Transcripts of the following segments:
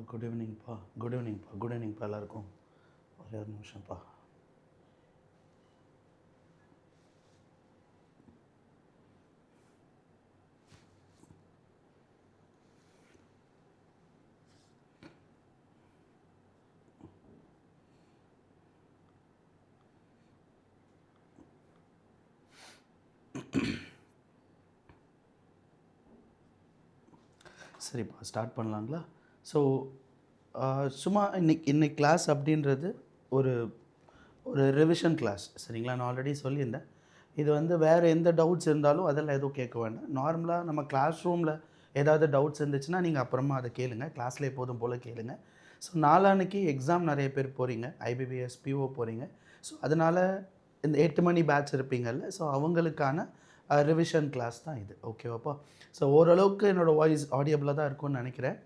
Good ஈவினிங்ப்பா. Good ஈவினிங்ப்பா. Good ஈவினிங்ப்பா எல்லாருக்கும். ஒரே ஒரு நிமிஷம்ப்பா. சரிப்பா, ஸ்டார்ட் பண்ணலாங்களா? ஸோ சும்மா இன்னைக்கு கிளாஸ் அப்படின்றது ஒரு ஒரு ரிவிஷன் கிளாஸ், சரிங்களா? நான் ஆல்ரெடி சொல்லியிருந்தேன். இது வந்து வேறு எந்த டவுட்ஸ் இருந்தாலும் அதெல்லாம் எதுவும் கேட்க வேண்டாம். நார்மலாக நம்ம கிளாஸ் ரூமில் ஏதாவது டவுட்ஸ் இருந்துச்சுன்னா நீங்கள் அப்புறமா அதை கேளுங்க. கிளாஸில் எப்போதும் போல் கேளுங்க. ஸோ நாளான்னைக்கு எக்ஸாம் நிறைய பேர் போகிறீங்க, ஐபிபிஎஸ் பிஓ போகிறீங்க. ஸோ அதனால் இந்த 8 மணி பேட்ச் இருப்பீங்கள்ல, ஸோ அவங்களுக்கான ரிவிஷன் கிளாஸ் தான் இது. ஓகேவாப்பா? ஸோ ஓரளவுக்கு என்னோடய வாய்ஸ் ஆடியபிளாக தான் இருக்கும்னு நினைக்கிறேன்.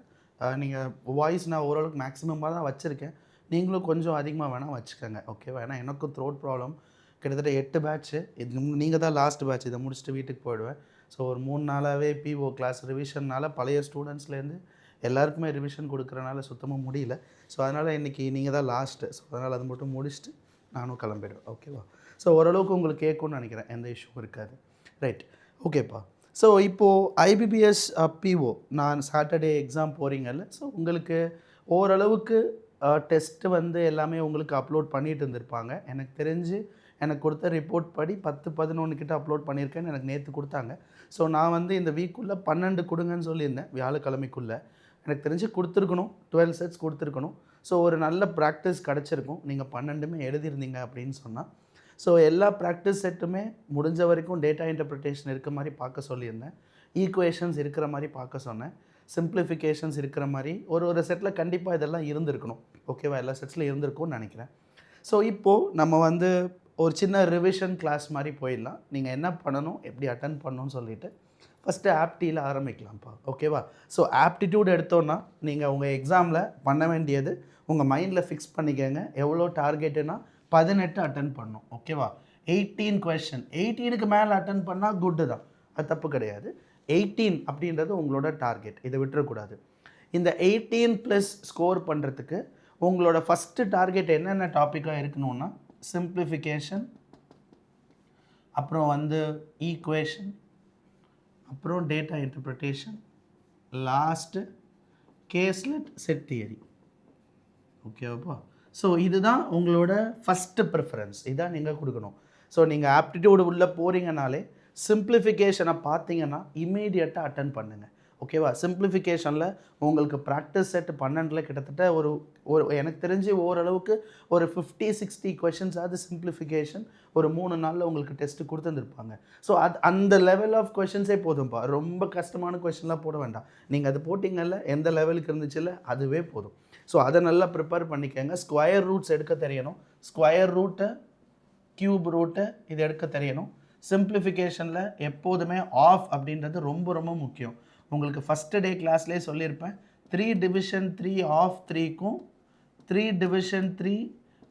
நீங்கள் வாய்ஸ் நான் ஓரளவுக்கு மேக்ஸிமமாக தான் வச்சுருக்கேன். நீங்களும் கொஞ்சம் அதிகமாக வேணால் வச்சுக்கோங்க. ஓகேவா? ஏன்னா எனக்கும் த்ரோட் ப்ராப்ளம். கிட்டத்தட்ட 8 பேட்ச்சு. இது நீங்கள் தான் லாஸ்ட் பேட்ச். இதை முடிச்சுட்டு வீட்டுக்கு போயிடுவேன். ஸோ ஒரு 3 நாளாகவே பிஓ கிளாஸ் ரிவிஷன்னால் பழைய ஸ்டூடெண்ட்ஸ்லேருந்து எல்லாருக்குமே ரிவிஷன் கொடுக்குறனால சுத்தமாக முடியல. ஸோ அதனால் இன்றைக்கி நீங்கள் தான் லாஸ்ட்டு. ஸோ அதனால் அதை மட்டும் முடிச்சுட்டு நானும் கிளம்பிடுவேன். ஓகேவா? ஸோ ஓரளவுக்கு உங்களுக்கு கேட்கும்னு நினைக்கிறேன். எந்த இஷ்யூவும் இருக்காது. ரைட். ஓகேப்பா. ஸோ இப்போது ஐபிபிஎஸ் பிஓ நான் சாட்டர்டே எக்ஸாம் போகிறீங்கல்ல, ஸோ உங்களுக்கு ஓரளவுக்கு டெஸ்ட்டு வந்து எல்லாமே உங்களுக்கு அப்லோட் பண்ணிட்டு இருந்திருப்பாங்க. எனக்கு தெரிஞ்சு எனக்கு கொடுத்த ரிப்போர்ட் படி 10-11 கிட்ட அப்லோட் பண்ணியிருக்கேன்னு எனக்கு நேற்று கொடுத்தாங்க. ஸோ நான் வந்து இந்த வீக்குள்ளே 12 கொடுங்கன்னு சொல்லியிருந்தேன், வியாழக்கிழமைக்குள்ளே. எனக்கு தெரிஞ்சு கொடுத்துருக்கணும், 12 செட்ஸ் கொடுத்துருக்கணும். ஸோ ஒரு நல்ல ப்ராக்டிஸ் கிடச்சிருக்கும் நீங்கள் 12மே எழுதியிருந்தீங்க அப்படின்னு சொன்னால். ஸோ எல்லா ப்ராக்டிஸ் செட்டுமே முடிஞ்ச வரைக்கும் டேட்டா இன்டர்பிரிட்டேஷன் இருக்க மாதிரி பார்க்க சொல்லியிருந்தேன். ஈக்குவேஷன்ஸ் இருக்கிற மாதிரி பார்க்க சொன்னேன். சிம்பிளிஃபிகேஷன்ஸ் இருக்கிற மாதிரி ஒரு செட்டில் கண்டிப்பாக இதெல்லாம் இருந்திருக்கணும். ஓகேவா? எல்லா செட்ஸில் இருந்திருக்கும்னு நினைக்கிறேன். ஸோ இப்போது நம்ம வந்து ஒரு சின்ன ரிவிஷன் கிளாஸ் மாதிரி போயிடலாம். நீங்கள் என்ன பண்ணணும், எப்படி அட்டன் பண்ணணும்னு சொல்லிவிட்டு ஃபஸ்ட்டு ஆப்டியில் ஆரம்பிக்கலாம்ப்பா. ஓகேவா? ஸோ ஆப்டிடியூட் எடுத்தோன்னா நீங்கள் உங்கள் எக்ஸாமில் பண்ண வேண்டியது உங்கள் மைண்டில் ஃபிக்ஸ் பண்ணிக்கோங்க. எவ்வளோ டார்கெட்டுனா 18 அட்டன் பண்ணணும். ஓகேவா? 18 கொஷின். 18க்கு மேலே அட்டன் பண்ணால் குட்டு தான், அது தப்பு கிடையாது. 18 அப்படின்றது உங்களோட டார்கெட், இதை விட்டுறக்கூடாது. இந்த 18 ப்ளஸ் ஸ்கோர் பண்ணுறதுக்கு உங்களோட ஃபஸ்ட்டு டார்கெட் என்னென்ன டாப்பிக்காக இருக்கணும்னா சிம்பிளிஃபிகேஷன், அப்புறம் வந்து ஈக்குவேஷன், அப்புறம் data interpretation, last caselet set theory. ஓகேவாப்பா? ஸோ இதுதான் உங்களோட ஃபஸ்ட்டு ப்ரிஃபரன்ஸ். இதான் நீங்கள் கொடுக்கணும். ஸோ நீங்கள் ஆப்டிடியூடு உள்ளே போகிறீங்கனாலே சிம்பிளிஃபிகேஷனை பார்த்தீங்கன்னா இமீடியட்டாக அட்டன் பண்ணுங்கள். ஓகேவா? சிம்பிளிஃபிகேஷனில் உங்களுக்கு ப்ராக்டிஸ் செட் 12ல் கிட்டத்தட்ட ஒரு எனக்கு தெரிஞ்சு ஓரளவுக்கு ஒரு 50-60 கொஷின்ஸாவது சிம்பிளிஃபிகேஷன் ஒரு 3 நாளில் உங்களுக்கு டெஸ்ட்டு கொடுத்துருந்துருப்பாங்க. ஸோ அந்த லெவல் ஆஃப் கொஷின்ஸே போதும்ப்பா. ரொம்ப கஷ்டமான கொஷின்லாம் போட வேண்டாம். நீங்கள் அது போட்டிங்கல்ல, எந்த லெவலுக்கு இருந்துச்சுல்ல, அதுவே போதும். ஸோ அதை நல்லா ப்ரிப்பேர் பண்ணிக்கோங்க. ஸ்கொயர் ரூட்ஸ் எடுக்க தெரியணும். ஸ்கொயர் ரூட்டு, க்யூப் ரூட்டு இது எடுக்க தெரியணும். சிம்பிளிஃபிகேஷனில் எப்போதுமே ஆஃப் அப்படின்றது ரொம்ப ரொம்ப முக்கியம். உங்களுக்கு ஃபஸ்ட்டு டே கிளாஸ்லேயே சொல்லியிருப்பேன், 3 டிவிஷன் 3 ஆஃப் 3க்கும் 3 டிவிஷன் 3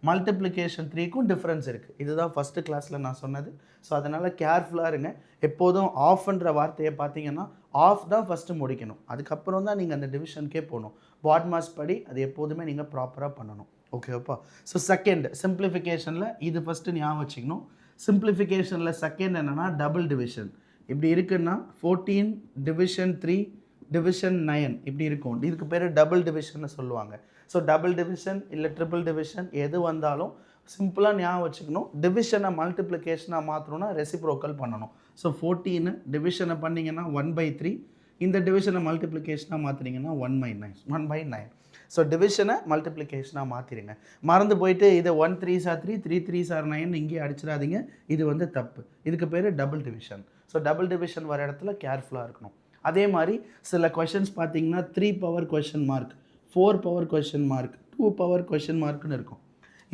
மல்டிப்ளிகேஷன் 3க்கும் டிஃப்ரென்ஸ் இருக்குது. இதுதான் ஃபஸ்ட்டு கிளாஸில் நான் சொன்னது. ஸோ அதனால் கேர்ஃபுல்லாக இருங்க. எப்போதும் ஆஃப்ன்ற வார்த்தையை பார்த்தீங்கன்னா ஆஃப் தான் ஃபஸ்ட்டு முடிக்கணும். அதுக்கப்புறம் தான் நீங்கள் அந்த டிவிஷனுக்கே போகணும். பாட் மாஸ் படி அது எப்போதுமே நீங்கள் ப்ராப்பராக பண்ணணும். ஓகேவாப்பா? ஸோ செகண்ட் சிம்பிளிஃபிகேஷனில் இது ஃபஸ்ட்டு ஞாபகம் வச்சுக்கணும். சிம்பிளிஃபிகேஷனில் செகண்ட் என்னென்னா டபுள் டிவிஷன். இப்படி இருக்குன்னா 14 டிவிஷன் 3 டிவிஷன் 9 இப்படி இருக்கும். இதுக்கு பேர் டபுள் டிவிஷன்னு சொல்லுவாங்க. ஸோ டபுள் டிவிஷன் இல்லை ட்ரிபிள் டிவிஷன் எது வந்தாலும் சிம்பிளாக ஞாபகம் வச்சுக்கணும். டிவிஷனை மல்டிப்ளிகேஷனாக மாற்றணும்னா ரெசிப்ரோக்கல் பண்ணணும். ஸோ 14 டிவிஷனை பண்ணிங்கன்னா 1/3, இந்த டிவிஷனை மல்டிப்ளிகேஷனாக மாற்றினீங்கன்னா 1/9. ஸோ டிவிஷனை மல்டிப்ளிகேஷனாக மாற்றிடுங்க. மறந்து போயிட்டு இதை 1 3s are 3, 3 3s are 9 இங்கே அடிச்சிடாதீங்க. இது வந்து தப்பு. இதுக்கு பேர் double division. So double division வர இடத்துல கேர்ஃபுல்லாக இருக்கணும். அதே மாதிரி சில கொஷின்ஸ் பார்த்தீங்கன்னா 3 power question mark, 4 power question mark, 2 power question மார்க்னு இருக்கும்.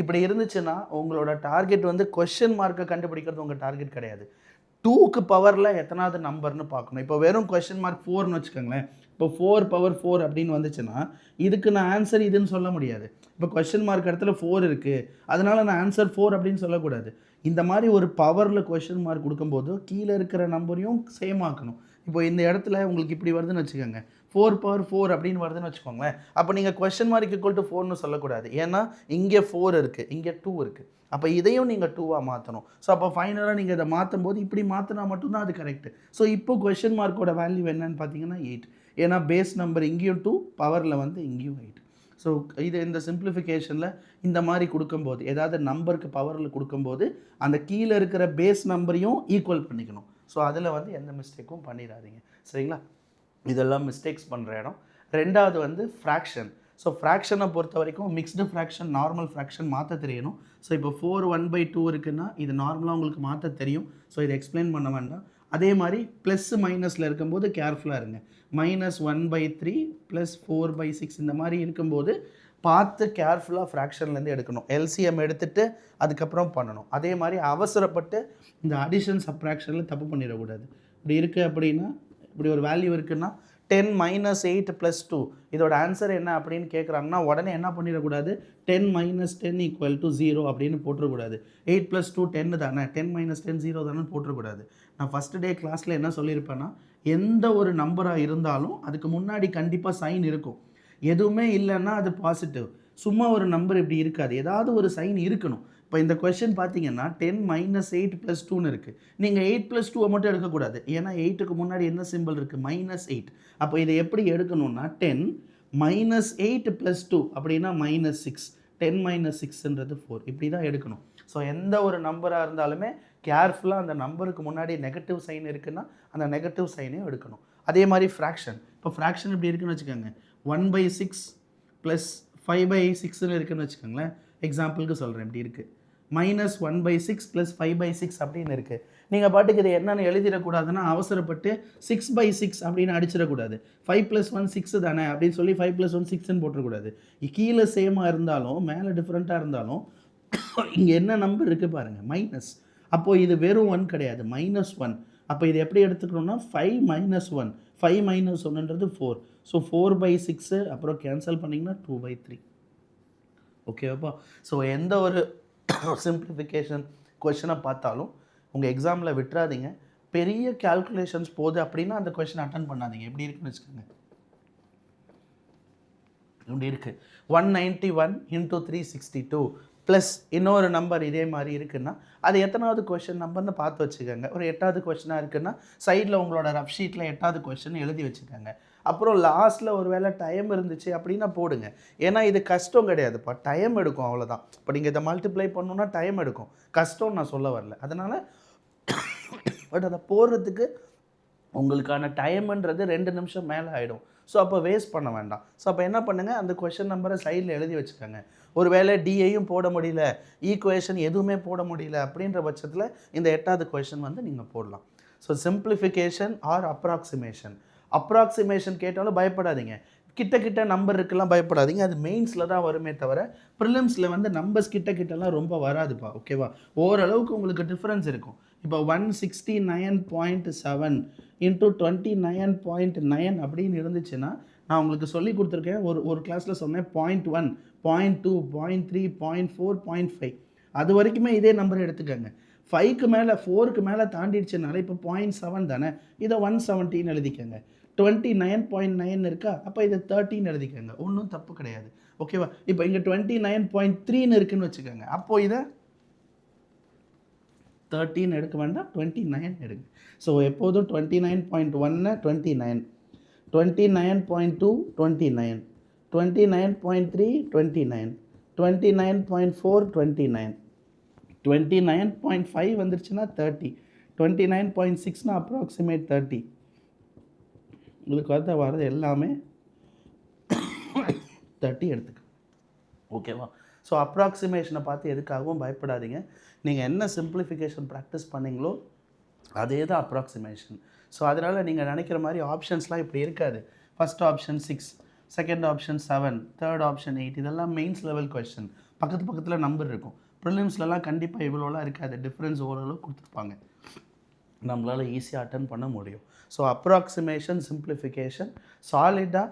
இப்படி இருந்துச்சுன்னா உங்களோட டார்கெட் வந்து கொஷின் மார்க்கை கண்டுபிடிக்கிறது உங்கள் டார்கெட் கிடையாது. 2க்கு பவரில் எத்தனாவது நம்பர்னு பார்க்கணும். இப்போ வெறும் கொஷின் மார்க் 4ன்னு வச்சுக்கோங்களேன். இப்போ 4 பவர் 4 அப்படின்னு வந்துச்சுன்னா இதுக்கு நான் ஆன்சர் இதுன்னு சொல்ல முடியாது. இப்போ கொஷின் மார்க் இடத்துல 4 இருக்குது, அதனால் நான் ஆன்சர் 4 அப்படின்னு சொல்லக்கூடாது. இந்த மாதிரி ஒரு பவரில் கொஷின் மார்க் கொடுக்கும்போது கீழே இருக்கிற நம்பரையும் சேம் ஆக்கணும். இப்போ இந்த இடத்துல உங்களுக்கு இப்படி வருதுன்னு வச்சுக்கோங்க, 4 பவர் 4 அப்படின்னு வருதுன்னு வச்சுக்கோங்களேன். அப்போ நீங்கள் கொஸ்டின் மார்க் ஈக்குவல் டு 4ன்னு சொல்லக்கூடாது. ஏன்னா இங்கே 4 இருக்குது, இங்கே 2 இருக்குது. அப்போ இதையும் நீங்கள் 2வாக மாற்றணும். ஸோ அப்போ ஃபைனலாக நீங்கள் இதை மாற்றும் போது இப்படி மாற்றினா மட்டும்தான் அது கரெக்டு. ஸோ இப்போ கொஸ்டின் மார்க்கோட வேல்யூ என்னன்னு பார்த்தீங்கன்னா 8. ஏன்னா பேஸ் நம்பர் இங்கேயும் 2, பவரில் வந்து இங்கேயும் 8. ஸோ இது இந்த சிம்பிளிஃபிகேஷனில் இந்த மாதிரி கொடுக்கும்போது, ஏதாவது நம்பருக்கு பவரில் கொடுக்கும்போது அந்த கீழே இருக்கிற பேஸ் நம்பரையும் ஈக்குவல் பண்ணிக்கணும். ஸோ அதில் வந்து எந்த மிஸ்டேக்கும் பண்ணிடாதீங்க. சரிங்களா? இதெல்லாம் மிஸ்டேக்ஸ் பண்ணுற இடம். ரெண்டாவது வந்து ஃப்ராக்ஷன். ஸோ ஃப்ராக்ஷனை பொறுத்த வரைக்கும் மிக்ஸ்டு ஃப்ராக்ஷன், நார்மல் ஃப்ராக்ஷன் மாற்ற தெரியணும். ஸோ இப்போ 4 1/2 இருக்குன்னா இது நார்மலாக உங்களுக்கு மாற்ற தெரியும். ஸோ இதை எக்ஸ்பிளைன் பண்ண வேண்டாம். அதே மாதிரி ப்ளஸ் மைனஸில் இருக்கும்போது கேர்ஃபுல்லாக இருங்க. -1/3 ப்ளஸ் 4/6 இந்த மாதிரி இருக்கும்போது பார்த்து கேர்ஃபுல்லாக ஃப்ராக்ஷன்லேருந்து எடுக்கணும். எல்சிஎம் எடுத்துகிட்டு அதுக்கப்புறம் பண்ணணும். அதே மாதிரி அவசரப்பட்டு இந்த அடிஷன் சப்ராக்ஷனில் தப்பு பண்ணிடக்கூடாது. இப்படி இருக்குது அப்படின்னா, இப்படி ஒரு வேல்யூ இருக்குன்னா 10 - 8 + 2 இதோட ஆன்சர் என்ன அப்படின்னு கேட்குறாங்கன்னா உடனே என்ன பண்ணிடக்கூடாது, 10 - 10 = 0 அப்படின்னு போட்டுறக்கூடாது. 8 + 2 10 தானே, 10 - 10 0 தானே போட்டுறக்கூடாது. நான் ஃபஸ்ட்டு டே கிளாஸில் என்ன சொல்லியிருப்பேன்னா, எந்த ஒரு நம்பராக இருந்தாலும் அதுக்கு முன்னாடி கண்டிப்பாக சைன் இருக்கும். எதுவுமே இல்லைன்னா அது பாசிட்டிவ். சும்மா ஒரு நம்பர் இப்படி இருக்காது, ஏதாவது ஒரு சைன் இருக்கணும். இப்போ இந்த கொஸ்டின் பார்த்தீங்கன்னா 10 - 8 + 2ன்னு இருக்குது. நீங்கள் 8 + 2 மட்டும் எடுக்கக்கூடாது. ஏன்னா 8க்கு முன்னாடி என்ன சிம்பிள் இருக்குது, -8. அப்போ இதை எப்படி எடுக்கணும்னா 10 - 8 + 2 அப்படின்னா -6. 10 - 6ன்றது 4. இப்படி தான் எடுக்கணும். ஸோ எந்த ஒரு நம்பராக இருந்தாலுமே கேர்ஃபுல்லாக அந்த நம்பருக்கு முன்னாடி நெகட்டிவ் சைன் இருக்குன்னா அந்த நெகட்டிவ் சைனையும் எடுக்கணும். அதே மாதிரி ஃப்ராக்ஷன். இப்போ ஃப்ராக்ஷன் இப்படி இருக்குன்னு வச்சுக்கோங்க, 1/6 + 5/6ன்னு இருக்குன்னு வச்சுக்கோங்களேன். எக்ஸாம்பிளுக்கு சொல்கிறேன், இப்படி இருக்குது. -1/6 + 5/6 அப்படின்னு இருக்குது. நீங்கள் பாட்டுக்கு இது என்னென்னு எழுதிடக்கூடாதுன்னா அவசரப்பட்டு 6/6 அப்படின்னு அடிச்சிடக்கூடாது. 5 + 1 6 தானே அப்படின்னு சொல்லி 5 + 1 6ன்னு போட்டுறக்கூடாது. கீழே சேமாக இருந்தாலும் மேலே டிஃப்ரெண்ட்டாக இருந்தாலும் இங்கே என்ன நம்பர் இருக்குது பாருங்கள், மைனஸ். அப்போது இது வெறும் 1 கிடையாது, -1. அப்போ இது எப்படி எடுத்துக்கணும்னா 5 - 1. 5 - 1ன்றது 4. ஸோ 4/6 அப்புறம் கேன்சல் பண்ணிங்கன்னா 2/3. ஓகேவாப்பா? ஸோ எந்த ஒரு சிம்பிளிஃபிகேஷன் கொஷனை பார்த்தாலும் உங்கள் எக்ஸாமில் விட்டுறாதீங்க. பெரிய கேல்குலேஷன்ஸ் போகுது அப்படின்னா அந்த கொஷின் அட்டன் பண்ணாதீங்க. எப்படி இருக்குன்னு வச்சுக்கோங்க, இப்படி இருக்குது. 191 × 362 ப்ளஸ் இன்னொரு நம்பர் இதே மாதிரி இருக்குன்னா அது எத்தனாவது கொஷின் நம்பர்னு பார்த்து வச்சுக்கோங்க. ஒரு 8வது கொஷினாக இருக்குன்னா சைடில் உங்களோட ரஃப் ஷீட்டில் 8வது கொஷின் எழுதி வச்சுக்கோங்க. அப்புறம் லாஸ்ட்டில் ஒரு வேளை டைம் இருந்துச்சு அப்படின்னா போடுங்க. ஏன்னா இது கஷ்டம் கிடையாதுப்பா, டைம் எடுக்கும், அவ்வளோதான். இப்போ நீங்கள் இதை மல்டிப்ளை பண்ணணுன்னா டைம் எடுக்கும், கஷ்டம் நான் சொல்ல வரல. அதனால் பட் அதை போடுறதுக்கு உங்களுக்கான டைம்ன்றது 2 நிமிஷம் மேலே ஆகிடும். ஸோ அப்போ வேஸ்ட் பண்ண வேண்டாம். ஸோ அப்போ என்ன பண்ணுங்கள், அந்த கொஷின் நம்பரை சைடில் எழுதி வச்சுக்கோங்க. ஒரு வேளை டிஏயும் போட முடியல, ஈக்குவேஷன் எதுவுமே போட முடியல அப்படின்ற பட்சத்தில் இந்த 8வது கொஷின் வந்து நீங்கள் போடலாம். So simplification or approximation. Approximation கேட்டாலும் பயப்படாதீங்க, கிட்ட நம்பர் இருக்குலாம் பயப்படாதீங்க. அது மெயின்ஸில் தான் வருமே தவிர ப்ரிலிம்ஸில் வந்து நம்பர்ஸ் கிட்டலாம் ரொம்ப வராதுப்பா. ஓகேவா? ஓரளவுக்கு உங்களுக்கு டிஃப்ரென்ஸ் இருக்கும். இப்போ 169.7 × 29.9 அப்படின்னு இருந்துச்சுன்னா நான் உங்களுக்கு சொல்லி கொடுத்துருக்கேன். ஒரு கிளாஸில் சொன்னேன் 0.1, 0.2, 0.3, 0.4, 0.5 அது வரைக்குமே இதே நம்பர் எடுத்துக்கோங்க. 5க்கு மேலே 4க்கு மேலே தாண்டிடுச்சுனால இப்போ 0.7 தானே, இதை 117 எழுதிக்கோங்க. 29.9 இருக்கா, அப்போ இதை 13 எழுதிக்கோங்க. ஒன்றும் தப்பு கிடையாது. ஓகேவா? இப்போ இங்கே 29.3ன்னு இருக்குன்னு வச்சுக்கோங்க. அப்போது இதை 13 எடுக்க வேண்டாம், 29 எடுங்க. ஸோ எப்போதும் 29.1 29, 29.2 29, 29.3 29, 29.4 29, 29.5 வந்துருச்சுன்னா 30, 29.6னா அப்ராக்சிமேட் 30. உங்களுக்கு வரது எல்லாமே 30 எடுத்துக்க. ஓகேவா? ஸோ அப்ராக்சிமேஷனை பார்த்து எதுக்காகவும் பயப்படாதீங்க. நீங்கள் என்ன சிம்பிளிஃபிகேஷன் ப்ராக்டிஸ் பண்ணிங்களோ அதே தான் அப்ராக்சிமேஷன். ஸோ அதனால் நீங்கள் நினைக்கிற மாதிரி ஆப்ஷன்ஸ்லாம் இப்படி இருக்காது. First option 6, second option 7, third option 8 இதெல்லாம் மெயின்ஸ் லெவல் கொஸ்டின். பக்கத்தில் நம்பர் இருக்கும். ப்ரிலிம்ஸ்லலாம் கண்டிப்பாக இவ்வளோலாம் இருக்காது, டிஃப்ரென்ஸ் ஓரளவு கொடுத்துருப்பாங்க, நம்மளால் ஈஸியாக அட்டன் பண்ண முடியும். ஸோ அப்ராக்சிமேஷன், சிம்பிளிஃபிகேஷன் சாலிடாக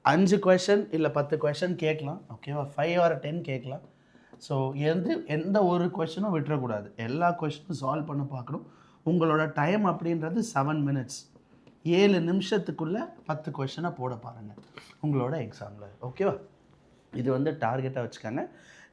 5 கொஷின் இல்லை 10 கொஷின் கேட்கலாம். ஓகேவா? 5 or 10 கேட்கலாம். ஸோ எந்த ஒரு கொஷினும் விட்டுறக்கூடாது. எல்லா கொஷினும் சால்வ் பண்ண பார்க்கணும். உங்களோட டைம் அப்படின்றது 7 minutes. 7 நிமிஷத்துக்குள்ளே 10 கொஷனை போட பாருங்கள் உங்களோட எக்ஸாமில். ஓகேவா? இது வந்து டார்கெட்டாக வச்சுக்கோங்க.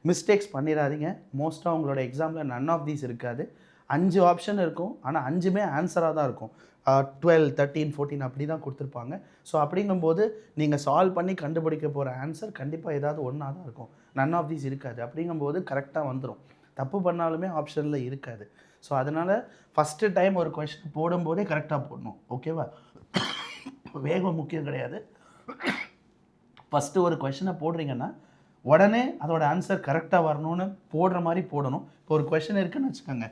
மிஸ்டேக்ஸ் பண்ணிடாதீங்க. மோஸ்ட்டாக உங்களோட எக்ஸாமில் நன் ஆஃப் தீஸ் இருக்காது. 5 ஆப்ஷன் இருக்கும், ஆனால் 5மே ஆன்சராக தான் இருக்கும். 12, 13, 14 அப்படி தான் கொடுத்துருப்பாங்க. ஸோ அப்படிங்கும்போது நீங்கள் சால்வ் பண்ணி கண்டுபிடிக்க போகிற ஆன்சர் கண்டிப்பாக ஏதாவது ஒன்றா தான் இருக்கும். நன் ஆஃப் தீஸ் இருக்காது. அப்படிங்கும்போது கரெக்டாக வந்துடும். தப்பு பண்ணாலுமே ஆப்ஷனில் இருக்காது. ஸோ அதனால் ஃபஸ்ட்டு டைம் ஒரு கொஷின் போடும்போதே கரெக்டாக போடணும். ஓகேவா? வேகம் முக்கியம் கிடையாது. ஃபஸ்ட்டு ஒரு கொஷினை போடுறீங்கன்னா உடனே அதோட ஆன்சர் கரெக்டாக வரணும்னு போடுற மாதிரி போடணும். இப்போ ஒரு கொஷின் இருக்குதுன்னு வச்சுக்கோங்க,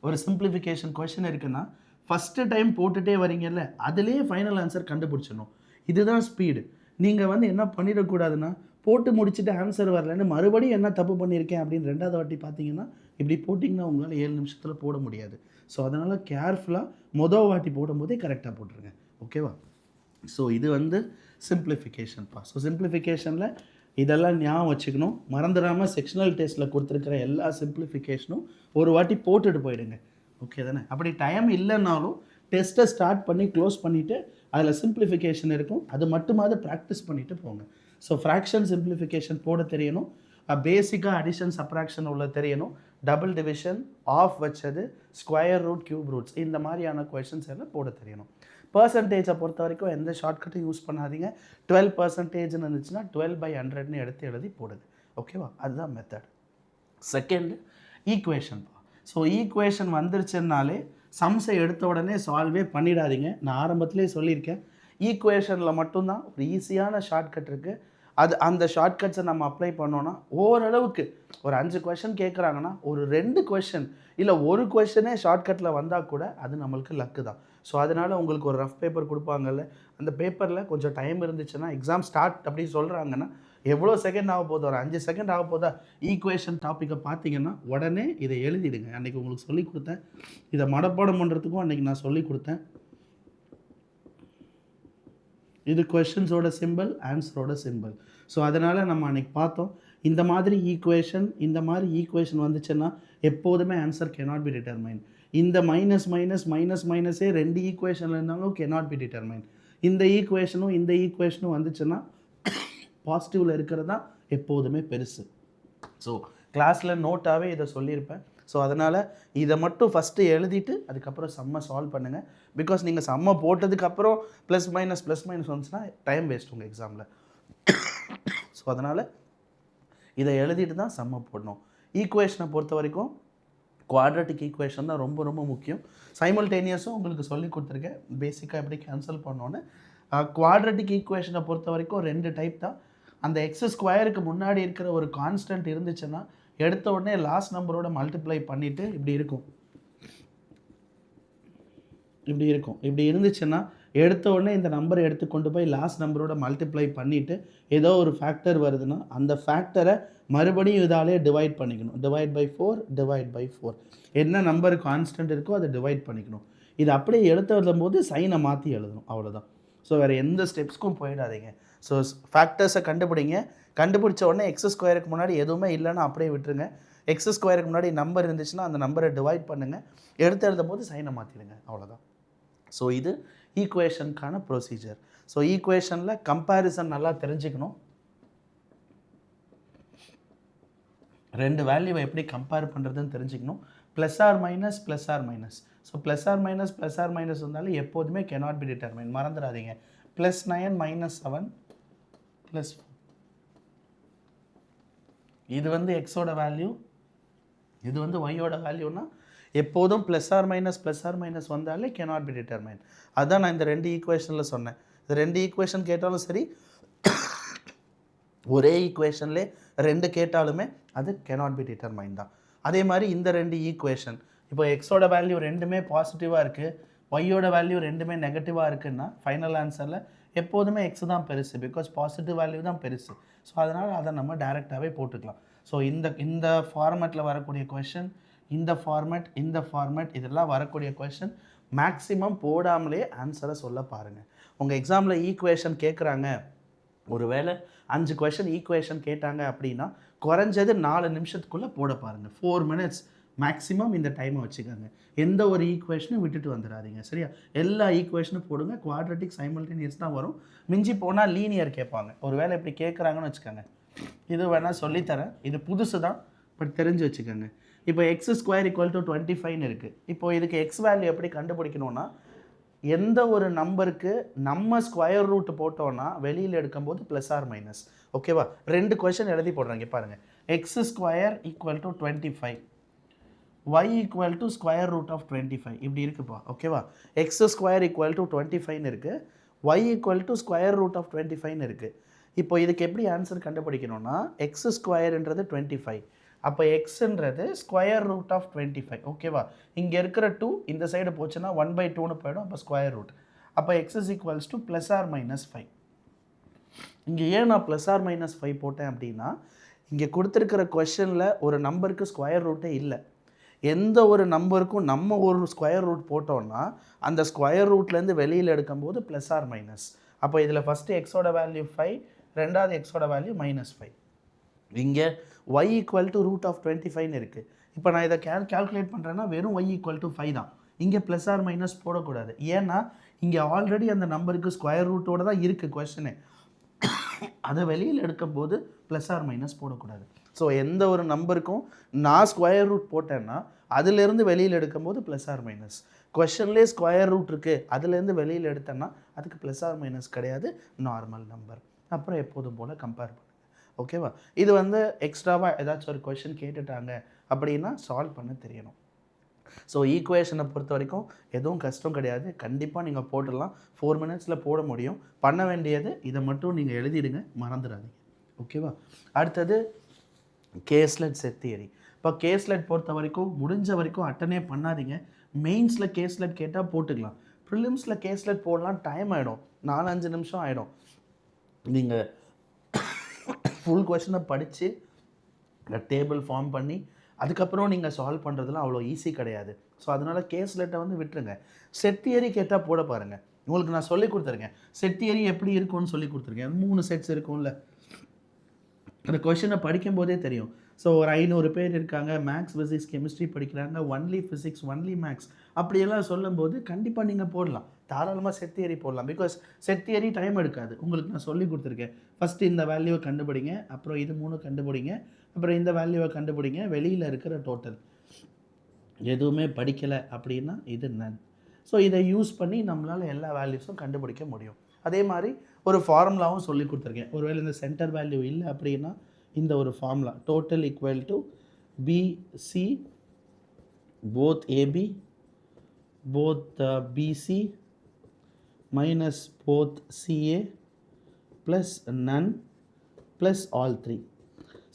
ஒரு சிம்பிளிஃபிகேஷன் கொஷின் இருக்குன்னா ஃபஸ்ட்டு டைம் போட்டுகிட்டே வரீங்கல்ல, அதுலேயே ஃபைனல் ஆன்சர் கண்டுபிடிச்சிடணும். இதுதான் ஸ்பீடு. நீங்கள் வந்து என்ன பண்ணிடக்கூடாதுன்னா, போட்டு முடிச்சுட்டு ஆன்சர் வரலன்னு மறுபடியும் என்ன தப்பு பண்ணியிருக்கேன் அப்படின்னு 2வது வாட்டி பார்த்தீங்கன்னா, இப்படி போட்டிங்கன்னா உங்களால் 7 நிமிஷத்தில் போட முடியாது. ஸோ அதனால் கேர்ஃபுல்லாக வாட்டி போடும்போதே கரெக்டாக போட்டுருங்க. ஓகேவா? ஸோ இது வந்து சிம்பிளிஃபிகேஷன்ப்பா. ஸோ சிம்பிளிஃபிகேஷனில் இதெல்லாம் ஞாபகம் வச்சுக்கணும். மறந்துடாமல் செக்ஷனல் டெஸ்ட்டில் கொடுத்துருக்கிற எல்லா சிம்பிளிஃபிகேஷனும் ஒரு வாட்டி போட்டுட்டு போயிடுங்க. ஓகே தானே? அப்படி டைம் இல்லைன்னாலும் டெஸ்ட்டை ஸ்டார்ட் பண்ணி க்ளோஸ் பண்ணிவிட்டு அதில் சிம்பிளிஃபிகேஷன் இருக்கும், அது மட்டுமாவது ப்ராக்டிஸ் பண்ணிவிட்டு போங்க. ஸோ ஃப்ராக்ஷன் சிம்பிளிஃபிகேஷன் போட தெரியணும், பேசிக்காக அடிஷன் சப்ராக்ஷன் உள்ள தெரியணும், டபுள் டிவிஷன், ஆஃப் வச்சது, ஸ்கொயர் ரூட், கியூப் ரூட்ஸ், இந்த மாதிரியான கொஷின்ஸ் எல்லாம் போட தெரியணும். பர்சன்டேஜை பொறுத்த வரைக்கும் எந்த ஷார்ட்கட்டும் யூஸ் பண்ணாதீங்க. 12% இருந்துச்சுன்னா 12/100ன்னு எடுத்து எழுதி போடுது. ஓகேவா? அதுதான் method. Second equation. So equation வந்துருச்சுன்னாலே சம்ஸை எடுத்த உடனே சால்வே பண்ணிடாதீங்க. நான் ஆரம்பத்திலே சொல்லியிருக்கேன், ஈக்குவேஷனில் மட்டும்தான் ஒரு ஈஸியான ஷார்ட்கட் இருக்குது. அந்த ஷார்ட்கட்ஸை நம்ம அப்ளை பண்ணோன்னா ஓரளவுக்கு ஒரு 5 கொஷின் கேட்குறாங்கன்னா ஒரு 2 கொஷின் இல்லை ஒரு கொஷினே ஷார்ட்கட்டில் வந்தால் கூட அது நம்மளுக்கு லக்கு தான். ஸோ அதனால் உங்களுக்கு ஒரு ரஃப் பேப்பர் கொடுப்பாங்கல்ல, அந்த பேப்பரில் கொஞ்சம் டைம் இருந்துச்சுன்னா எக்ஸாம் ஸ்டார்ட் அப்படி சொல்கிறாங்கன்னா எவ்வளோ செகண்ட் ஆக போதோ, ஒரு 5 செகண்ட் ஆக போதா, ஈக்குவேஷன் டாப்பிக்கை பார்த்தீங்கன்னா உடனே இதை எழுதிடுங்க. அன்றைக்கி உங்களுக்கு சொல்லிக் கொடுத்தேன், இதை மனப்பாடம் பண்ணுறதுக்கும் அன்றைக்கி நான் சொல்லிக் கொடுத்தேன். இது கொஷின்ஸோட சிம்பிள், ஆன்சரோட சிம்பிள். ஸோ அதனால் நம்ம அன்றைக்கி பார்த்தோம், இந்த மாதிரி ஈக்குவேஷன் வந்துச்சுன்னா எப்போதுமே ஆன்சர் cannot be determined. இந்த மைனஸே 2 ஈக்குவேஷனில் இருந்தாலும் cannot be determined. இந்த ஈக்குவேஷனும் வந்துச்சுன்னா பாசிட்டிவில் இருக்கிறது தான் எப்போதுமே பெருசு. ஸோ கிளாஸில் நோட்டாகவே இதை சொல்லியிருப்பேன். ஸோ அதனால் இதை மட்டும் ஃபஸ்ட்டு எழுதிட்டு அதுக்கப்புறம் சம்மை சால்வ் பண்ணுங்கள். பிகாஸ் நீங்கள் சம்மை போட்டதுக்கப்புறம் ப்ளஸ் மைனஸ் வந்துச்சுன்னா டைம் வேஸ்ட் உங்கள் எக்ஸாமில். ஸோ அதனால் இதை எழுதிட்டு தான் சம்மை போடணும். ஈக்குவேஷனை பொறுத்த வரைக்கும் குவாட்ரட்டிக் ஈக்குவேஷன் தான் ரொம்ப ரொம்ப முக்கியம். சைமல்டேனியஸும் உங்களுக்கு சொல்லி கொடுத்துருக்கேன், பேசிக்காக எப்படி கேன்சல் பண்ணோன்னு. குவாட்ரட்டிக் ஈக்குவேஷனை பொறுத்த வரைக்கும் 2 டைப் தான். அந்த x² முன்னாடி இருக்கிற ஒரு கான்ஸ்டன்ட் இருந்துச்சுன்னா எடுத்த உடனே லாஸ்ட் நம்பரோட மல்டிப்ளை பண்ணிவிட்டு இப்படி இருக்கும். இப்படி இருந்துச்சுன்னா எடுத்த உடனே இந்த நம்பரை எடுத்து கொண்டு போய் லாஸ்ட் நம்பரோட மல்டிப்ளை பண்ணிவிட்டு ஏதோ ஒரு ஃபேக்டர் வருதுன்னா அந்த ஃபேக்டரை மறுபடியும் இதாலே டிவைட் பண்ணிக்கணும். divide by 4 என்ன நம்பர் கான்ஸ்டன்ட் இருக்கோ அதை டிவைட் பண்ணிக்கணும். இது அப்படியே எடுத்து வரும்போது சைனை மாற்றி எழுதணும், அவ்வளோதான். ஸோ வேறு எந்த ஸ்டெப்ஸ்க்கும் போயிடாதீங்க. ஸோ ஃபேக்டர்ஸை கண்டுபிடிச்ச உடனே x² முன்னாடி எதுவுமே இல்லைன்னா அப்படியே விட்டுருங்க. x² முன்னாடி நம்பர் இருந்துச்சுன்னா அந்த நம்பரை டிவைட் பண்ணுங்கள், எடுத்து எழுதும் போது சைனை மாற்றிடுங்க, அவ்வளோதான். ஸோ இது ஈக்குவேஷனுக்கான ப்ரொசீஜர். ஸோ ஈக்குவேஷனில் கம்பேரிசன் நல்லா தெரிஞ்சுக்கணும். 2 வேல்யூவை எப்படி கம்பேர் பண்ணுறதுன்னு தெரிஞ்சுக்கணும். Plus or minus. So plus or minus வந்தாலும் எப்போதுமே cannot be determined, மறந்துடாதீங்க. +9 -7 +4 இது வந்து எக்ஸோட வேல்யூ, இது வந்து ஒய்யோட வேல்யூனா எப்போதும் ப்ளஸ் ஆர் மைனஸ் வந்தாலே cannot be determined. அதுதான் நான் இந்த 2 ஈக்குவேஷனில் சொன்னேன். இந்த 2 ஈக்குவேஷன் கேட்டாலும் சரி, ஒரே ஈக்குவேஷன்லே 2 கேட்டாலுமே அது cannot be determined தான். அதே மாதிரி இந்த 2 ஈக்குவேஷன், இப்போ எக்ஸோட வேல்யூ 2மே பாசிட்டிவாக இருக்குது, ஒய்யோட வேல்யூ 2மே நெகட்டிவாக இருக்குன்னா ஃபைனல் ஆன்சரில் எப்போதுமே எக்ஸ் தான் பெருசு, பிகாஸ் பாசிட்டிவ் வேல்யூ தான் பெருசு. ஸோ அதனால் அதை நம்ம டைரெக்டாகவே போட்டுக்கலாம். ஸோ இந்த ஃபார்மேட்டில் வரக்கூடிய கொஷின், இந்த ஃபார்மேட் இதெல்லாம் வரக்கூடிய கொஷின் மேக்ஸிமம் போடாமலே ஆன்சரை சொல்ல பாருங்கள். உங்கள் எக்ஸாமில் ஈக்குவேஷன் கேட்குறாங்க, ஒருவேளை 5 கொஷின் ஈக்குவேஷன் கேட்டாங்க அப்படின்னா குறைஞ்சது 4 நிமிஷத்துக்குள்ளே போட பாருங்கள். 4 minutes மேக்ஸிமம் இந்த டைமை வச்சுக்கோங்க. எந்த ஒரு ஈக்குவேஷனும் விட்டுட்டு வந்துடாதீங்க, சரியா? எல்லா ஈக்குவேஷனும் போடுங்க. குவாட்ரட்டிக் சைமல்டேனியஸ் தான் வரும். மிஞ்சி போனால் லீனியர் கேட்பாங்க. ஒரு வேளை இப்படி கேட்குறாங்கன்னு வச்சுக்கோங்க, இது வேணால் சொல்லித்தரேன், இது புதுசு தான், பட் தெரிஞ்சு வச்சுக்கோங்க. இப்போ எக்ஸ் ஸ்கொயர் ஈக்குவல் டு 25 இருக்குது. இப்போ இதுக்கு எக்ஸ் வேல்யூ எப்படி கண்டுபிடிக்கணும்னா, எந்த ஒரு நம்பருக்கு நம்ம ஸ்கொயர் ரூட் போட்டோன்னா வெளியில் எடுக்கும்போது ப்ளஸ் ஆர் மைனஸ். ஓகேவா? 2 கொஷின் எழுதி போடுறாங்க பாருங்கள். X square equal to 25, y equal to square root of 25 இப்படி இருக்குப்பா. ஓகேவா? எக்ஸ் ஸ்கொயர் ஈக்குவல் டு 25 இருக்குது, y equal to square root of 25 இருக்குது. இப்போ இதுக்கு எப்படி ஆன்சர் கண்டுபிடிக்கணும்னா, எக்ஸ் ஸ்கொயர்ன்றது 25, அப்போ எக்ஸுன்றது ஸ்கொயர் ரூட் ஆஃப் 25. ஓகேவா? இங்கே இருக்கிற 2 இந்த சைடு போச்சுன்னா 1/2ன்னு போயிடும், அப்போ ஸ்கொயர் ரூட். அப்போ x is equals to plus or minus 5. இங்கே ஏன் நான் ப்ளஸ் ஆர் மைனஸ் 5 போட்டேன் அப்படின்னா, இங்கே கொடுத்துருக்கிற கொஷனில் ஒரு நம்பருக்கு ஸ்கொயர் ரூட்டே இல்லை. எந்த ஒரு நம்பருக்கும் நம்ம ஒரு ஸ்கொயர் ரூட் போட்டோம்னா அந்த ஸ்கொயர் ரூட்லேருந்து வெளியில் எடுக்கும்போது ப்ளஸ் ஆர் மைனஸ். அப்போ இதில் ஃபஸ்ட்டு எக்ஸோட வேல்யூ 5, ரெண்டாவது எக்ஸோட வேல்யூ -5. இங்கே y equal to root of 25ன்னு இருக்குது. இப்போ நான் இதை கேல்குலேட் பண்ணுறேன்னா வெறும் y ஈக்குவல் டு 5 தான். இங்கே ப்ளஸ் ஆர் மைனஸ் போடக்கூடாது. ஏன்னா இங்கே ஆல்ரெடி அந்த நம்பருக்கு ஸ்கொயர் ரூட்டோடு தான் இருக்குது கொஸ்டினு. அதை வெளியில் எடுக்கும்போது ப்ளஸ் ஆர் மைனஸ் போடக்கூடாது. ஸோ எந்த ஒரு நம்பருக்கும் நான் ஸ்கொயர் ரூட் போட்டேன்னா அதுலேருந்து வெளியில் எடுக்கும்போது ப்ளஸ் ஆர் மைனஸ். கொஷன்லேயே ஸ்கொயர் ரூட் இருக்குது, அதுலேருந்து வெளியில் எடுத்தேன்னா அதுக்கு ப்ளஸ் ஆர் மைனஸ் கிடையாது, நார்மல் நம்பர். அப்புறம் எப்போதும் போல் கம்பேர் பண்ணுங்கள். ஓகேவா? இது வந்து எக்ஸ்ட்ராவாக ஏதாச்சும் ஒரு கொஷின் கேட்டுட்டாங்க அப்படின்னா சால்வ் பண்ண தெரியணும். ஸோ ஈக்குவேஷனை பொறுத்த வரைக்கும் எதுவும் கஷ்டம் கிடையாது, கண்டிப்பாக நீங்கள் போட்டுடலாம். 4 மினிட்ஸில் போட முடியும். பண்ண வேண்டியது இதை மட்டும் நீங்கள் எழுதிடுங்க, மறந்துடாதீங்க. ஓகேவா? அடுத்தது கேஸ்லெட் செட் தியரி. இப்போ கேஸ்லெட் பொறுத்த வரைக்கும் முடிஞ்ச வரைக்கும் அட்டனே பண்ணாதீங்க. மெயின்ஸில் கேஸ்லெட் கேட்டால் போட்டுக்கலாம், ப்ரிலிம்ஸில் கேஸ்லெட் போடலாம், டைம் ஆகிடும், 4-5 நிமிஷம் ஆகிடும். நீங்கள் ஃபுல் கொஷனை படித்து டேபிள் ஃபார்ம் பண்ணி அதுக்கப்புறம் நீங்கள் சால்வ் பண்ணுறதுலாம் அவ்வளோ ஈஸி கிடையாது. ஸோ அதனால் கேஸ்லெட்டை வந்து விட்டுருங்க. செட் தியரி கேட்டால் போட பாருங்கள். உங்களுக்கு நான் சொல்லி கொடுத்துருக்கேன், செட் தியரி எப்படி இருக்கும்னு சொல்லி கொடுத்துருக்கேன். 3 செட்ஸ் இருக்கும்ல, அந்த கொஷனை படிக்கும்போதே தெரியும். ஸோ ஒரு 500 பேர் இருக்காங்க, மேக்ஸ் ஃபிசிக்ஸ் கெமிஸ்ட்ரி படிக்கிறாங்க, ஒன்லி ஃபிசிக்ஸ் ஒன்லி மேக்ஸ் அப்படியெல்லாம் சொல்லும்போது கண்டிப்பாக நீங்கள் போடலாம், தாராளமாக செட் தியரி போடலாம். பிகாஸ் செட் தியரி டைம் எடுக்காது. உங்களுக்கு நான் சொல்லி கொடுத்துருக்கேன். ஃபஸ்ட்டு இந்த வேல்யூவை கண்டுபிடிங்க, அப்புறம் இது 3 கண்டுபிடிங்க, அப்புறம் இந்த வேல்யூவை கண்டுபிடிங்க, வெளியில் இருக்கிற டோட்டல். எதுவுமே படிக்கலை அப்படின்னா இது நன். ஸோ இதை யூஸ் பண்ணி நம்மளால் எல்லா வேல்யூஸும் கண்டுபிடிக்க முடியும். அதே மாதிரி ஒரு ஃபார்முலாவும் சொல்லி கொடுத்துருக்கேன். ஒருவேளை இந்த சென்டர் வேல்யூ இல்லை அப்படின்னா இந்த ஒரு formula, total equal to BC both AB both BC minus both CA plus none plus all 3.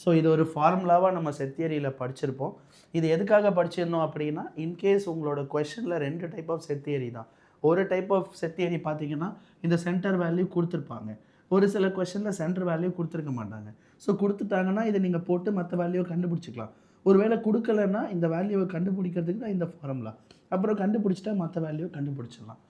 ஸோ இது ஒரு ஃபார்முலாவாக நம்ம செட் தியரியில் படிச்சிருப்போம். இது எதுக்காக படிச்சிருந்தோம் அப்படின்னா, இன்கேஸ் உங்களோட கொஷனில் 2 டைப் ஆஃப் செட் தியரி தான். ஒரு டைப் ஆஃப் செட் தியரி பார்த்தீங்கன்னா இந்த சென்டர் வேல்யூ கொடுத்துருப்பாங்க, ஒரு சில கொஷனில் சென்டர் வேல்யூ கொடுத்துருக்க மாட்டாங்க. ஸோ கொடுத்துட்டாங்கன்னா இதை நீங்கள் போட்டு மற்ற வேல்யூவை கண்டுபிடிச்சிக்கலாம். ஒருவேளை கொடுக்கலன்னா இந்த வேல்யூவை கண்டுபிடிக்கிறதுக்கு தான் இந்த ஃபார்முலா, அப்புறம் கண்டுபிடிச்சிட்டா மற்ற வேல்யூவை கண்டுபிடிச்சிடலாம்.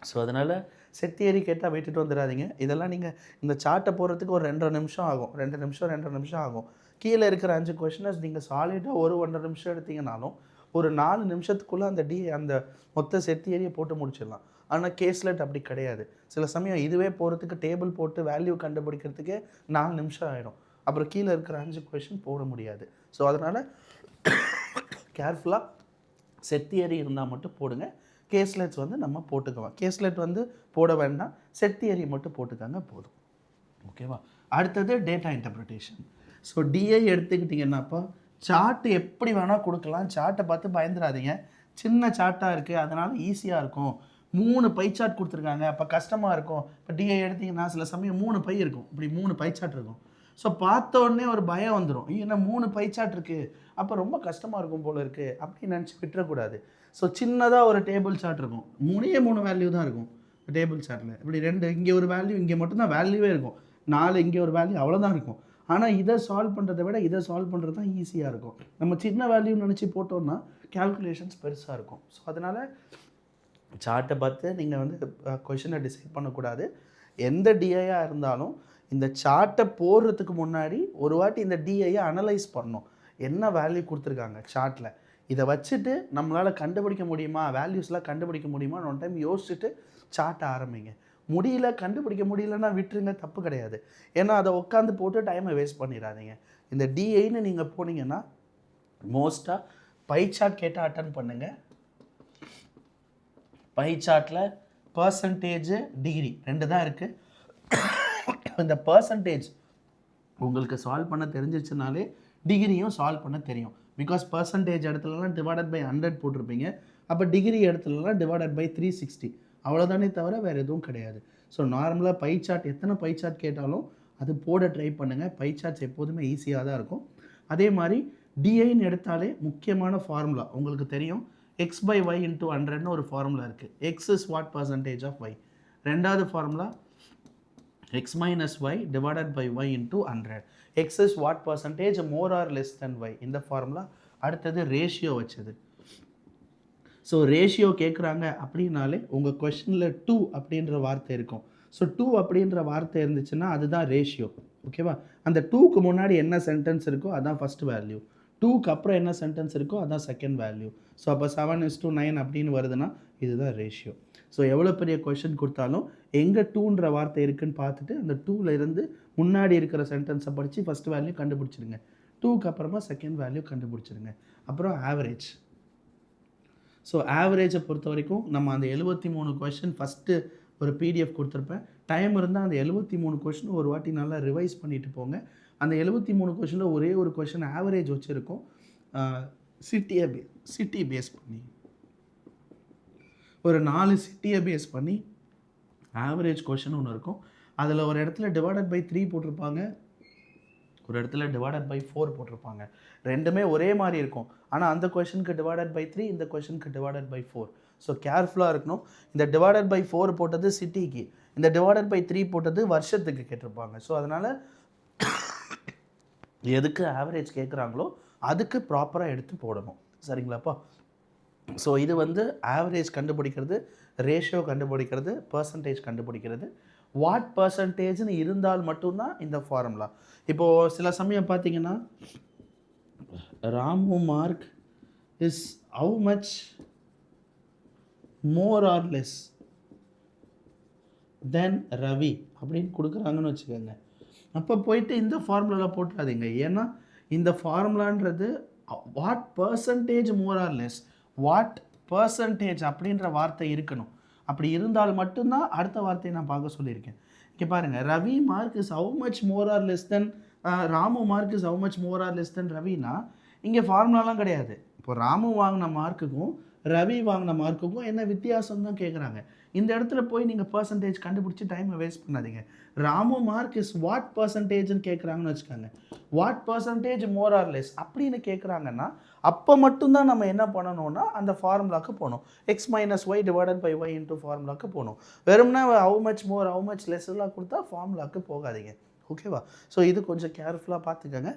ஸோ அதனால் செட் தியரி கேட்டால் விட்டுட்டு வந்துடாதீங்க. இதெல்லாம் நீங்கள் இந்த சார்ட்டை போடுறதுக்கு ஒரு 2.5 நிமிஷம் ஆகும், 2 நிமிஷம் ஆகும். கீழே இருக்கிற 5 கொஷினஸ் நீங்கள் சாலிடாக 1.5 நிமிஷம் எடுத்தீங்கனாலும் ஒரு 4 நிமிஷத்துக்குள்ளே அந்த மொத்த செட் தியரியை போட்டு முடிச்சிடலாம். ஆனால் கேஸ்லெட் அப்படி கிடையாது. சில சமயம் இதுவே போகிறதுக்கு டேபிள் போட்டு வேல்யூ கண்டுபிடிக்கிறதுக்கே 4 நிமிஷம் ஆகிடும். அப்புறம் கீழே இருக்கிற 5 கொஷின் போட முடியாது. ஸோ அதனால் கேர்ஃபுல்லாக செட் தியரி இருந்தால் மட்டும் போடுங்க. கேஸ்லெட்ஸ் வந்து நம்ம போட்டுக்கலாம். கேஸ்லெட் வந்து போட வேண்டாம், செட் தியரி மட்டும் போட்டுக்காங்க போதும். ஓகேவா? அடுத்தது டேட்டா இன்டர்பிரிட்டேஷன். ஸோ டிஐ எடுத்துக்கிட்டிங்கன்னாப்பா சார்ட்டு எப்படி வேணால் கொடுக்கலாம். சார்ட்டை பார்த்து பயந்துடாதீங்க, சின்ன சார்ட்டாக இருக்குது, அதனால் ஈஸியாக இருக்கும். 3 பை சார்ட் கொடுத்துருக்காங்க, அப்போ கஷ்டமாக இருக்கும். இப்போ டிஐ எடுத்திங்கன்னா சில சமயம் 3 பை இருக்கும், இப்படி 3 பை சார்ட் இருக்கும். ஸோ பார்த்த உடனே ஒரு பயம் வந்துடும், ஏன்னா 3 பை சார்ட் இருக்குது, அப்போ ரொம்ப கஷ்டமாக இருக்கும் போல் இருக்குது அப்படின்னு நினச்சி விட்டுறக்கூடாது. ஸோ சின்னதாக ஒரு டேபிள் சார்ட் இருக்கும், 3 வேல்யூ தான் இருக்கும் டேபிள் சார்ட்டில். இப்படி 2 இங்கே ஒரு வேல்யூ, இங்கே மட்டும்தான் வேல்யூவே இருக்கும், 4 இங்கே ஒரு வேல்யூ, அவ்வளோதான் இருக்கும். ஆனால் இதை சால்வ் பண்ணுறதை விட இதை சால்வ் பண்ணுறது தான் ஈஸியாக இருக்கும். நம்ம சின்ன வேல்யூன்னு நினச்சி போட்டோம்னா கேல்குலேஷன்ஸ் பெருசாக இருக்கும். ஸோ அதனால் சார்ட்டை பார்த்து நீங்கள் வந்து கொஷினை டிசைட் பண்ணக்கூடாது. எந்த டிஐயாக இருந்தாலும் இந்த சார்ட்டை போடுறதுக்கு முன்னாடி ஒரு வாட்டி இந்த டிஐயை அனலைஸ் பண்ணணும். என்ன வேல்யூ கொடுத்துருக்காங்க சார்ட்டில், இதை வச்சுட்டு நம்மளால் கண்டுபிடிக்க முடியுமா, வேல்யூஸ்லாம் கண்டுபிடிக்க முடியுமான்னு ஒன் டைம் யோசிச்சுட்டு சார்ட் ஆரம்பிங்க. முடியல, கண்டுபிடிக்க முடியலன்னா விட்டுருங்க, தப்பு கிடையாது. ஏன்னா அதை உட்காந்து போட்டு டைமை வேஸ்ட் பண்ணிடாதீங்க. இந்த டிஐன்னு நீங்கள் போனீங்கன்னா மோஸ்ட்டாக பை சார்ட் கேட்டால் அட்டன் பண்ணுங்கள். பை சார்ட்டில் பர்சன்டேஜ், டிகிரி 2 தான் இருக்குது. இந்த பர்சன்டேஜ் உங்களுக்கு சால்வ் பண்ண தெரிஞ்சிச்சுனாலே டிகிரியும் சால்வ் பண்ண தெரியும். பிகாஸ் பர்சன்டேஜ் இடத்துலலாம் டிவைடட் பை 100 போட்டிருப்பீங்க. அப்போ டிகிரி இடத்துலலாம் டிவைடட் பை 360, அவ்வளோதானே தவிர வேறு எதுவும் கிடையாது. ஸோ நார்மலாக பை சார்ட் எத்தனை பை சார்ட் கேட்டாலும் அது போட ட்ரை பண்ணுங்கள். பை சார்ட்ஸ் எப்போதுமே ஈஸியாக தான் இருக்கும். அதே மாதிரி டிஐன்னு எடுத்தாலே முக்கியமான ஃபார்முலா உங்களுக்கு தெரியும். எக்ஸ் பை ஒய் இன்ட்டு 100ன்னு ஒரு ஃபார்முலா இருக்குது. X is what percentage of y. ரெண்டாவது formula x minus y divided by y into 100. X is what percentage more or less than y. இந்த ஃபார்முலா. அடுத்தது ரேஷியோ வச்சது. So ratio கேட்குறாங்க அப்படின்னாலே உங்கள் கொஷனில் 2 அப்படின்ற வார்த்தை இருக்கும். ஸோ 2 அப்படின்ற வார்த்தை இருந்துச்சுன்னா அதுதான் ரேஷியோ. ஓகேவா? அந்த 2க்கு முன்னாடி என்ன சென்டென்ஸ் இருக்கோ அதான் ஃபஸ்ட் வேல்யூ, 2க்கு அப்புறம் என்ன சென்டென்ஸ் இருக்கோ அதான் செகண்ட் வேல்யூ. ஸோ அப்போ 7:9 அப்படின்னு வருதுன்னா இதுதான் ரேஷியோ. ஸோ எவ்வளோ பெரிய கொஷின் கொடுத்தாலும் எங்கே 2ன்ற வார்த்தை இருக்குதுன்னு பார்த்துட்டு அந்த 2ல் இருந்து முன்னாடி இருக்கிற சென்டென்ஸை படித்து ஃபஸ்ட் வேல்யூ கண்டுபிடிச்சிடுங்க. 2க்கு அப்புறமா செகண்ட் வேல்யூ கண்டுபிடிச்சிடுங்க. அப்புறம் ஆவரேஜ். ஸோ ஆவரேஜை பொறுத்த வரைக்கும் நம்ம அந்த 73 கொஷின் ஃபஸ்ட்டு ஒரு பிடிஎஃப் கொடுத்துருப்பேன். டைம் இருந்தால் அந்த 73 கொஷின் ஒரு வாட்டி நல்லா ரிவைஸ் பண்ணிட்டு போங்க. அந்த 73 கொஷினில் ஒரே ஒரு கொஷின் ஆவரேஜ் வச்சுருக்கோம். சிட்டி பேஸ் பண்ணி ஒரு 4 சிட்டியை பேஸ் பண்ணி ஆவரேஜ் கொஷின் ஒன்று இருக்கும். அதில் ஒரு இடத்துல டிவைடட் பை 3 போட்டிருப்பாங்க, ஒரு இடத்துல டிவைடட் பை 4 போட்டிருப்பாங்க. ரெண்டுமே ஒரே மாதிரி இருக்கும். ஆனால் அந்த கொஷனுக்கு டிவைடட் பை 3, இந்த கொஷனுக்கு டிவைடட் பை 4. ஸோ கேர்ஃபுல்லாக இருக்கணும். இந்த டிவைடட் பை 4 போட்டது சிட்டிக்கு, இந்த டிவைடட் பை 3 போட்டது வருஷத்துக்கு கேட்டிருப்பாங்க. ஸோ அதனால் எதுக்கு ஆவரேஜ் கேட்குறாங்களோ அதுக்கு ப்ராப்பராக எடுத்து போடணும். சரிங்களாப்பா? ஸோ இது வந்து ஆவரேஜ் கண்டுபிடிக்கிறது, ரேஷியோ கண்டுபிடிக்கிறது, பர்சன்டேஜ் கண்டுபிடிக்கிறது. வாட் பர்சன்டேஜ்னு இருந்தால் மட்டும்தான் இந்த ஃபார்முலா. இப்போது சில சமயம் பார்த்தீங்கன்னா Ramu mark is how much more or less தென் ரவி அப்படின்னு கொடுக்குறாங்கன்னு வச்சுக்கோங்க. அப்போ போயிட்டு இந்த ஃபார்முலாவில் போட்டுறாதீங்க. ஏன்னா இந்த ஃபார்முலான்றது what percentage more or less, what percentage அப்படின்ற வார்த்தை இருக்கணும். அப்படி இருந்தால் மட்டும்தான் அடுத்த வார்த்தையை நான் பார்க்க சொல்லியிருக்கேன். இங்கே பாருங்கள், Ravi mark is how much more or less then Ramu mark is how much more or less தென் ரவினா இங்கே ஃபார்முலாலாம் கிடையாது. இப்போ ராமு வாங்கின மார்க்குக்கும் ரவி வாங்கின மார்க்குக்கும் என்ன வித்தியாசம் தான் கேட்குறாங்க. இந்த இடத்துல போய் நீங்கள் பர்சன்டேஜ் கண்டுபிடிச்சி டைமை வேஸ்ட் பண்ணாதீங்க. ராமு மார்க் இஸ் வாட் பர்சன்டேஜ்னு கேட்குறாங்கன்னு வச்சுக்கோங்க. What percentage more or less அப்படின்னு கேட்குறாங்கன்னா அப்போ மட்டும்தான் நம்ம என்ன பண்ணணும்னா அந்த ஃபார்முலாவுக்கு போகணும். X minus y divided by y into ஃபார்முலாவுக்கு போகணும். வெறும்னா how much more how much less எல்லாம் கொடுத்தா ஃபார்முலாவுக்கு போகாதீங்க. ஓகேவா? ஸோ இது கொஞ்சம் கேர்ஃபுல்லாக பார்த்துக்கோங்க.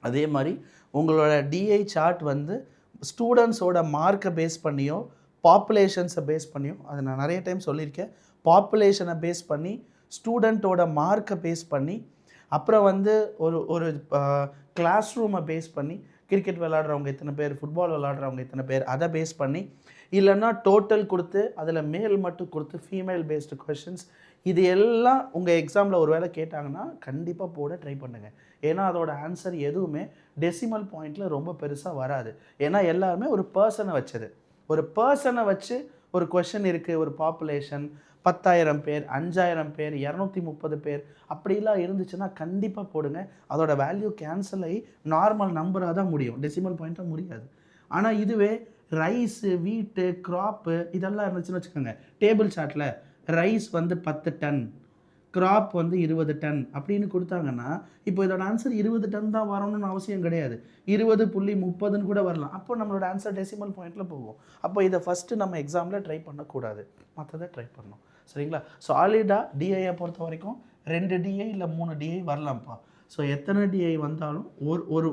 அதே மாதிரி உங்களோட டிஐ சார்ட் வந்து ஸ்டூடெண்ட்ஸோட மார்க்கை பேஸ் பண்ணியோ பாப்புலேஷன்ஸை பேஸ் பண்ணியோ, அதை நான் நிறைய டைம் சொல்லியிருக்கேன். பாப்புலேஷனை பேஸ் பண்ணி, ஸ்டூடெண்ட்டோட மார்க்கை பேஸ் பண்ணி, அப்புறம் வந்து ஒரு கிளாஸ் ரூமை பேஸ் பண்ணி, கிரிக்கெட் விளாட்றவங்க இத்தனை பேர், ஃபுட்பால் விளாட்றவங்க இத்தனை பேர், அதை பேஸ் பண்ணி, இல்லைன்னா டோட்டல் கொடுத்து அதில் மேல் மட்டும் கொடுத்து ஃபீமேல் பேஸ்டு கொஷின்ஸ், இது எல்லாம் உங்கள் எக்ஸாமில் ஒரு வேளை கேட்டாங்கன்னா கண்டிப்பாக போட ட்ரை பண்ணுங்கள். ஏன்னா அதோட ஆன்சர் எதுவுமே டெசிமல் பாயிண்டில் ரொம்ப பெருசாக வராது. ஏன்னா எல்லாருமே ஒரு பர்சனை வச்சது. ஒரு பர்சனை வச்சு ஒரு கொஷின் இருக்குது. ஒரு பாப்புலேஷன் 10,000 பேர், 5,000 பேர், 230 பேர் அப்படிலாம் இருந்துச்சுன்னா கண்டிப்பாக போடுங்க. அதோட வேல்யூ கேன்சல் ஆகி நார்மல் நம்பராக தான் முடியும், டெசிமல் பாயிண்ட்டாக முடியாது. ஆனால் இதுவே ரைஸு, வீட்டு, க்ராப்பு இதெல்லாம் இருந்துச்சுன்னு வச்சுக்கோங்க. டேபிள் சார்ட்டில் ரைஸ் வந்து 10 டன், கிராப் வந்து 20 டன் அப்படின்னு கொடுத்தாங்கன்னா இப்போ இதோட ஆன்சர் 20 டன் தான் வரணும்னு அவசியம் கிடையாது. 20.30ன்னு கூட வரலாம். அப்போ நம்மளோட ஆன்சர் டெசிமல் பாயிண்டில் போகும். அப்போ இதை ஃபஸ்ட்டு நம்ம எக்ஸாமில் ட்ரை பண்ணக்கூடாது, மற்றதை ட்ரை பண்ணணும். சரிங்களா? சாலிடாக டிஐயை பொறுத்த வரைக்கும் 2 டிஐ இல்லை 3 டிஐ வரலாம்ப்பா. ஸோ எத்தனை டிஐ வந்தாலும்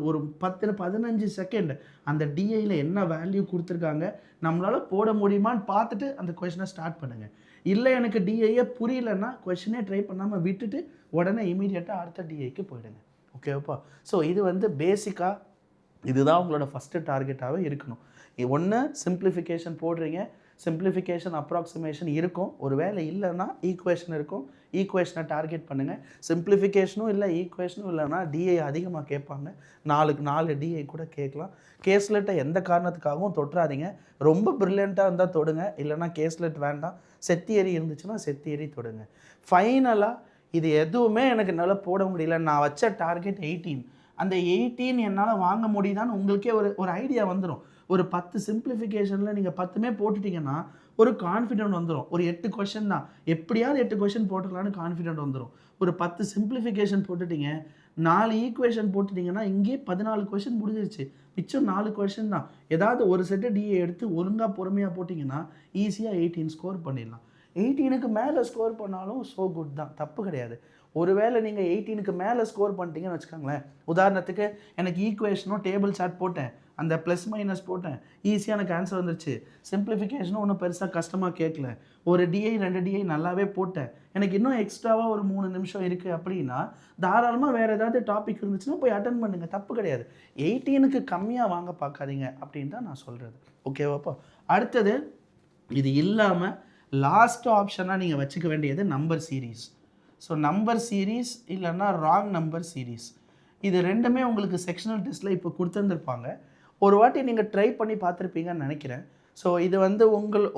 ஒரு 10-15 செகண்ட் அந்த டிஐயில் என்ன வேல்யூ கொடுத்துருக்காங்க நம்மளால் போட முடியுமான்னு பார்த்துட்டு அந்த கொஷினை ஸ்டார்ட் பண்ணுங்கள். இல்லை எனக்கு டிஐயே புரியலன்னா கொஷினே ட்ரை பண்ணாமல் விட்டுட்டு உடனே இமீடியட்டாக அடுத்த டிஐக்கு போயிடுங்க. ஓகேவாப்பா? ஸோ இது வந்து பேசிக்காக இதுதான் உங்களோட ஃபஸ்ட்டு டார்கெட்டாகவே இருக்கணும். ஒன்று சிம்பிளிஃபிகேஷன் போடுறீங்க, சிம்பிளிஃபிகேஷன் அப்ராக்சிமேஷன் இருக்கும். ஒரு வேளை இல்லைன்னா ஈக்குவேஷன் இருக்கும், ஈக்குவேஷனை டார்கெட் பண்ணுங்கள். சிம்பிளிஃபிகேஷனும் இல்லை, ஈக்குவேஷனும் இல்லைன்னா டிஐ அதிகமாக கேட்பாங்க. 4 டிஐ கூட கேட்கலாம். கேஸ்லெட்டை எந்த காரணத்துக்காகவும் தொட்டுறாதீங்க. ரொம்ப ப்ரில்லியண்ட்டாக இருந்தால் தொடுங்க, இல்லைனா கேஸ்லெட் வேண்டாம். செத்தியரி இருந்துச்சுன்னா செத்தியரி தொடுங்க. ஃபைனலாக இது எதுவுமே எனக்கு என்னால் போட முடியல, நான் வச்ச டார்கெட் 18, அந்த 18 என்னால் வாங்க முடியுதான்னு உங்களுக்கே ஒரு ஐடியா வந்துடும். ஒரு 10 சிம்பிளிஃபிகேஷனில் நீங்கள் 10மே போட்டுட்டிங்கன்னா ஒரு கான்ஃபிடென்ட் வந்துடும். ஒரு 8 கொஷின் தான், எப்படியாவது 8 கொஷின் போட்டுடலான்னு கான்ஃபிடென்ட் வந்துடும். ஒரு 10 சிம்பிளிஃபிகேஷன் போட்டுட்டிங்க, 4 ஈக்குவேஷன் போட்டுட்டிங்கன்னா இங்கே 14 கொஷின் முடிஞ்சிருச்சு. மிச்சம் 4 கொஷின் தான். ஏதாவது ஒரு செட்டு டிஏ எடுத்து ஒழுங்காக பொறுமையாக போட்டிங்கன்னா ஈஸியாக 18 ஸ்கோர் பண்ணிடலாம். 18க்கு மேலே ஸ்கோர் பண்ணாலும் ஸோ குட் தான், தப்பு கிடையாது. ஒருவேளை நீங்கள் 18க்கு மேலே ஸ்கோர் பண்ணிட்டீங்கன்னு வச்சுக்கோங்களேன். உதாரணத்துக்கு எனக்கு ஈக்குவேஷனும் டேபிள் சார்ட் போட்டேன், அந்த ப்ளஸ் மைனஸ் போட்டேன், ஈஸியாக எனக்கு ஆன்சர் வந்துருச்சு. சிம்பிளிஃபிகேஷனும் ஒன்றும் பெருசாக கஷ்டமாக கேட்கல, ஒரு டிஐ 2 டிஐ நல்லாவே போட்டேன், எனக்கு இன்னும் எக்ஸ்ட்ராவாக ஒரு 3 நிமிஷம் இருக்குது அப்படின்னா தாராளமாக வேறு ஏதாவது டாபிக் இருந்துச்சுன்னா போய் அட்டன் பண்ணுங்கள், தப்பு கிடையாது. 18க்கு கம்மியாக வாங்க பார்க்காதீங்க அப்படின்னு தான் நான் சொல்கிறது. ஓகேவாப்பா? அடுத்தது, இது இல்லாமல் லாஸ்ட் ஆப்ஷனாக நீங்கள் வச்சுக்க வேண்டியது number series. So number series இல்லைன்னா ராங் நம்பர் சீரீஸ், இது ரெண்டுமே உங்களுக்கு செக்ஷனல் டெஸ்ட்டில் இப்போ கொடுத்துருந்துருப்பாங்க. ஒரு வாட்டி நீங்கள் ட்ரை பண்ணி பார்த்துருப்பீங்கன்னு நினைக்கிறேன். ஸோ இது வந்து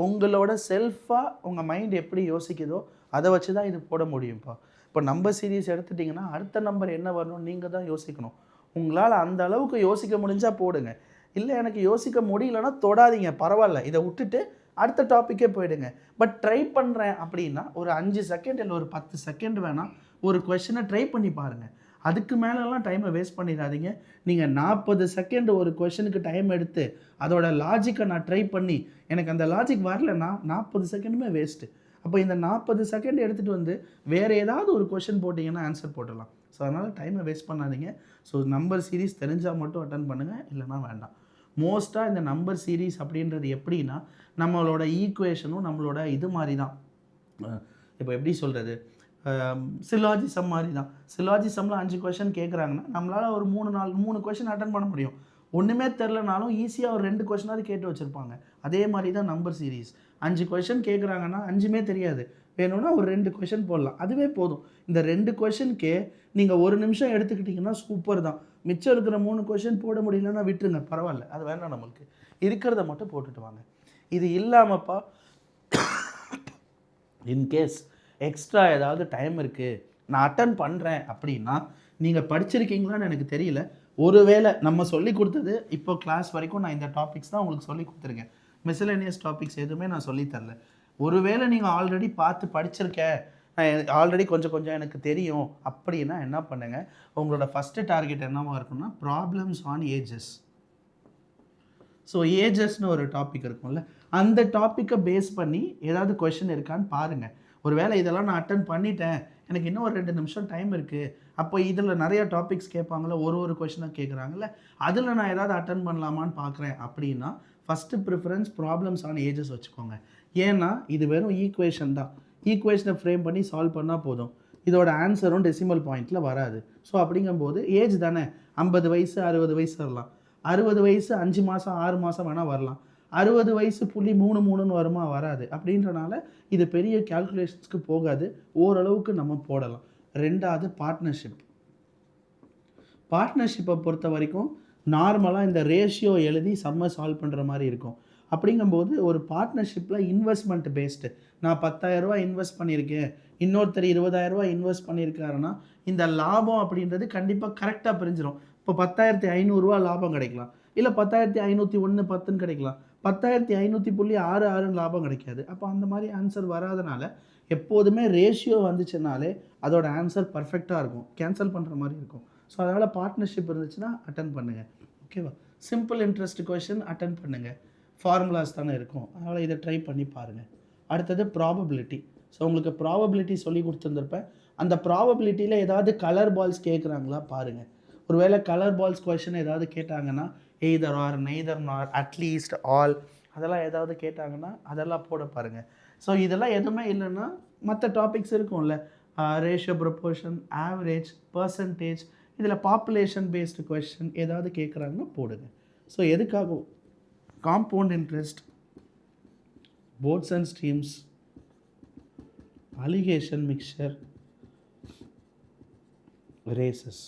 உங்களோட செல்ஃபாக உங்கள் மைண்ட் எப்படி யோசிக்குதோ அதை வச்சு தான் இது போட முடியும்ப்பா. இப்போ நம்பர் சீரீஸ் எடுத்துட்டிங்கன்னா அடுத்த நம்பர் என்ன வரணும்னு நீங்கள் தான் யோசிக்கணும். உங்களால் அந்த அளவுக்கு யோசிக்க முடிஞ்சால் போடுங்க, இல்லை எனக்கு யோசிக்க முடியலன்னா தொடாதீங்க, பரவாயில்ல, இதை விட்டுட்டு அடுத்த டாப்பிக்கே போயிடுங்க. பட் ட்ரை பண்ணுறேன் அப்படின்னா ஒரு 5 செகண்ட் இல்லை ஒரு 10 செகண்ட் வேணால் ஒரு கொஷனை ட்ரை பண்ணி பாருங்கள். அதுக்கு மேலெலாம் டைமை வேஸ்ட் பண்ணிடாதீங்க. நீங்கள் 40 செகண்ட் ஒரு கொஷனுக்கு டைம் எடுத்து அதோட லாஜிக்கை நான் ட்ரை பண்ணி எனக்கு அந்த லாஜிக் வரலன்னா 40 செகண்டுமே வேஸ்ட்டு. அப்போ இந்த 40 செகண்ட் எடுத்துகிட்டு வந்து வேறு ஏதாவது ஒரு கொஷின் போட்டிங்கன்னா ஆன்சர் போட்டுடலாம். ஸோ அதனால் டைமை வேஸ்ட் பண்ணாதீங்க. ஸோ நம்பர் சீரீஸ் தெரிஞ்சால் மட்டும் அட்டன் பண்ணுங்கள், இல்லைனா வேண்டாம். மோஸ்ட்டாக இந்த நம்பர் சீரீஸ் அப்படின்றது எப்படின்னா நம்மளோட ஈக்குவேஷனும் நம்மளோட இது மாதிரி தான். இப்போ எப்படி சொல்கிறது, சிலாஜிசம் மாதிரி தான். சிலாஜிசமில் 5 கொஷின் கேட்குறாங்கன்னா நம்மளால் ஒரு 3 கொஷின் அட்டன் பண்ண முடியும். ஒன்றுமே தெரிலனாலும் ஈஸியாக ஒரு 2 கொஷினாவது கேட்டு வச்சுருப்பாங்க. அதே மாதிரி தான் நம்பர் சீரீஸ். 5 கொஷின் கேட்குறாங்கன்னா 5மே தெரியாது, வேணும்னா ஒரு 2 கொஷின் போடலாம், அதுவே போதும். இந்த 2 கொஷினுக்கே நீங்கள் 1 நிமிஷம் எடுத்துக்கிட்டிங்கன்னா சூப்பர் தான். மிச்சம் இருக்கிற 3 கொஷின் போட முடியலன்னா விட்டுருங்க, பரவாயில்ல, அது வேண்டாம். நம்மளுக்கு இருக்கிறத மட்டும் போட்டுட்டு வாங்க. இது இல்லாமப்பா, இன்கேஸ் எக்ஸ்ட்ரா ஏதாவது டைம் இருக்குது நான் அட்டன் பண்ணுறேன் அப்படின்னா நீங்கள் படிச்சிருக்கீங்களான்னு எனக்கு தெரியல. ஒருவேளை நம்ம சொல்லி கொடுத்தது இப்போ கிளாஸ் வரைக்கும் நான் இந்த டாபிக்ஸ் தான் உங்களுக்கு சொல்லி கொடுத்துருக்கேன். மிஸ்சலேனியஸ் டாபிக்ஸ் எதுவுமே நான் சொல்லித்தரல. ஒருவேளை நீங்கள் ஆல்ரெடி பார்த்து படிச்சிருக்கேன், நான் ஆல்ரெடி கொஞ்சம் எனக்கு தெரியும் அப்படின்னா என்ன பண்ணுங்கள், உங்களோட ஃபஸ்ட்டு டார்கெட் என்னவாக இருக்குன்னா ப்ராப்ளம்ஸ் ஆன் ஏஜஸ். ஸோ ஏஜஸ்னு ஒரு டாபிக் இருக்கும்ல, அந்த டாப்பிக்கை பேஸ் பண்ணி ஏதாவது கொஷின் இருக்கான்னு பாருங்கள். ஒரு வேளை இதெல்லாம் நான் அட்டன் பண்ணிட்டேன், எனக்கு இன்னும் ஒரு 2 நிமிஷம் டைம் இருக்குது, அப்போ இதில் நிறைய டாபிக்ஸ் கேட்பாங்களே, ஒரு கொஷினாக கேட்குறாங்கல்ல, அதில் நான் ஏதாவது அட்டன் பண்ணலாமான்னு பார்க்குறேன் அப்படின்னா first preference problems on ages வச்சுக்கோங்க. ஏன்னா இது வெறும் ஈக்குவேஷன் தான், ஈக்குவேஷனை ஃப்ரேம் பண்ணி சால்வ் பண்ணால் போதும், இதோட ஆன்சரும் டெசிமல் பாயிண்டில் வராது. ஸோ அப்படிங்கும்போது ஏஜ் தானே, 50 வயசு 60 வயசு வரலாம், 60 வயசு 5 மாதம் 6 மாதம் வேணால் வரலாம், 60 வயசு .33 வருமா, வராது. அப்படின்றனால இது பெரிய கேல்குலேஷன்ஸ்க்கு போகாது, ஓரளவுக்கு நம்ம போடலாம். ரெண்டாவது பார்ட்னர்ஷிப்பை பொறுத்த வரைக்கும் நார்மலாக இந்த ரேஷியோ எழுதி சம்மை சால்வ் பண்ணுற மாதிரி இருக்கும். அப்படிங்கும்போது ஒரு பார்ட்னர்ஷிப்பில் இன்வெஸ்ட்மெண்ட் பேஸ்டு, நான் 10,000 ரூபா இன்வெஸ்ட் பண்ணியிருக்கேன், இன்னொருத்தர் 20,000 ரூபா இன்வெஸ்ட் பண்ணியிருக்காருன்னா இந்த லாபம் அப்படின்றது கண்டிப்பாக கரெக்டாக பிரிஞ்சிடும். இப்போ 10,500 ரூபா லாபம் கிடைக்கலாம், இல்லை 10,501.10 கிடைக்கலாம், 10,500.66 லாபம் கிடைக்காது. அப்போ அந்த மாதிரி ஆன்சர் வராதனால எப்போதுமே ரேஷியோ வந்துச்சுனாலே அதோட ஆன்சர் பர்ஃபெக்டாக இருக்கும், கேன்சல் பண்ணுற மாதிரி இருக்கும். ஸோ அதனால் பார்ட்னர்ஷிப் இருந்துச்சுன்னா அட்டன் பண்ணுங்கள். ஓகேவா? சிம்பிள் இன்ட்ரெஸ்ட் கொஷின் அட்டன் பண்ணுங்கள், ஃபார்முலாஸ் தானே இருக்கும், அதனால் இதை ட்ரை பண்ணி பாருங்கள். அடுத்தது ப்ராபபிலிட்டி. ஸோ உங்களுக்கு ப்ராபபிலிட்டி சொல்லி கொடுத்துருந்துருப்பேன், அந்த ப்ராபபிலிட்டியில் ஏதாவது கலர் பால்ஸ் கேட்குறாங்களா பாருங்கள். ஒருவேளை கலர் பால்ஸ் கொஷின் ஏதாவது கேட்டாங்கன்னா எய்தர் ஆர், நெய்தர் நார், அட்லீஸ்ட், ஆல், அதெல்லாம் ஏதாவது கேட்டாங்கன்னா அதெல்லாம் போட பாருங்கள். ஸோ இதெல்லாம் எதுவுமே இல்லைன்னா மற்ற டாபிக்ஸ் இருக்கும்ல, ரேஷியோ, ப்ரொப்போர்ஷன், ஆவரேஜ், பர்சன்டேஜ், இதில் பாப்புலேஷன் பேஸ்டு கொஸ்டின் ஏதாவது கேட்குறாங்கன்னா போடுங்க. ஸோ எதுக்காக compound interest, boats and streams, alligation mixture, races,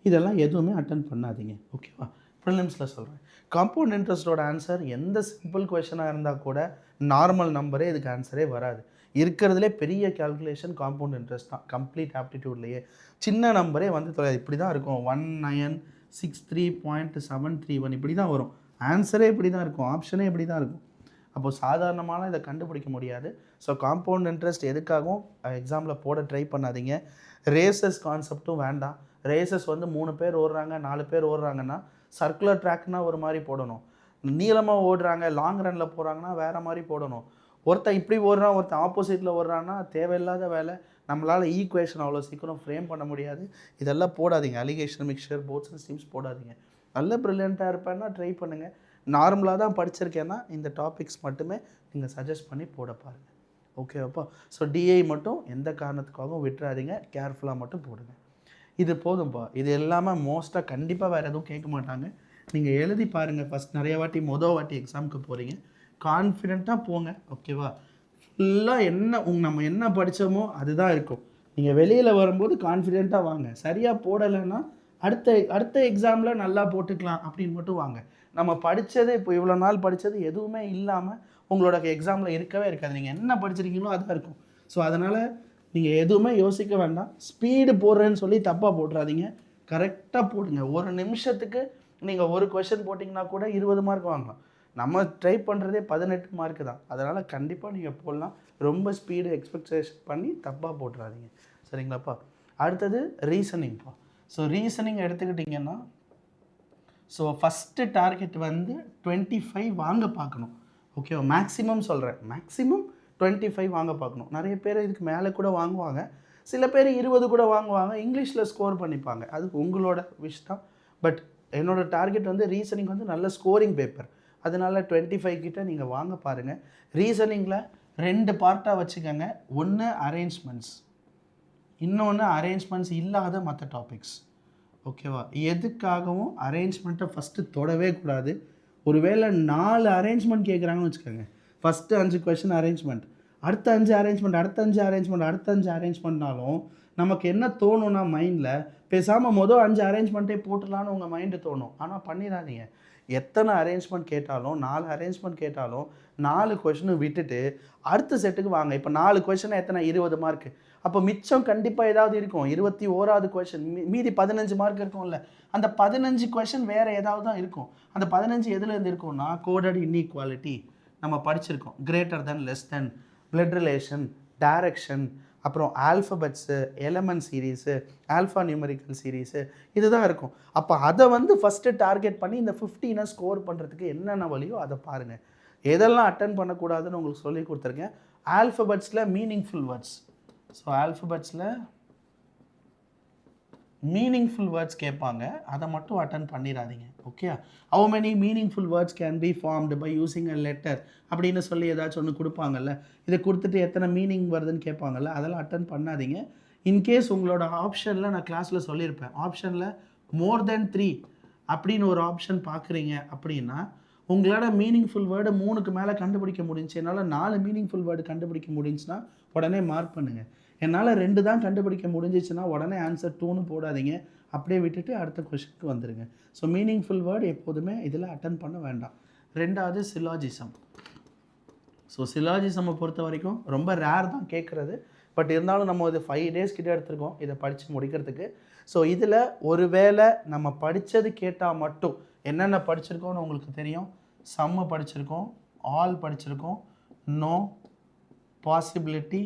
இதெல்லாம் எதுவுமே அட்டன் பண்ணாதீங்க. ஓகேவா? ப்ரிலிம்ஸில் சொல்கிறேன். காம்பவுண்ட் இன்ட்ரெஸ்ட்டோட ஆன்சர் எந்த சிம்பிள் கொஷனாக இருந்தால் கூட நார்மல் நம்பரே இதுக்கு ஆன்சரே வராது. இருக்கிறதுலே பெரிய கேல்குலேஷன் காம்பவுண்ட் இன்ட்ரெஸ்ட் தான். கம்ப்ளீட் ஆப்டிடியூட்லேயே சின்ன நம்பரே வந்து இப்படி தான் இருக்கும். 1963.731 இப்படி தான் வரும். ஆன்சரே இப்படி தான் இருக்கும். ஆப்ஷனே இப்படி தான் இருக்கும். அப்போது சாதாரணமான இதை கண்டுபிடிக்க முடியாது. ஸோ காம்பவுண்ட் இன்ட்ரெஸ்ட் எதுக்காகவும் எக்ஸாமில் போட ட்ரை பண்ணாதீங்க. ரேசஸ் கான்செப்டும் வேண்டாம். ரேசஸ் வந்து 3 பேர் ஓடுறாங்க, 4 பேர் ஓடுறாங்கன்னா சர்க்குலர் ட்ராக்னா ஒரு மாதிரி போடணும். நீளமாக ஓடுறாங்க, லாங் ரனில் போகிறாங்கன்னா வேறு மாதிரி போடணும். ஒருத்தன் இப்படி ஓடுறான், ஒருத்தன் ஆப்போசிட்டில் ஓடுறான்னா தேவையில்லாத வேலை. நம்மளால் ஈக்குவேஷன் அவ்வளோ சீக்கிரம் ஃப்ரேம் பண்ண முடியாது. இதெல்லாம் போடாதீங்க. Alligation mixture, boats and streams போடாதீங்க. நல்ல ப்ரில்லியண்ட்டாக இருப்பேன்னா ட்ரை பண்ணுங்கள். நார்மலாக தான் படிச்சிருக்கேன்னா இந்த டாபிக்ஸ் மட்டுமே நீங்கள் சஜஸ்ட் பண்ணி போட பாருங்கள். ஓகேவாப்பா? ஸோ டிஐ மட்டும் எந்த காரணத்துக்காகவும் விட்டுறாதீங்க. கேர்ஃபுல்லாக மட்டும் போடுங்க. இது போதும்ப்பா. இது எல்லாமே மோஸ்ட்டாக கண்டிப்பாக வேறு எதுவும் கேட்க மாட்டாங்க. நீங்கள் எழுதி பாருங்கள். ஃபஸ்ட் நிறைய வாட்டி வாட்டி எக்ஸாமுக்கு போகிறீங்க, கான்ஃபிடெண்ட்டாக போங்க. ஓகேவா? ஃபுல்லாக நம்ம என்ன படித்தோமோ அதுதான் இருக்கும். நீங்கள் வெளியில் வரும்போது கான்ஃபிடெண்ட்டாக வாங்க. சரியாக போடலைன்னா அடுத்த எக்ஸாமில் நல்லா போட்டுக்கலாம் அப்படின்னு மட்டும் வாங்க. நம்ம படித்தது இப்போ இவ்வளோ நாள் படித்தது எதுவுமே இல்லாமல் உங்களோட எக்ஸாமில் இருக்கவே இருக்காது. நீங்கள் என்ன படிச்சிருக்கீங்களோ அதுதான் இருக்கும். ஸோ அதனால் நீங்கள் எதுவுமே யோசிக்க வேண்டாம். ஸ்பீடு போடுறேன்னு சொல்லி தப்பாக போட்டுறாதீங்க. கரெக்டாக போடுங்க. ஒரு நிமிஷத்துக்கு நீங்கள் ஒரு கொஷின் போட்டிங்கன்னா கூட 20 மார்க் வாங்கலாம். நம்ம ட்ரை பண்ணுறதே 18 மார்க்கு தான். அதனால் கண்டிப்பாக நீங்கள் போடலாம். ரொம்ப ஸ்பீடு எக்ஸ்பெக்டேஷன் பண்ணி தப்பாக போட்டுறாதீங்க. சரிங்களாப்பா? அடுத்தது ரீசனிங்ப்பா. ஸோ ரீசனிங் எடுத்துக்கிட்டிங்கன்னா ஸோ ஃபஸ்ட்டு டார்கெட் வந்து 25 வாங்க பார்க்கணும். ஓகேவா? மேக்ஸிமம் சொல்கிறேன். மேக்ஸிமம் 25 வாங்க பார்க்கணும். நிறைய பேர் இதுக்கு மேலே கூட வாங்குவாங்க. சில பேர் 20 கூட வாங்குவாங்க. இங்கிலீஷில் ஸ்கோர் பண்ணிப்பாங்க. அது உங்களோட விஷ் தான். பட் என்னோடய டார்கெட் வந்து ரீசனிங் வந்து நல்ல ஸ்கோரிங் பேப்பர். அதனால் 25 கிட்ட நீங்கள் வாங்க பாருங்கள். ரீசனிங்கில் 2 பார்ட்டாக வச்சுக்கோங்க. ஒன்று அரேஞ்ச்மெண்ட்ஸ், இன்னொன்று அரேஞ்ச்மெண்ட்ஸ் இல்லாத மற்ற டாபிக்ஸ். ஓகேவா? எதுக்காகவும் அரேஞ்ச்மெண்ட்டை ஃபஸ்ட்டு தொடவே கூடாது. ஒருவேளை 4 அரேஞ்ச்மெண்ட் கேட்குறாங்கன்னு வச்சுக்கோங்க. ஃபஸ்ட்டு 5 கொஷின் அரேஞ்ச்மெண்ட், அடுத்த 5 அரேஞ்ச்மெண்ட், அடுத்த 5 அரேஞ்ச்மெண்ட், அடுத்த 5 அரேஞ்ச்மெண்ட்னாலும் நமக்கு என்ன தோணுன்னா மைண்டில் பேசாமல் 5 அரேஞ்ச்மெண்ட்டே போட்டுடலான்னு உங்கள் மைண்டு தோணும். ஆனால் பண்ணிடாதீங்க. எத்தனை அரேஞ்ச்மெண்ட் கேட்டாலும் 4 அரேஞ்ச்மெண்ட் கேட்டாலும் 4 கொஷினை விட்டுட்டு அடுத்த செட்டுக்கு வாங்க. இப்போ 4 கொஷினை எத்தனை 20 மார்க்கு. அப்போ மிச்சம் கண்டிப்பாக ஏதாவது இருக்கும். 21வது கொஷின் மீதி 15 மார்க் இருக்கும்ல. அந்த 15 கொஷின் வேறு ஏதாவது தான் இருக்கும். அந்த 15 எதுலேருந்து இருக்கும்னா கோடட் இன்இக்வாலிட்டி நம்ம படிச்சிருக்கோம். Greater than, less than, blood relation, direction, அப்புறம் alphabets, element series, alpha numerical series, இதுதான் இருக்கும். அப்போ அதை வந்து ஃபஸ்ட்டு டார்கெட் பண்ணி இந்த 15 ஸ்கோர் பண்ணுறதுக்கு என்னென்ன வழியோ அதை பாருங்கள். எதெல்லாம் அட்டன் பண்ணக்கூடாதுன்னு உங்களுக்கு சொல்லி கொடுத்துருக்கேன். ஆல்ஃபபெட்ஸில் மீனிங்ஃபுல் வேர்ட்ஸ். ஸோ ஆல்ஃபபெட்ஸில் மீனிங்ஃபுல் வேர்ட்ஸ் கேட்பாங்க. அதை மட்டும் அட்டன் பண்ணிடாதீங்க. Okay? How many meaningful words can be formed by using a letter அப்படின்னு சொல்லி ஏதாச்சும் ஒன்று கொடுப்பாங்கல்ல. இதை கொடுத்துட்டு எத்தனை மீனிங் வருதுன்னு கேட்பாங்கல்ல. அதெல்லாம் அட்டன் பண்ணாதீங்க. இன்கேஸ் உங்களோட ஆப்ஷனில் நான் கிளாஸில் சொல்லியிருப்பேன். ஆப்ஷனில் மோர் தென் 3 அப்படின்னு ஒரு ஆப்ஷன் பார்க்குறீங்க அப்படின்னா உங்களோட மீனிங்ஃபுல் வேர்டு 3க்கு மேலே கண்டுபிடிக்க முடிஞ்சு, என்னால் 4 மீனிங்ஃபுல் வேர்டு கண்டுபிடிக்க முடிஞ்சுன்னா உடனே மார்க் பண்ணுங்கள். என்னால் 2 தான் கண்டுபிடிக்க முடிஞ்சிச்சுன்னா உடனே ஆன்சர் 2ன்னு போடாதீங்க. அப்படியே விட்டுட்டு அடுத்த கொஷனுக்கு வந்துடுங்க. ஸோ மீனிங்ஃபுல் வேர்டு எப்போதுமே இதில் அட்டன் பண்ண வேண்டாம். 2வது சிலாஜிசம். ஸோ சிலாஜிசமை பொறுத்த வரைக்கும் ரொம்ப ரேர் தான் கேட்குறது. பட் இருந்தாலும் நம்ம இது 5 டேஸ் கிட்டே எடுத்துருக்கோம் இதை படித்து முடிக்கிறதுக்கு. ஸோ இதில் ஒரு வேளை நம்ம படித்தது கேட்டால் மட்டும் என்னென்ன படிச்சிருக்கோன்னு உங்களுக்கு தெரியும். சம்மு படிச்சிருக்கோம், ஆல் படிச்சிருக்கோம், நோ, பாசிபிலிட்டி,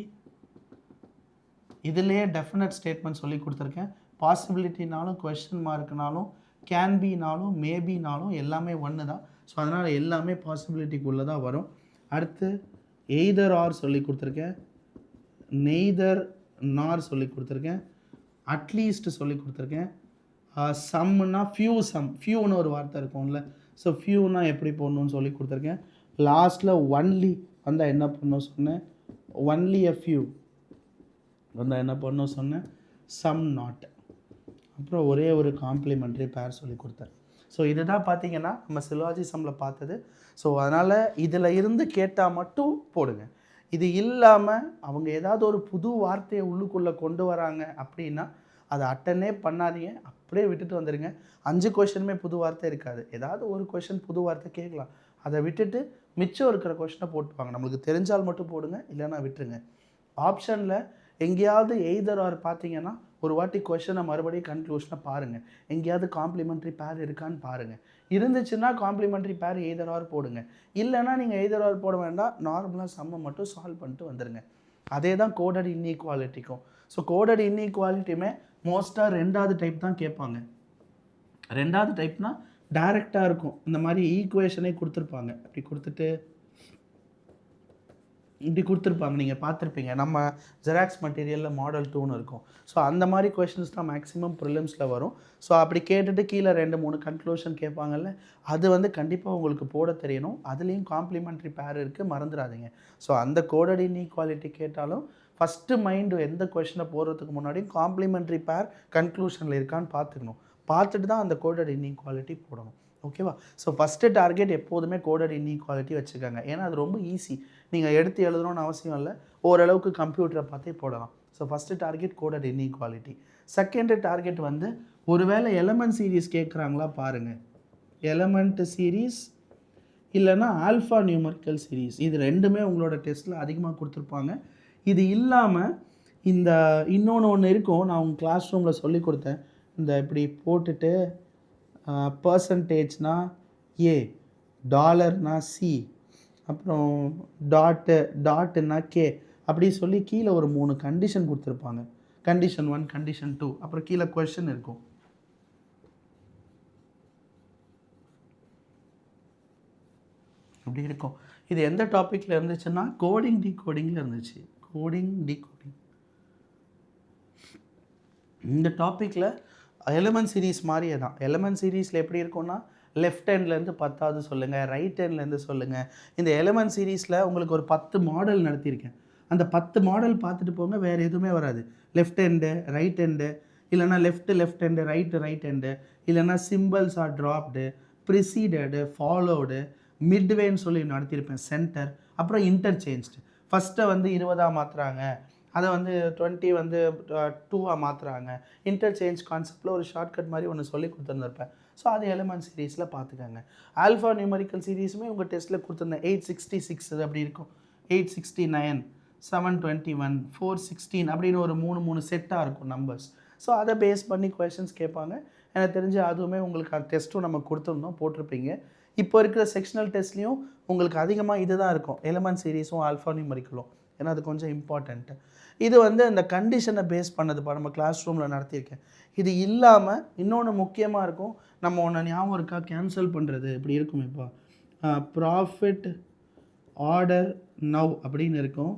இதிலேயே டெஃபினட் ஸ்டேட்மெண்ட் சொல்லி கொடுத்துருக்கேன். பாசிபிலிட்டினாலும் கொஸ்டின் மார்க்னாலும் கேன் பினாலும் மேபினாலும் எல்லாமே ஒன்று தான். ஸோ அதனால் எல்லாமே பாசிபிலிட்டிக்குள்ளே தான் வரும். அடுத்து எய்தர் ஆர் சொல்லி கொடுத்துருக்கேன், நெய்தர் நார் சொல்லி கொடுத்துருக்கேன், அட்லீஸ்ட் சொல்லி கொடுத்துருக்கேன். சம்னா ஃபியூன்னு ஒரு வார்த்தை இருக்கும்ல. ஸோ ஃபியூனா எப்படி போடணும்னு சொல்லி கொடுத்துருக்கேன். லாஸ்ட்டில் ஒன்லி வந்தால் என்ன பண்ணணும் சொன்னேன். ஒன்லி எ ஃபியூ வந்தால் என்ன பண்ணணும் சொன்னேன். Some not. அப்புறம் ஒரே ஒரு காம்ப்ளிமெண்ட்ரி பேர் சொல்லி கொடுத்தேன். ஸோ இதுதான் பார்த்தீங்கன்னா நம்ம சிலாஜிசமில் பார்த்தது. ஸோ அதனால் இதில் இருந்து கேட்டால் மட்டும் போடுங்க. இது இல்லாமல் அவங்க ஏதாவது ஒரு புது வார்த்தையை உள்ளுக்குள்ளே கொண்டு வராங்க அப்படின்னா அதை அட்டனே பண்ணாதீங்க, அப்படியே விட்டுட்டு வந்துடுங்க. 5 கொஷனுமே புது வார்த்தை இருக்காது. ஏதாவது ஒரு கொஷின் புது வார்த்தை கேட்கலாம், அதை விட்டுட்டு மிச்சம் இருக்கிற கொஷினை போட்டுவாங்க. நம்மளுக்கு தெரிஞ்சால் மட்டும் போடுங்க, இல்லைன்னா விட்டுருங்க. ஆப்ஷனில் எங்கேயாவது எய்தர் ஆர் பார்த்தீங்கன்னா ஒரு வாட்டி கொஷனை மறுபடியும் கன்க்ளூஷனை பாருங்கள், எங்கேயாவது காம்ப்ளிமெண்ட்ரி பேர் இருக்கான்னு பாருங்கள். இருந்துச்சுன்னா காம்ப்ளிமெண்ட்ரி பேர் எய்தர் ஆர் போடுங்க. இல்லைனா நீங்கள் எய்தர் ஆர் போட வேண்டாம், நார்மலாக சம்மை மட்டும் சால்வ் பண்ணிட்டு வந்துடுங்க. அதே தான் கோடட் இன்இக்வாலிட்டிக்கும். ஸோ கோடட் இன்இக்வாலிட்டியுமே மோஸ்ட்டாக 2வது டைப் தான் கேட்பாங்க. 2வது டைப்னா டைரெக்டாக இருக்கும். இந்த மாதிரி ஈக்குவேஷனே கொடுத்துருப்பாங்க, அப்படி கொடுத்துட்டு இப்படி கொடுத்துருப்பாங்க, நீங்கள் பார்த்துருப்பீங்க. நம்ம ஜெராக்ஸ் மெட்டீரியலில் மாடல் 2ன்னு இருக்கும். ஸோ அந்த மாதிரி கொஷின்ஸ் தான் மேக்ஸிமம் ப்ரிலிம்ஸில் வரும். ஸோ அப்படி கேட்டுட்டு கீழே 2-3 கன்க்ளூஷன் கேட்பாங்கல்ல, அது வந்து கண்டிப்பாக உங்களுக்கு போட தெரியணும். அதுலேயும் காம்ப்ளிமெண்ட்ரி பேர் இருக்குது, மறந்துடாதீங்க. ஸோ அந்த கோடட் இன்இக்வாலிட்டி கேட்டாலும் ஃபஸ்ட்டு மைண்டு எந்த கொஷினை போடுறதுக்கு முன்னாடியும் காம்ப்ளிமெண்ட்ரி பேர் கன்க்ளூஷனில் இருக்கான்னு பார்த்துக்கணும். பார்த்துட்டு தான் அந்த கோடட் இன்இக்வாலிட்டி போடணும். ஓகேவா? ஸோ ஃபஸ்ட்டு டார்கெட் எப்போதுமே கோடட் இன்இக்வாலிட்டி வச்சுக்கோங்க. ஏன்னா அது ரொம்ப ஈஸி, நீங்கள் எடுத்து எழுதணும்னு அவசியம் இல்லை, ஓரளவுக்கு கம்ப்யூட்டரை பார்த்தே போடலாம். So first target coded inequality. Second target வந்து ஒருவேளை எலமெண்ட் சீரீஸ் கேட்குறாங்களா பாருங்கள். எலமெண்ட் சீரீஸ் இல்லைன்னா ஆல்ஃபா நியூமரிக்கல் சீரீஸ், இது ரெண்டுமே உங்களோட டெஸ்ட்டில் அதிகமாக கொடுத்துருப்பாங்க. இது இல்லாமல் இந்த இன்னொன்று இருக்கும், நான் உங்கள் கிளாஸ் ரூமில் சொல்லி கொடுத்தேன். இந்த இப்படி போட்டுட்டு பர்சன்டேஜ்னா ஏ, டாலர்னா சி, அப்புறம் டாட்டுன்னா கே, அப்படி சொல்லி கீழே ஒரு 3 கண்டிஷன் கொடுத்துருப்பாங்க. கண்டிஷன் 1, கண்டிஷன் 2, அப்புறம் கீழே கொஷின் இருக்கும். அப்படி இருக்கும். இது எந்த டாப்பிக்கில் இருந்துச்சுன்னா கோடிங் டிகோடிங்கில் இருந்துச்சு. கோடிங் டிகோடிங் இந்த டாப்பிக்கில் எலமெண்ட் சீரீஸ் மாதிரியே தான். எலமெண்ட் சீரீஸில் எப்படி இருக்கும்னா லெஃப்ட் ஹேண்ட்லேருந்து 10வது சொல்லுங்கள், ரைட் ஹேண்ட்லேருந்து சொல்லுங்கள். இந்த எலமெண்ட் சீரீஸில் உங்களுக்கு ஒரு 10 மாடல் நடத்தியிருக்கேன். அந்த 10 மாடல் பார்த்துட்டு போங்க, வேறு எதுவுமே வராது. லெஃப்ட் ஹேண்டு, ரைட் ஹேண்டு, இல்லைனா லெஃப்ட் ஹேண்டு, ரைட் ஹேண்டு, இல்லைனா சிம்பிள்ஸ் ஆர் ட்ராப்டு, ப்ரிசீடடு, ஃபாலோடு, மிட்வேன்னு சொல்லி நடத்தியிருப்பேன், சென்டர், அப்புறம் இன்டர்சேஞ்ச்டு. ஃபஸ்ட்டை வந்து 20ஆக மாற்றுறாங்க, அதை வந்து 20 வந்து 2ஆக மாற்றுறாங்க. இன்டர்சேஞ்ச் கான்செப்டில் ஒரு ஷார்ட்கட் மாதிரி ஒன்று சொல்லி கொடுத்துருந்துருப்பேன். ஸோ அது எலமெண்ட் சீரீஸில் பார்த்துக்கோங்க. ஆல்ஃபா நியூமரிக்கல் சீரீஸுமே உங்கள் டெஸ்ட்டில் கொடுத்துருந்தேன். 866 அது அப்படி இருக்கும், 869, 721, 416 அப்படின்னு ஒரு 3 செட்டாக இருக்கும் நம்பர்ஸ். ஸோ அதை பேஸ் பண்ணி கொஷின்ஸ் கேட்பாங்க. எனக்கு தெரிஞ்சு அதுவுமே உங்களுக்கு அந்த டெஸ்ட்டும் நம்ம கொடுத்துருந்தோம், போட்டிருப்பீங்க. இப்போ இருக்கிற செக்ஷனல் டெஸ்ட்லேயும் உங்களுக்கு அதிகமாக இது தான் இருக்கும், எலமெண்ட் சீரீஸும் ஆல்ஃபா நியூமரிக்கலும். ஏன்னா அது கொஞ்சம் இம்பார்ட்டண்ட்டு. இது வந்து அந்த கண்டிஷனை பேஸ் பண்ணதுப்பா, நம்ம கிளாஸ் ரூமில் நடத்தியிருக்கேன். இது இல்லாமல் இன்னொன்று முக்கியமாக இருக்கும், நம்ம ஒன்று ஞாபகம் இருக்கா, கேன்சல் பண்ணுறது இப்படி இருக்கும். இப்போ ப்ராஃபிட் ஆர்டர் நவ் அப்படின்னு இருக்கும்,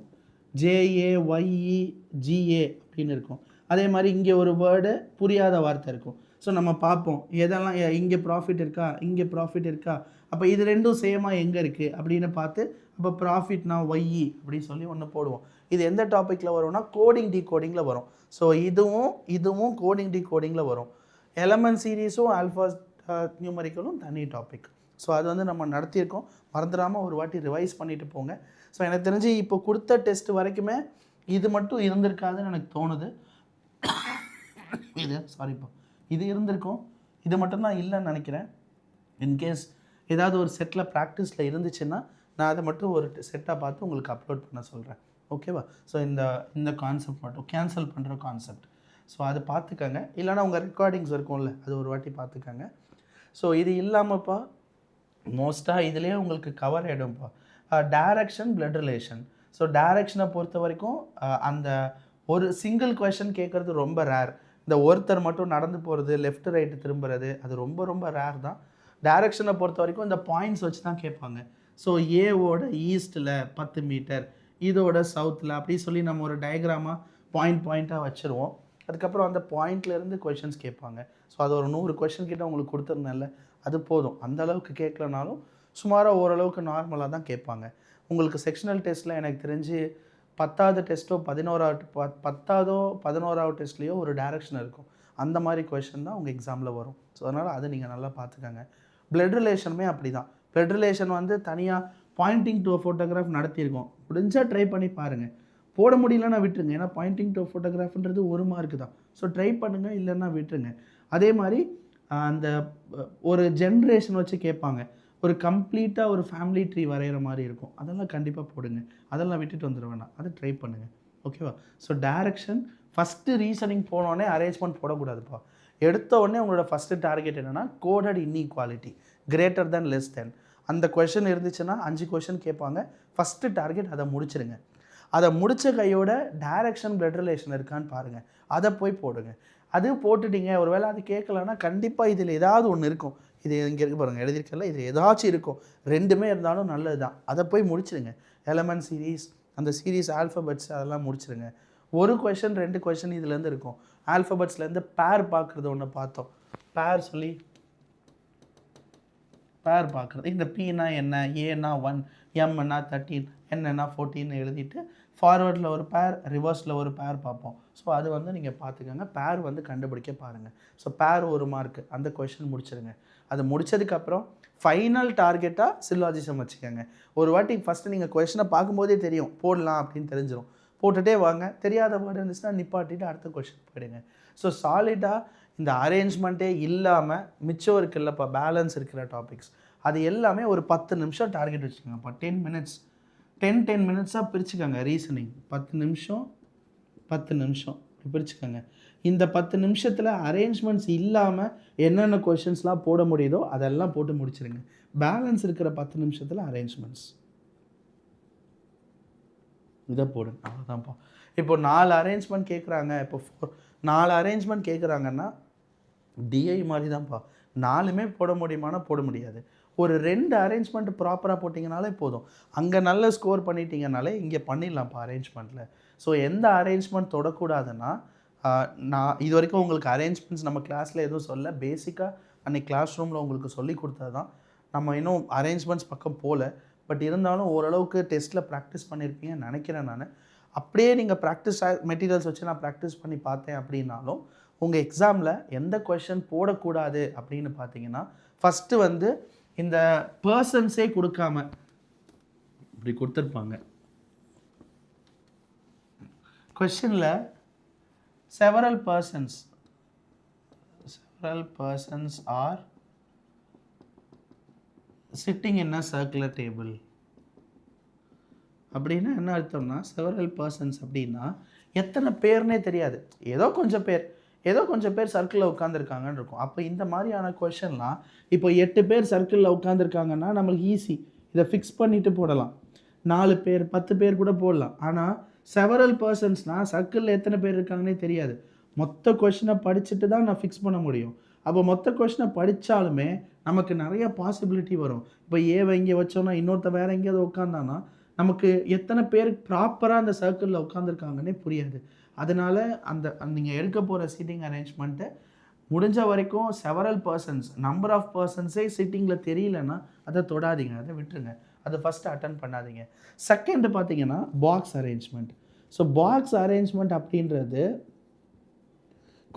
JAYEGA அப்படின்னு இருக்கும். அதே மாதிரி இங்கே ஒரு வேர்டு புரியாத வார்த்தை இருக்கும். ஸோ நம்ம பார்ப்போம் எதெல்லாம் இங்கே ப்ராஃபிட் இருக்கா, இங்கே ப்ராஃபிட் இருக்கா, அப்போ இது ரெண்டும் சேமாக எங்கே இருக்குது அப்படின்னு பார்த்து அப்போ ப்ராஃபிட்னா ஒய்இ அப்படின்னு சொல்லி ஒன்று போடுவோம். இது எந்த டாப்பிக்கில் வரும்னா கோடிங் டிகோடிங்கில் வரும். ஸோ இதுவும் கோடிங் டிகோடிங்கில் வரும். எலமெண்ட் சீரீஸும் ஆல்ஃபா நியூமரிக்கலும் தனி டாபிக். ஸோ அது வந்து நம்ம நடத்தியிருக்கோம், மறந்துடாமல் ஒரு வாட்டி ரிவைஸ் பண்ணிவிட்டு போங்க. ஸோ எனக்கு தெரிஞ்சு இப்போ கொடுத்த டெஸ்ட் வரைக்குமே இது மட்டும் இருந்திருக்காதுன்னு எனக்கு தோணுது. இது இருந்திருக்கும், இது மட்டும்தான் இல்லைன்னு நினைக்கிறேன். இன்கேஸ் ஏதாவது ஒரு செட்டில் ப்ராக்டிஸில் இருந்துச்சுன்னா நான் அதை மட்டும் ஒரு செட்டாக பார்த்து உங்களுக்கு அப்லோட் பண்ண சொல்கிறேன். ஓகேவா? ஸோ இந்த கான்செப்ட் மட்டும் கேன்சல் பண்ணுற கான்செப்ட், ஸோ அது பார்த்துக்கங்க. இல்லைனா உங்கள் ரெக்கார்டிங்ஸ் இருக்கும்ல, அது ஒரு வாட்டி பார்த்துக்கங்க. ஸோ இது இல்லாமல்ப்பா மோஸ்ட்டாக இதுலேயே உங்களுக்கு கவர் ஆகிடும்ப்பா டைரக்ஷன், பிளட் ரிலேஷன். ஸோ டைரக்ஷனை பொறுத்த வரைக்கும் அந்த ஒரு சிங்கிள் கொஷன் கேட்குறது ரொம்ப ரேர். இந்த ஒருத்தர் மட்டும் நடந்து போகிறது, லெஃப்ட் ரைட்டு திரும்புறது, அது ரொம்ப ரொம்ப ரேர் தான். டைரக்ஷனை பொறுத்த வரைக்கும் இந்த பாயிண்ட்ஸ் வச்சு தான் கேட்பாங்க. ஸோ ஏவோட ஈஸ்ட்டில் 10 மீட்டர், இதோட சவுத்தில், அப்படி சொல்லி நம்ம ஒரு டயக்ராமாக பாயிண்ட்டாக வச்சுருவோம். அதுக்கப்புறம் அந்த பாயிண்ட்லேருந்து கொஷின்ஸ் கேட்பாங்க. ஸோ அது ஒரு 100 கொஷின் கிட்ட உங்களுக்கு கொடுத்துருந்தேன்ல, அது போதும். அந்த அளவுக்கு கேட்கலனாலும் சுமாராக ஓரளவுக்கு நார்மலாக தான் கேட்பாங்க. உங்களுக்கு செக்ஷனல் டெஸ்ட்டில் எனக்கு தெரிஞ்சு 10வது டெஸ்ட்டோ 11வது டெஸ்ட்லேயோ ஒரு டைரக்ஷன் இருக்கும். அந்த மாதிரி கொஷின் தான் உங்கள் எக்ஸாமில் வரும். ஸோ அதனால் அதை நீங்கள் நல்லா பார்த்துக்கங்க. பிளட் ரிலேஷனுமே அப்படி தான். பிளட் ரிலேஷன் வந்து தனியாக பாயிண்டிங் டு ஃபோட்டோகிராஃப் நடத்தியிருக்கோம். முடிஞ்சால் ட்ரை பண்ணி பாருங்கள். போட முடியலன்னா விட்டுருங்க. ஏன்னா பாயிண்டிங் டு ஃபோட்டோகிராஃப்ன்றது 1 மார்க்கு தான். ஸோ ட்ரை பண்ணுங்கள், இல்லைன்னா விட்டுருங்க. அதே மாதிரி அந்த ஒரு ஜென்ரேஷன் வச்சு கேட்பாங்க. ஒரு கம்ப்ளீட்டாக ஒரு ஃபேமிலி ட்ரீ வரைகிற மாதிரி இருக்கும். அதெல்லாம் கண்டிப்பாக போடுங்க. அதெல்லாம் விட்டுட்டு வந்துட வேண்டாம். அதை ட்ரை பண்ணுங்கள். ஓகேவா? ஸோ டைரக்ஷன் ஃபஸ்ட்டு ரீசனிங் போனோடனே அரேஞ்ச்மெண்ட் போடக்கூடாதுப்பா. எடுத்த உடனே உங்களோட ஃபஸ்ட்டு டார்கெட் என்னென்னா coded inequality greater than less than. அந்த கொஷின் இருந்துச்சுன்னா 5 கொஷின் கேட்பாங்க. ஃபஸ்ட்டு டார்கெட் அதை முடிச்சிருங்க. அதை முடித்த கையோட டைரக்ஷன் பிளட் ரிலேஷன் இருக்கான்னு பாருங்கள். அதை போய் போடுங்க. அது போட்டுட்டீங்க, ஒரு வேளை அது கேட்கலன்னா கண்டிப்பாக இதில் ஏதாவது ஒன்று இருக்கும். இது இங்கே இருக்கு பாருங்கள், எழுதியிருக்கல, இது ஏதாச்சும் இருக்கும். 2மே இருந்தாலும் நல்லது தான். அதை போய் முடிச்சிடுங்க. எலமெண்ட் சீரீஸ், அந்த சீரீஸ் ஆல்ஃபபெட்ஸ் அதெல்லாம் முடிச்சிடுங்க. ஒரு கொஷின் 2 கொஷின் இதுலேருந்து இருக்கும். ஆல்ஃபபெட்ஸ்லேருந்து பேர் பார்க்குறது ஒன்று பார்த்தோம். பேர் சொல்லி பேர் பார்க்குறது. இந்த பீனா என்ன, ஏனா 1, எம்னா 13, என்னன்னா 14 எழுதிட்டு ஃபார்வர்டில் ஒரு பேர், ரிவர்ஸில் ஒரு பேர் பார்ப்போம். ஸோ அது வந்து நீங்கள் பார்த்துக்கோங்க. பேர் வந்து கண்டுபிடிக்க பாருங்கள். ஸோ பேர் 1 மார்க்கு, அந்த கொஷின் முடிச்சிடுங்க. அது முடித்ததுக்கப்புறம் ஃபைனல் டார்கெட்டாக சில்லாஜிசம் வச்சுக்கோங்க. ஒரு வாட்டி ஃபஸ்ட்டு நீங்கள் கொஷினை பார்க்கும்போதே தெரியும் போடலாம் அப்படின்னு தெரிஞ்சிடும். போட்டுகிட்டே வாங்க. தெரியாத வேர்டு இருந்துச்சுன்னா நிப்பாட்டிட்டு அடுத்த கொஷின் போயிடுங்க. ஸோ சாலிடாக இந்த அரேஞ்ச்மெண்ட்டே இல்லாமல் மிச்சம் இருக்குல்லப்பா, பேலன்ஸ் இருக்கிற டாபிக்ஸ், அது எல்லாமே ஒரு 10 நிமிஷம் டார்கெட் வச்சுக்கோங்கப்பா. 10 மினிட்ஸ் 10 மினிட்ஸாக பிரிச்சுக்கோங்க. ரீசனிங் 10 நிமிஷம் 10 நிமிஷம் பிரிச்சுக்கோங்க. இந்த 10 நிமிஷத்தில் அரேஞ்ச்மெண்ட்ஸ் இல்லாமல் என்னென்ன கொஷின்ஸ்லாம் போட முடியுதோ அதெல்லாம் போட்டு முடிச்சிருங்க. பேலன்ஸ் இருக்கிற 10 நிமிஷத்தில் அரேஞ்ச்மெண்ட்ஸ் இதை போடுங்க. அவ்வளோதான்ப்பா. இப்போ 4 அரேஞ்ச்மெண்ட் கேட்குறாங்க. இப்போ 4 அரேஞ்ச்மெண்ட் கேட்குறாங்கன்னா டிஐ மாதிரி தான்ப்பா. 4மே போட முடியுமானா போட முடியாது. ஒரு 2 அரேஞ்ச்மெண்ட் ப்ராப்பராக போட்டிங்கனாலே போதும். அங்கே நல்ல ஸ்கோர் பண்ணிட்டீங்கனாலே இங்கே பண்ணிடலாம்ப்பா அரேஞ்ச்மெண்ட்டில். ஸோ எந்த அரேஞ்ச்மெண்ட் தொடக்கூடாதுன்னா, நான் இது வரைக்கும் உங்களுக்கு அரேஞ்ச்மெண்ட்ஸ் நம்ம கிளாஸில் எதுவும் சொல்ல, பேசிக்காக அன்றைக்கி கிளாஸ் ரூமில் உங்களுக்கு சொல்லி கொடுத்தது தான். நம்ம இன்னும் அரேஞ்ச்மெண்ட்ஸ் பக்கம் போகல. பட் இருந்தாலும் ஓரளவுக்கு டெஸ்ட்டில் ப்ராக்டிஸ் பண்ணியிருப்பீங்கன்னு நினைக்கிறேன் நான். அப்படியே நீங்கள் ப்ராக்டிஸ் மெட்டீரியல்ஸ் வச்சு நான் ப்ராக்டிஸ் பண்ணி பார்த்தேன் அப்படின்னாலும், உங்கள் எக்ஸாமில் எந்த கொஷின் போடக்கூடாது அப்படின்னு பார்த்தீங்கன்னா, ஃபஸ்ட்டு வந்து இந்த பர்சன்ஸே கொடுக்காம இப்படி கொடுத்துருப்பாங்க. கொஷினில் several persons are sitting in a circular table அப்படின்னா என்ன அர்த்தம்னா, செவரல் பர்சன்ஸ் அப்படின்னா எத்தனை பேர்னே தெரியாது. ஏதோ கொஞ்சம் பேர் சர்க்கிளில் உட்காந்துருக்காங்கன்னு இருக்கும். அப்போ இந்த மாதிரியான கொஷன்லாம் இப்போ 8 பேர் சர்க்கிளில் உட்காந்துருக்காங்கன்னா நம்மளுக்கு ஈஸி, இதை ஃபிக்ஸ் பண்ணிவிட்டு போடலாம். 4 பேர் 10 பேர் கூட போடலாம். ஆனால் செவரல் பர்சன்ஸ்னால் சர்க்கிளில் எத்தனை பேர் இருக்காங்கன்னே தெரியாது. மொத்த கொஷினை படிச்சுட்டு தான் நான் ஃபிக்ஸ் பண்ண முடியும். அப்போ மொத்த கொஷினை படித்தாலுமே நமக்கு நிறைய பாசிபிலிட்டி வரும். இப்போ ஏவை இங்கே வச்சோன்னா இன்னொருத்த வேறு எங்கேயாவது உட்காந்தானா நமக்கு எத்தனை பேர் ப்ராப்பராக அந்த சர்க்கிளில் உட்காந்துருக்காங்கன்னே புரியாது. அதனால் நீங்கள் எடுக்க போகிற சீட்டிங் அரேஞ்ச்மெண்ட்டை முடிஞ்ச வரைக்கும் செவரல் பர்சன்ஸ், நம்பர் ஆஃப் பர்சன்ஸே சீட்டிங்கில் தெரியலன்னா அதை தொடாதீங்க, அதை விட்டுருங்க. அதை ஃபஸ்ட்டு அட்டன் பண்ணாதீங்க. செகண்டு பார்த்தீங்கன்னா box arrangement. So box arrangement அப்படின்றது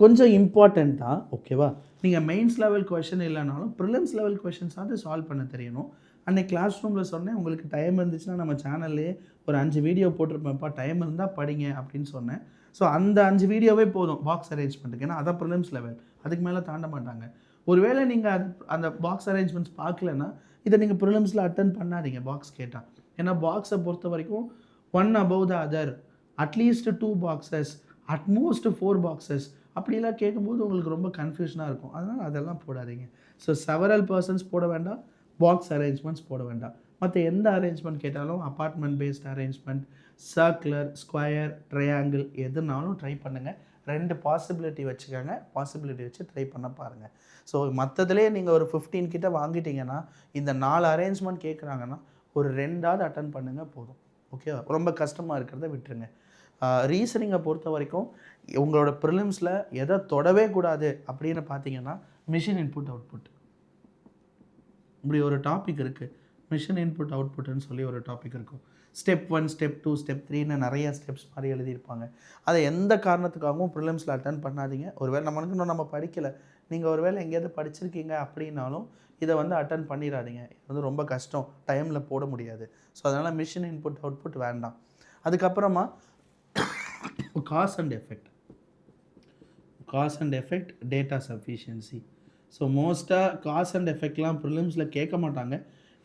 கொஞ்சம் இம்பார்ட்டண்ட் தான். ஓகேவா? நீங்கள் மெயின்ஸ் லெவல் கொஷின் இல்லைனாலும் ப்ரிலிம்ஸ் லெவல் கொஷின்ஸாவது சால்வ் பண்ண தெரியணும். அன்றைக்கி கிளாஸ் ரூமில் சொன்னேன், உங்களுக்கு டைம் இருந்துச்சுன்னா நம்ம சேனல்லே ஒரு 5 வீடியோ போட்டிருப்பேன்ப்பா, டைம் இருந்தால் படிங்க அப்படின்னு சொன்னேன். ஸோ அந்த 5 வீடியோவே போதும் பாக்ஸ் அரேஞ்ச்மெண்ட்டுக்கு. ஏன்னா அதான் ப்ரிலிம்ஸ் லெவல், அதுக்கு மேலே தாண்ட மாட்டாங்க. ஒருவேளை நீங்கள் அந்த பாக்ஸ் அரேஞ்ச்மெண்ட்ஸ் பார்க்கலன்னா இதை நீங்கள் ப்ரிலிம்ஸில் அட்டன் பண்ணாதீங்க பாக்ஸ் கேட்டால். ஏன்னா பாக்ஸை பொறுத்த வரைக்கும் 1 above the other, at least 2 boxes, at most 4 boxes அப்படிலாம் கேட்கும்போது உங்களுக்கு ரொம்ப கன்ஃபியூஷனாக இருக்கும். அதனால் அதெல்லாம் போடாதீங்க. ஸோ செவரல் பர்சன்ஸ் போட வேண்டாம், பாக்ஸ் அரேஞ்ச்மெண்ட்ஸ் போட வேண்டாம். மற்ற எந்த அரேஞ்ச்மெண்ட் கேட்டாலும் apartment based arrangement, circular, square, triangle எதுனாலும் ட்ரை பண்ணுங்கள். 2 பாசிபிலிட்டி வச்சுக்கோங்க. பாசிபிலிட்டி வச்சு ட்ரை பண்ண பாருங்கள். ஸோ மற்றதுலேயே நீங்கள் ஒரு 15 கிட்ட வாங்கிட்டீங்கன்னா, இந்த 4 அரேஞ்ச்மெண்ட் கேட்குறாங்கன்னா ஒரு 2ஆவது அட்டன் பண்ணுங்கள் போதும். ஓகேவா? ரொம்ப கஷ்டமாக இருக்கிறத விட்டுருங்க. ரீசனிங்கை பொறுத்த வரைக்கும் உங்களோட ப்ரிலிம்ஸில் எதை தொடவே கூடாது அப்படின்னு பார்த்தீங்கன்னா மிஷின் இன்புட் அவுட்புட். இப்படி ஒரு டாபிக் இருக்குது, மிஷின் இன்புட் அவுட்புட்னு சொல்லி ஒரு டாபிக் இருக்கும். ஸ்டெப் 1, ஸ்டெப் 2, ஸ்டெப் 3ன்னு நிறைய ஸ்டெப்ஸ் மாதிரி எழுதியிருப்பாங்க. அதை எந்த காரணத்துக்காகவும் ப்ரிலிம்ஸில் அட்டன் பண்ணாதீங்க. ஒருவேளை நம்ம படிக்கலை, நீங்கள் ஒருவேளை எங்கேயாவது படிச்சிருக்கீங்க அப்படின்னாலும் இதை வந்து அட்டன் பண்ணிடாதீங்க. இது வந்து ரொம்ப கஷ்டம், டைமில் போட முடியாது. ஸோ அதனால் மிஷின் இன்புட் அவுட்புட் வேண்டாம். அதுக்கப்புறமா cause and effect data sufficiency. So மோஸ்ட்டாக காஸ் அண்ட் எஃபெக்ட்லாம் ப்ரிலிம்ஸில் கேட்க மாட்டாங்க.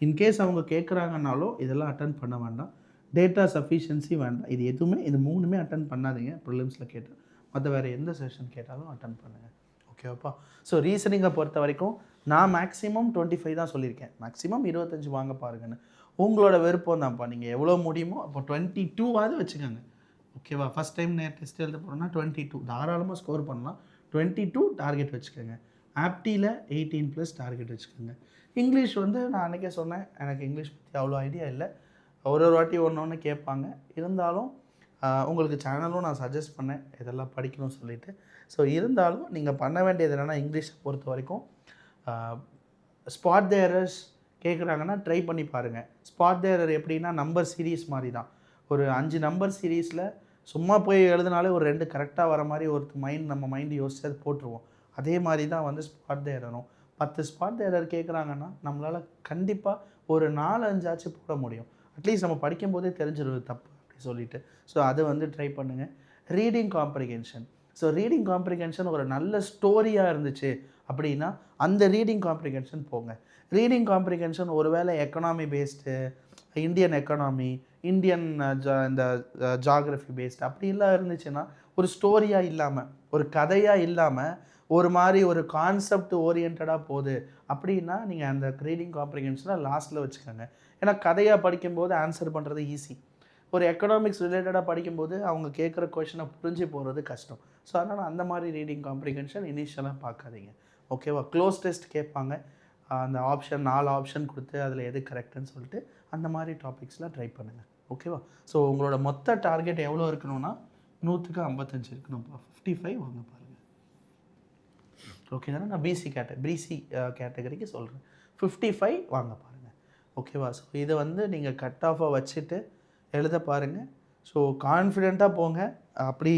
இன்கேஸ் அவங்க கேட்குறாங்கனாலும் இதெல்லாம் அட்டன் பண்ண வேண்டாம். டேட்டா சஃபிஷியன்சி வேண்டாம். இது எதுவுமே, இது 3மே அட்டன் பண்ணாதீங்க ப்ரிலிம்ஸில் கேட்டு. மற்ற வேறு எந்த செஷன் கேட்டாலும் அட்டன் பண்ணுங்கள். ஓகேவாப்பா? ஸோ ரீசனிங்கை பொறுத்த வரைக்கும் நான் மேக்ஸிமம் 25 தான் சொல்லியிருக்கேன். மேக்ஸிமம் 25 வாங்க பாருங்கன்னு. உங்களோட விருப்பம் தான்ப்பா. நீங்கள் எவ்வளோ முடியுமோ அப்போ 22வாவது வச்சுக்கோங்க. ஓகேவா? ஃபஸ்ட் டைம் டெஸ்ட் எழுத போகிறோன்னா 22 தாராளமாக ஸ்கோர் பண்ணலாம். 22 டார்கெட் வச்சுக்கோங்க. ஆப்டியில் 18+ டார்கெட் வச்சுக்கோங்க. இங்கிலீஷ் வந்து நான் அன்றைக்கே சொன்னேன், எனக்கு இங்கிலீஷ் பற்றி அவ்வளோ ஐடியா இல்லை. ஒரு வாட்டி ஒன்று கேட்பாங்க. இருந்தாலும் உங்களுக்கு சேனலும் நான் சஜஸ்ட் பண்ணேன் இதெல்லாம் படிக்கணும்னு சொல்லிவிட்டு. ஸோ இருந்தாலும் நீங்கள் பண்ண வேண்டியது என்னென்னா, இங்கிலீஷை பொறுத்த வரைக்கும் ஸ்பாட் த எரர்ஸ் கேட்குறாங்கன்னா ட்ரை பண்ணி பாருங்கள். ஸ்பாட் த எரர் எப்படின்னா நம்பர் சீரீஸ் மாதிரி தான். ஒரு 5 நம்பர் சீரீஸில் சும்மா போய் எழுதினாலே ஒரு 2 கரெக்டாக வர மாதிரி நம்ம மைண்டு யோசிச்சு அது போட்டுருவோம். அதே மாதிரி தான் வந்து ஸ்பாட் த எரரும். 10 ஸ்பாட் த எரர் கேட்குறாங்கன்னா நம்மளால் கண்டிப்பாக ஒரு 4-5 ஆச்சு போட முடியும். அட்லீஸ்ட் நம்ம படிக்கும்போதே தெரிஞ்சிருது தப்பு அப்படி சொல்லிட்டு. ஸோ அதை வந்து ட்ரை பண்ணுங்கள். Reading comprehension. So reading comprehension ஒரு நல்ல ஸ்டோரியாக இருந்துச்சு அப்படின்னா அந்த ரீடிங் காம்ப்ரிஹென்ஷன் போங்க. ரீடிங் காம்ப்ரிஹென்ஷன் ஒருவேளை economy based, Indian economy, Indian இந்த ஜாகிரஃபி பேஸ்டு அப்படிலாம் இருந்துச்சுன்னா, ஒரு ஸ்டோரியாக இல்லாமல், ஒரு கதையாக இல்லாமல், ஒரு மாதிரி ஒரு கான்செப்ட் ஓரியன்டாக போகுது அப்படின்னா நீங்கள் அந்த ரீடிங் காம்ப்ரிஹென்ஷனை லாஸ்ட்டில் வச்சுக்கோங்க. ஏன்னா கதையாக படிக்கும்போது ஆன்சர் பண்ணுறது ஈஸி. ஒரு எக்கனாமிக்ஸ் ரிலேட்டடாக படிக்கும்போது அவங்க கேட்குற கொஷனை புரிஞ்சு போகிறது கஷ்டம். ஸோ அதனால் அந்த மாதிரி ரீடிங் காம்ப்ரிஹென்ஷன் இனிஷியலாக பார்க்காதீங்க. ஓகேவா? க்ளோஸ் டெஸ்ட் கேட்பாங்க. அந்த ஆப்ஷன் 4 ஆப்ஷன் கொடுத்து அதில் எது கரெக்டுன்னு சொல்லிட்டு அந்த மாதிரி டாபிக்ஸ்லாம் ட்ரை பண்ணுங்கள். ஓகேவா? ஸோ உங்களோட மொத்த டார்கெட் எவ்வளோ இருக்கணும்னா 100க்கு 55 இருக்கணும்ப்பா. 55 வாங்க பாருங்கள். ஓகே தானே? நான் பிசி கேட்டகரிக்கு சொல்கிறேன். 55 வாங்க பாருங்கள். ஓகேவா? ஸோ இதை வந்து நீங்கள் கட் ஆஃபாக வச்சுட்டு எழுத பாருங்கள். ஸோ கான்ஃபிடெண்ட்டாக போங்க. அப்படி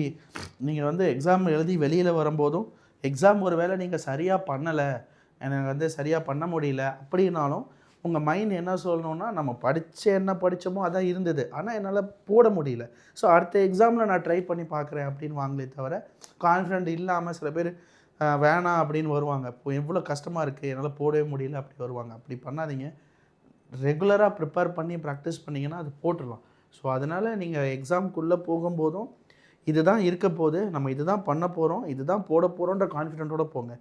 நீங்கள் வந்து எக்ஸாம் எழுதி வெளியில் வரும்போதும் எக்ஸாம் ஒரு வேளை நீங்கள் சரியாக பண்ணலை, எனக்கு வந்து சரியாக பண்ண முடியல அப்படின்னாலும் உங்கள் மைண்ட் என்ன சொல்லணுன்னா, நம்ம என்ன படித்தோமோ அதான் இருந்தது, ஆனால் என்னால் போட முடியல, ஸோ அடுத்த எக்ஸாமில் நான் ட்ரை பண்ணி பார்க்குறேன் அப்படின்னு வாங்களே தவிர, கான்ஃபிடென்ட் இல்லாமல் சில பேர் வேணாம் அப்படின்னு வருவாங்க. இப்போ எவ்வளோ கஷ்டமாக இருக்குது, என்னால் போடவே முடியல அப்படி வருவாங்க. அப்படி பண்ணாதீங்க. ரெகுலராக ப்ரிப்பேர் பண்ணி ப்ராக்டிஸ் பண்ணிங்கன்னா அது போட்டுடலாம். ஸோ அதனால் நீங்கள் எக்ஸாமுக்குள்ளே போகும்போதும் இதுதான் இருக்க போகுது, நம்ம இதுதான் பண்ண போகிறோம், இதுதான் போட போகிறோன்ற கான்ஃபிடென்ட்டோடு போங்க.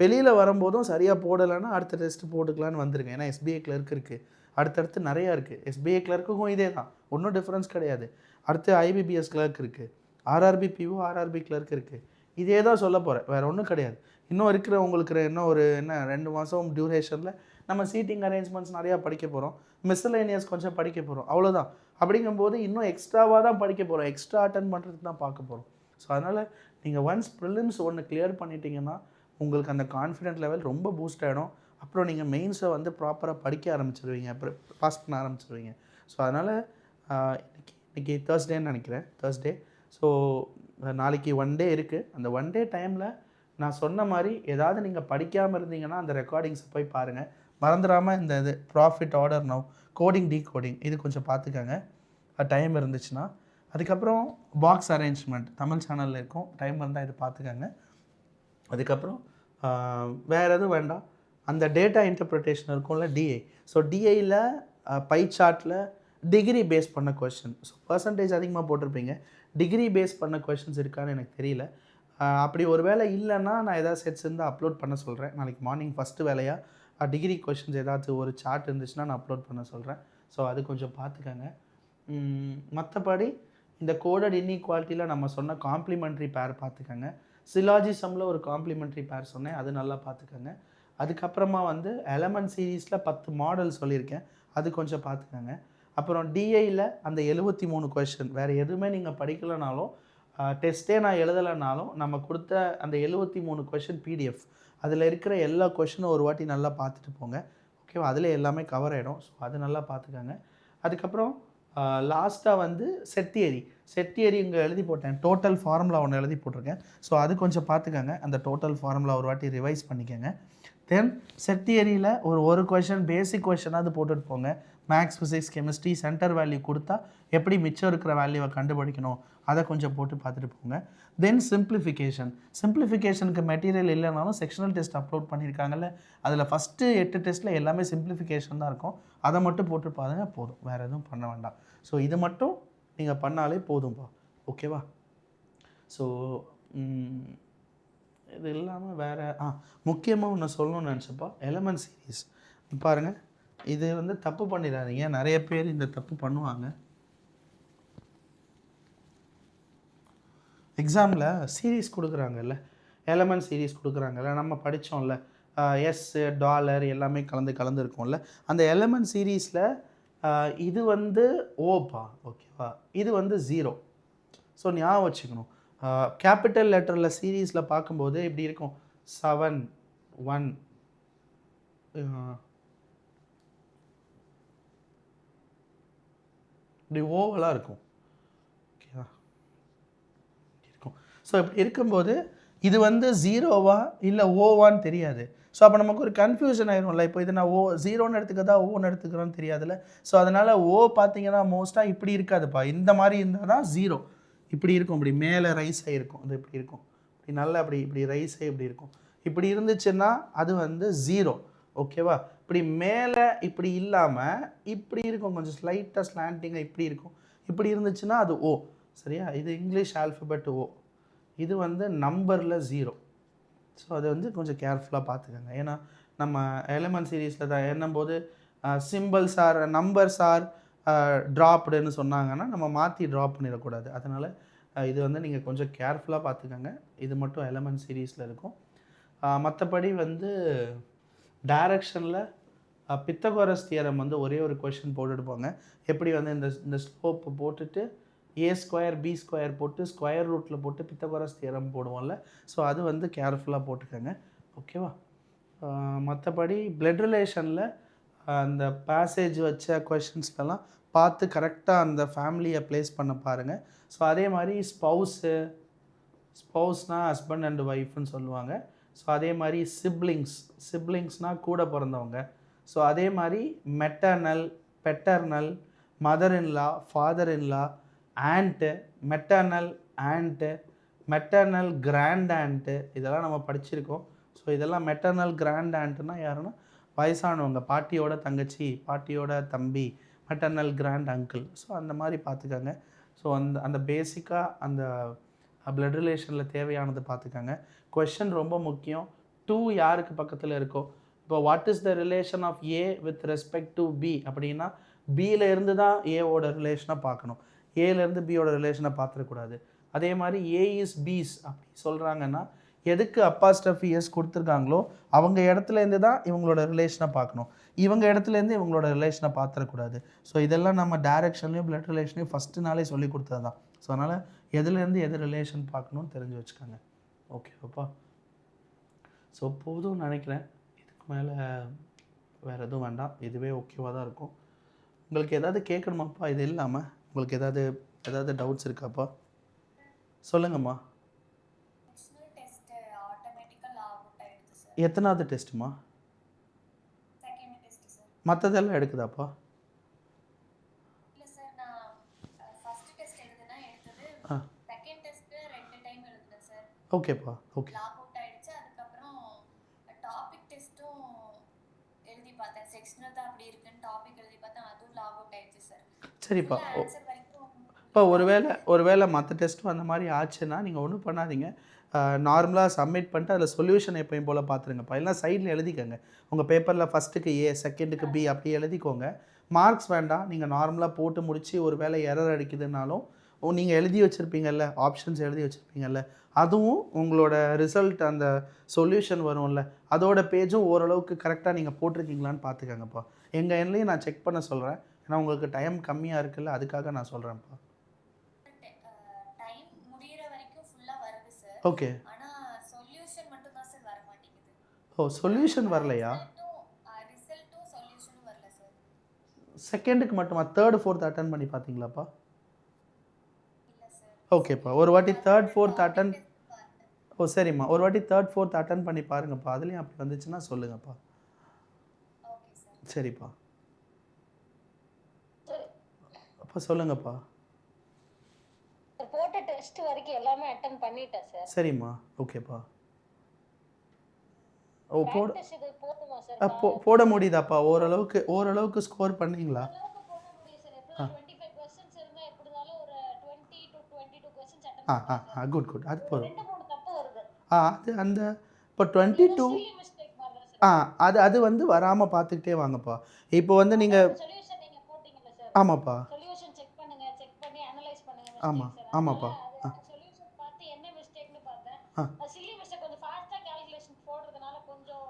வெளியில் வரும்போதும் சரியாக போடலைன்னா அடுத்த டெஸ்ட்டு போட்டுக்கலான்னு வந்துருங்க. ஏன்னா எஸ்பிஐ கிளர்க் இருக்குது, அடுத்தடுத்து நிறையா இருக்குது. எஸ்பிஐ கிளர்க்குக்கும் இதே தான், ஒன்றும் டிஃப்ரென்ஸ் கிடையாது. அடுத்து ஐபிபிஎஸ் கிளர்க் இருக்குது, ஆர்ஆர்பி பிஓ ஆர்ஆர்பி கிளர்க் இருக்குது. இதே தான் சொல்ல போகிறேன், வேறு ஒன்றும் கிடையாது. இன்னும் இருக்கிற உங்களுக்கு இன்னும் ஒரு 2 மாதம் டியூரேஷனில் நம்ம சீட்டிங் அரேஞ்ச்மெண்ட்ஸ் நிறையா படிக்க போகிறோம், மிஸ்சலேனியஸ் கொஞ்சம் படிக்க போகிறோம், அவ்வளோதான். அப்படிங்கும்போது இன்னும் எக்ஸ்ட்ராவாக தான் படிக்க போகிறோம், எக்ஸ்ட்ரா அட்டன் பண்ணுறதுக்கு தான் பார்க்க போகிறோம். ஸோ அதனால் நீங்கள் ஒன்ஸ் ப்ரிலிம்ஸ் ஒன்று கிளியர் பண்ணிட்டீங்கன்னா உங்களுக்கு அந்த கான்ஃபிடென்ட் லெவல் ரொம்ப பூஸ்ட் ஆகிடும். அப்புறம் நீங்கள் மெயின்ஸை வந்து ப்ராப்பராக படிக்க ஆரம்பிச்சிருவீங்க, அப்புறம் பாஸ் பண்ண ஆரம்பிச்சிருவீங்க. ஸோ அதனால் இன்றைக்கி தேர்ஸ்டேன்னு நினைக்கிறேன், தேர்ஸ்டே. ஸோ நாளைக்கு 1 டே இருக்குது. அந்த 1 டே டைமில் நான் சொன்ன மாதிரி ஏதாவது நீங்கள் படிக்காமல் இருந்தீங்கன்னா அந்த ரெக்கார்டிங்ஸை போய் பாருங்கள். மறந்துடாமல் இந்த இது profit order now, coding decoding இது கொஞ்சம் பார்த்துக்கங்க டைம் இருந்துச்சுன்னா. அதுக்கப்புறம் பாக்ஸ் அரேஞ்ச்மெண்ட் தமிழ் சேனலில் இருக்கும், டைம் இருந்தால் இது பார்த்துக்கங்க. அதுக்கப்புறம் வேறு எதுவும் வேண்டாம். அந்த டேட்டா இன்டர்பிரிட்டேஷன் இருக்கும்ல டிஐ. ஸோ டிஐயில் பை சார்ட்டில் டிகிரி பேஸ் பண்ண கொஷின், ஸோ பர்சன்டேஜ் அதிகமாக போட்டிருப்பீங்க, டிகிரி பேஸ் பண்ண கொஷின்ஸ் இருக்கான்னு எனக்கு தெரியல. அப்படி ஒரு வேளை இல்லைன்னா நான் எதாவது செட்ஸ் இருந்தால் அப்லோட் பண்ண சொல்கிறேன். நாளைக்கு மார்னிங் ஃபஸ்ட்டு வேலையாக டிகிரி கொஷின்ஸ் ஏதாச்சும் ஒரு சார்ட் இருந்துச்சுன்னா நான் அப்லோட் பண்ண சொல்கிறேன். ஸோ அது கொஞ்சம் பார்த்துக்கங்க. மற்றபடி இந்த கோடட் இன்இக்வாலிட்டியில் நம்ம சொன்ன காம்ப்ளிமெண்ட்ரி பேர் பார்த்துக்கங்க. சிலாஜிசமில் ஒரு காம்ப்ளிமெண்ட்ரி பேர் சொன்னேன், அது நல்லா பார்த்துக்கங்க. அதுக்கப்புறமா வந்து எலமெண்ட் சீரீஸில் 10 மாடல் சொல்லியிருக்கேன், அது கொஞ்சம் பார்த்துக்கங்க. அப்புறம் டிஐயில் அந்த 73 கொஷின், வேறு எதுவுமே நீங்கள் படிக்கலைனாலும் டெஸ்ட்டே நான் எழுதலைனாலும் நம்ம கொடுத்த அந்த 73 கொஷின் பிடிஎஃப், அதில் இருக்கிற எல்லா கொஷினும் ஒரு வாட்டி நல்லா பார்த்துட்டு போங்க. ஓகேவா? அதில் எல்லாமே கவர் ஆகிடும். ஸோ அது நல்லா பார்த்துக்கோங்க. அதுக்கப்புறம் லாஸ்ட்டாக வந்து செட் தியரி. செட் தியரி இங்கே எழுதி போட்டேன். டோட்டல் ஃபார்முலா ஒன்று எழுதி போட்டிருக்கேன். ஸோ அது கொஞ்சம் பார்த்துக்கோங்க. அந்த டோட்டல் ஃபார்முலா ஒரு வாட்டி ரிவைஸ் பண்ணிக்கோங்க. தென் செட் தியரியில் ஒரு கொஷின் பேசிக் கொஷனாவது போட்டுட்டு போங்க. Maths, physics, chemistry centre value கொடுத்தா எப்படி மிச்சம் இருக்கிற வேல்யூவை கண்டுபிடிக்கணும் அதை கொஞ்சம் போட்டு பார்த்துட்டு போங்க. தென் சிம்பிளிஃபிகேஷனுக்கு மெட்டீரியல் இல்லைனாலும் செக்ஷனல் டெஸ்ட் அப்லோட் பண்ணியிருக்காங்கல்ல, அதில் ஃபஸ்ட்டு 8 டெஸ்ட்டில் எல்லாமே சிம்பிளிஃபிகேஷன் தான் இருக்கும். அதை மட்டும் போட்டு பாருங்க போதும், வேறு எதுவும் பண்ண வேண்டாம். ஸோ இது மட்டும் நீங்கள் பண்ணாலே போதும்பா. ஓகேவா? ஸோ இது இல்லாமல் வேறு முக்கியமாக ஒன்று சொல்லணும்னு நினச்சப்பா, எலமெண்ட் சீரீஸ் பாருங்கள். இது வந்து தப்பு பண்ணிடாதீங்க. நிறைய பேர் இந்த தப்பு பண்ணுவாங்க. எக்ஸாமில் சீரீஸ் கொடுக்குறாங்கல்ல, எலமெண்ட் சீரீஸ் கொடுக்குறாங்கல்ல, நம்ம படித்தோம்ல, எஸ்ஸு டாலர் எல்லாமே கலந்து இருக்கும்ல, அந்த எலமெண்ட் சீரீஸில் இது வந்து ஓப்பா, ஓகேவா, இது வந்து 0. ஸோ ஞாபகம் வச்சுக்கணும். கேபிட்டல் லெட்டரில் சீரீஸில் பார்க்கும்போது இப்படி இருக்கும், 7 1 இப்படி ஓவலாக இருக்கும். ஓகேவா? இருக்கும். ஸோ இப்படி இருக்கும்போது இது வந்து 0வா இல்லை ஓவான்னு தெரியாது. ஸோ அப்போ நமக்கு ஒரு கன்ஃபியூஷன் ஆயிரும்ல. இப்போ இது நான் 0ன்னு எடுத்துக்கிறதா ஓன்னு எடுத்துக்கிறோன்னு தெரியாதுல்ல. ஸோ அதனால் பார்த்தீங்கன்னா மோஸ்ட்டாக இப்படி இருக்காதுப்பா. இந்த மாதிரி இருந்தால் தான் 0. இப்படி இருக்கும், இப்படி மேலே ரைஸ் ஆகிருக்கும். அது இப்படி இருக்கும், இப்படி நல்லா இப்படி ரைஸ் ஆகி இப்படி இருக்கும். இப்படி இருந்துச்சுன்னா அது வந்து 0. ஓகேவா? இப்படி மேலே இப்படி இல்லாமல் இப்படி இருக்கும், கொஞ்சம் ஸ்லைட்டாக ஸ்லாண்டிங்காக இப்படி இருக்கும். இப்படி இருந்துச்சுன்னா அது ஓ. சரியா? இது இங்கிலீஷ் ஆல்ஃபபெட் ஓ. இது வந்து நம்பரில் 0. ஸோ அதை வந்து கொஞ்சம் கேர்ஃபுல்லாக பார்த்துக்கோங்க. ஏன்னா நம்ம எலமெண்ட் சீரீஸில் தான் என்னும்போது சிம்பிள்ஸ் ஆர் நம்பர்ஸ் ஆர் ட்ராப்டுன்னு சொன்னாங்கன்னா நம்ம மாற்றி ட்ராப் பண்ணிடக்கூடாது. அதனால் இது வந்து நீங்கள் கொஞ்சம் கேர்ஃபுல்லாக பார்த்துக்கோங்க. இது மட்டும் எலமெண்ட் சீரீஸில் இருக்கும். மற்றபடி வந்து டைரக்ஷனில் பித்தகோரஸ் தியரம் வந்து ஒரே ஒரு கொஷின் போட்டுட்டு போங்க. எப்படி வந்து இந்த ஸ்லோப்பு போட்டுட்டு a² b² போட்டு ஸ்கொயர் ரூட்டில் போட்டு பித்தகோரஸ் தியரம் போடுவோம்ல, ஸோ அது வந்து கேர்ஃபுல்லாக போட்டுக்கோங்க. ஓகேவா? மற்றபடி பிளட் ரிலேஷனில் அந்த பேசேஜ் வச்ச கொஷின்ஸ்லாம் பார்த்து கரெக்டாக அந்த ஃபேமிலியை ப்ளேஸ் பண்ண பாருங்கள். ஸோ அதே மாதிரி ஸ்பௌஸ்னால் ஹஸ்பண்ட் அண்ட் ஒய்ஃப்னு சொல்லுவாங்க. ஸோ அதே மாதிரி சிப்ளிங்ஸ்னால் கூட பிறந்தவங்க. ஸோ அதே மாதிரி maternal, paternal, mother in law, father in law, aunt, maternal aunt, maternal grand aunt, இதெல்லாம் நம்ம படிச்சிருக்கோம். ஸோ இதெல்லாம் மெட்டர்னல் கிராண்ட் ஆண்ட்டுனா யாருன்னா வயசானவங்க, பாட்டியோட தங்கச்சி, பாட்டியோட தம்பி, மெட்டர்னல் கிராண்ட் அங்கிள். ஸோ அந்த மாதிரி பார்த்துக்கோங்க. ஸோ அந்த பேசிக்காக அந்த பிளட் ரிலேஷனில் தேவையானது பார்த்துக்கோங்க. கொஷின் ரொம்ப முக்கியம். 2 யாருக்கு பக்கத்தில் இருக்கோ, இப்போ what is the relation of A with respect to B அப்படின்னா பியில் இருந்து தான் ஏவோட ரிலேஷனை பார்க்கணும். ஏலேருந்து பியோட ரிலேஷனை பார்த்துடக்கூடாது. அதே மாதிரி ஏ இஸ் பீஸ் அப்படி சொல்கிறாங்கன்னா எதுக்கு அப்பாஸ்ட்ரஃபி எஸ் கொடுத்துருக்காங்களோ அவங்க இடத்துலேருந்து தான் இவங்களோட ரிலேஷனை பார்க்கணும். இவங்க இடத்துலேருந்து இவங்களோட ரிலேஷனை பார்த்துடக்கூடாது. ஸோ இதெல்லாம் நம்ம டைரக்ஷன்லேயும் பிளட் ரிலேஷனையும் ஃபஸ்ட்டு நாளே சொல்லி கொடுத்தது தான். ஸோ அதனால் எதுலேருந்து எது ரிலேஷன் பார்க்கணும்னு தெரிஞ்சு வச்சுக்கோங்க. ஓகேவாப்பா? ஸோ போதும்னு நினைக்கிறேன். இதுக்கு மேலே வேறு எதுவும் வேண்டாம். இதுவே ஓகேவாக தான் இருக்கும். உங்களுக்கு எதாவது கேட்கணுமாப்பா? இது இல்லாமல் உங்களுக்கு ஏதாவது டவுட்ஸ் இருக்காப்பா? சொல்லுங்கம்மா. எத்தனாவது டெஸ்ட்டுமா? மற்றதெல்லாம் எடுக்குதாப்பா? ஓகேப்பா. ஓகே. சரிப்பா. இப்போ ஒருவேளை மற்ற டெஸ்ட்டும் அந்த மாதிரி ஆச்சுன்னா நீங்கள் ஒன்றும் பண்ணாதீங்க. நார்மலாக சப்மிட் பண்ணிட்டு அதில் சொல்யூஷன் எப்பயும் போல் பார்த்துருங்கப்பா. இல்லைனா சைடில் எழுதிக்கோங்க. உங்கள் பேப்பரில் ஃபஸ்ட்டுக்கு ஏ, செகண்டுக்கு பி அப்படி எழுதிக்கோங்க. மார்க்ஸ் வேண்டாம். நீங்கள் நார்மலாக போட்டு முடித்து ஒரு வேளை எரர் அடிக்குதுனாலும் நீங்கள் எழுதி வச்சுருப்பீங்கல்ல, ஆப்ஷன்ஸ் எழுதி வச்சுருப்பீங்கல்ல, அதுவும் உங்களோட ரிசல்ட் அந்த சொல்யூஷன் வரும்ல, அதோட பேஜும் ஓரளவுக்கு கரெக்டாக நீங்கள் போட்டிருக்கீங்களான்னு பார்த்துக்கோங்கப்பா. எங்கள் எண்ட்லேயும் நான் செக் பண்ண சொல்கிறேன். ஏன்னா உங்களுக்கு டைம் கம்மியாக இருக்குல்ல, அதுக்காக நான் சொல்கிறேன்ப்பா. ஓகே. ஓ, சொல்யூஷன் வரலையா? செகண்டுக்கு மட்டுமா? தேர்டு ஃபோர்த் அட்டன் பண்ணி பார்த்தீங்களாப்பா? ஓகேப்பா. ஒரு வாட்டி தேர்ட் ஃபோர்த் அட்டன் ஓ சரிம்மா. ஒரு வாட்டி தேர்ட் ஃபோர்த் அட்டன் பண்ணி பாருங்கப்பா. அதுலேயும் அப்படி வந்துச்சுன்னா சொல்லுங்கப்பா. சரிப்பா. அப்போ சொல்லுங்கப்பா. போட்ட டெஸ்ட் வரைக்கும் எல்லாமே அட்டெண்ட் பண்ணிட்டேன் சார். சரிம்மா. ஓகேப்பா. ஓ பிராக்டிஸ் இது போதுமா சார்? போட முடியுதாப்பா? ஓரளவுக்கு ஸ்கோர் பண்ணீங்களா? ஓரளவுக்கு போட முடியும் சார். எப்படியும் 25 क्वेश्चंस இருந்தா எப்படினாலும் ஒரு 20 to 22 क्वेश्चंस அட்டெண்ட் பண்ணலாம் சார். குட். அது போதும். 2-3 தப்பு வருது. அது அந்த இப்போ 22 சில்லி மிஸ்டேக் மாதிரி தான் சார். அது வந்து வராமல் பார்த்துக்கிட்டே வாங்கப்பா. இப்போ வந்து நீங்கள் சொல்யூஷன் நீங்க போட்டீங்கல்ல சார். ஆமாப்பா. சொல்யூஷன் செக் பண்ணி அனலைஸ் பண்ணுங்க ஆமாம் மிஸ்டேக்ஸ். ஆமாப்பா. சொல்யூஷன் பார்த்து என்ன மிஸ்டேக்னு பார்த்தேன். சில்லி மிஸ்டேக் கொஞ்சம் ஃபாஸ்டா கால்குலேஷன் போடுறதுனால கொஞ்சம்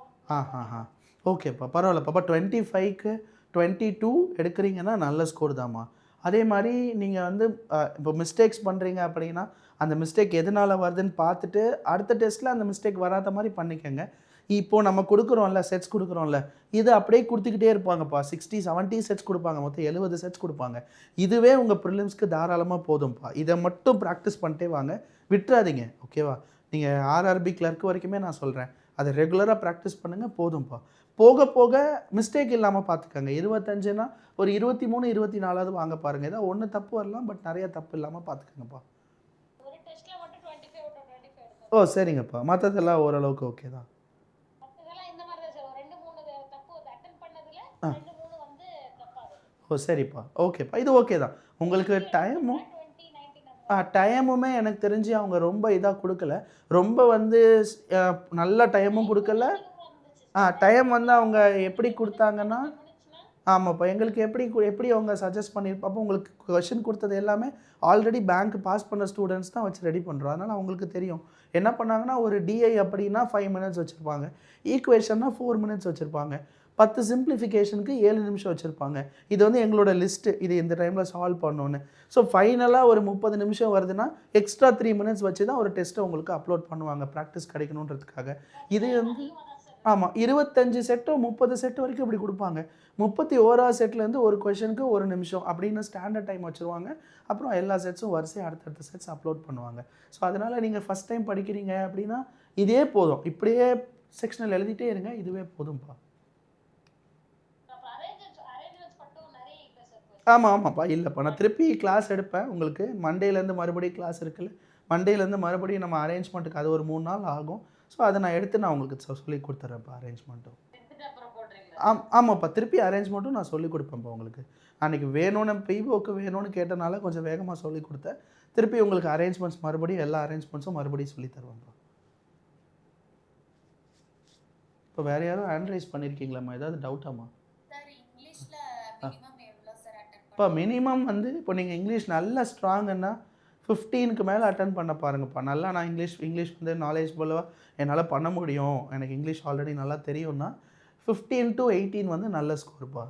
ஓகேப்பா. பரவாயில்லப்பா. அப்போ 25க்கு 22 எடுக்கிறீங்கன்னா நல்ல ஸ்கோர் தாம்மா. அதே மாதிரி நீங்கள் வந்து இப்போ மிஸ்டேக்ஸ் பண்ணுறீங்க அப்படின்னா அந்த மிஸ்டேக் எதனால் வருதுன்னு பார்த்துட்டு அடுத்த டெஸ்ட்டில் அந்த மிஸ்டேக் வராத மாதிரி பண்ணிக்கோங்க. இப்போது நம்ம கொடுக்குறோம்ல செட்ஸ் கொடுக்குறோம்ல, இது அப்படியே கொடுத்துக்கிட்டே இருப்பாங்கப்பா. 60-70 செட்ஸ் கொடுப்பாங்க. மொத்தம் 70 செட்ஸ் கொடுப்பாங்க. இதுவே உங்கள் ப்ரிலிம்ஸ்க்கு தாராளமாக போதும்ப்பா. இதை மட்டும் ப்ராக்டிஸ் பண்ணிட்டே வாங்க, விட்டுறாதீங்க. ஓகேவா? நீங்கள் ஆர்ஆர்பி கிளர்க் வரைக்குமே நான் சொல்கிறேன், அதை ரெகுலராக ப்ராக்டிஸ் பண்ணுங்கள், போதும்ப்பா. போக போக மிஸ்டேக் இல்லாமல் பார்த்துக்கங்க. 25னா ஒரு 23, 24 வாங்க பாருங்கள். ஏதாவது ஒன்று தப்பு வரலாம், பட் நிறைய தப்பு இல்லாமல் பார்த்துக்கங்கப்பா. ஒரு டெஸ்ட்ல மட்டும் 25 out of 25 எடுத்தேன். ஓ சரிங்கப்பா. மற்றதெல்லாம் ஓரளவுக்கு ஓகே தான். மத்ததெல்லாம் இந்த மாதிரி தான் சார். 2-3 தப்பு அட்டெண்ட் பண்ணதுல 2-3 வந்து தப்பாகுது. ஓ சரிப்பா. ஓகேப்பா. இது ஓகே தான். உங்களுக்கு டைமும் 20-19 டைமுமே எனக்கு தெரிஞ்சு அவங்க ரொம்ப இதாக கொடுக்கல. ரொம்ப வந்து நல்ல டைமும் கொடுக்கல. டைம் வந்து அவங்க எப்படி கொடுத்தாங்கன்னா ஆமாப்பா. எங்களுக்கு எப்படி அவங்க சஜஸ்ட் பண்ணியிருப்பப்போ உங்களுக்கு கொஷின் கொடுத்தது எல்லாமே ஆல்ரெடி பேங்க் பாஸ் பண்ண ஸ்டூடெண்ட்ஸ் தான் வச்சு ரெடி பண்ணுறோம். அதனால் அவங்களுக்கு தெரியும். என்ன பண்ணாங்கன்னா ஒரு டிஐ அப்படின்னா 5 மினிட்ஸ் வச்சுருப்பாங்க, ஈக்குவேஷன்னா 4 மினிட்ஸ் வச்சுருப்பாங்க, 10 சிம்பிளிஃபிகேஷனுக்கு 7 நிமிஷம் வச்சுருப்பாங்க. இது வந்து எங்களோட லிஸ்ட்டு, இது இந்த டைமில் சால்வ் பண்ணோன்னு. ஸோ ஃபைனலாக ஒரு 30 நிமிஷம் வருதுன்னா எக்ஸ்ட்ரா 3 மினிட்ஸ் வச்சு தான் ஒரு டெஸ்ட்டை உங்களுக்கு அப்லோட் பண்ணுவாங்க, ப்ராக்டிஸ் கிடைக்கணுன்றதுக்காக. இது வந்து ஆமாம் 25 செட்டோ 30 செட்டு வரைக்கும் இப்படி கொடுப்பாங்க. 31வது செட்லேருந்து ஒரு கொஷனுக்கு 1 நிமிஷம் அப்படின்னு ஸ்டாண்டர்ட் டைம் வச்சுருவாங்க. அப்புறம் எல்லா செட்ஸும் வரிசையாக அடுத்தடுத்த செட்ஸ் அப்லோட் பண்ணுவாங்க. ஸோ அதனால் நீங்கள் ஃபஸ்ட் டைம் படிக்கிறீங்க அப்படின்னா இதே போதும். இப்படியே செக்ஷனில் எழுதிட்டே இருங்க, இதுவே போதும்ப்பா. ஆமாப்பா. இல்லைப்பா, நான் திருப்பி கிளாஸ் எடுப்பேன் உங்களுக்கு. மண்டேலேருந்து மறுபடியும் கிளாஸ் இருக்குல்ல, மண்டேலேருந்து மறுபடியும் நம்ம அரேஞ்ச்மெண்ட்டுக்கு அது ஒரு 3 நாள் ஆகும். ஸோ அதை நான் எடுத்து நான் உங்களுக்கு சொல்லி கொடுத்துட்றேன்ப்பா அரேஞ்ச்மெண்ட்டும். ஆமாப்பா. திருப்பி அரேஞ்ச்மெண்ட்டும் நான் சொல்லி கொடுப்பேன்ப்பா உங்களுக்கு. அன்றைக்கி வேணும்னு பிஓக்கு வேணும்னு கேட்டனால கொஞ்சம் வேகமாக சொல்லி கொடுத்தேன். திருப்பி உங்களுக்கு அரேஞ்ச்மெண்ட்ஸ் மறுபடியும் எல்லா அரேஞ்ச்மெண்ட்ஸும் மறுபடியும் சொல்லி தருவேன்ப்பா. இப்போ வேறு யாரும் ஹேண்ட் ரைஸ் பண்ணியிருக்கீங்களாம்மா? ஏதாவது டவுட்டாம்மா? இப்போ மினிமம் வந்து இப்போ நீங்கள் இங்கிலீஷ் நல்லா ஸ்ட்ராங்குன்னா 15க்கு மேலே அட்டன் பண்ண பாருங்கப்பா. நல்லா நான் இங்கிலீஷ் வந்து நாலேஜ்ஃபுல்லாக என்னால் பண்ண முடியும், எனக்கு இங்கிலீஷ் ஆல்ரெடி நல்லா தெரியும்னா 15 to 18 வந்து நல்ல ஸ்கோர்ப்பா.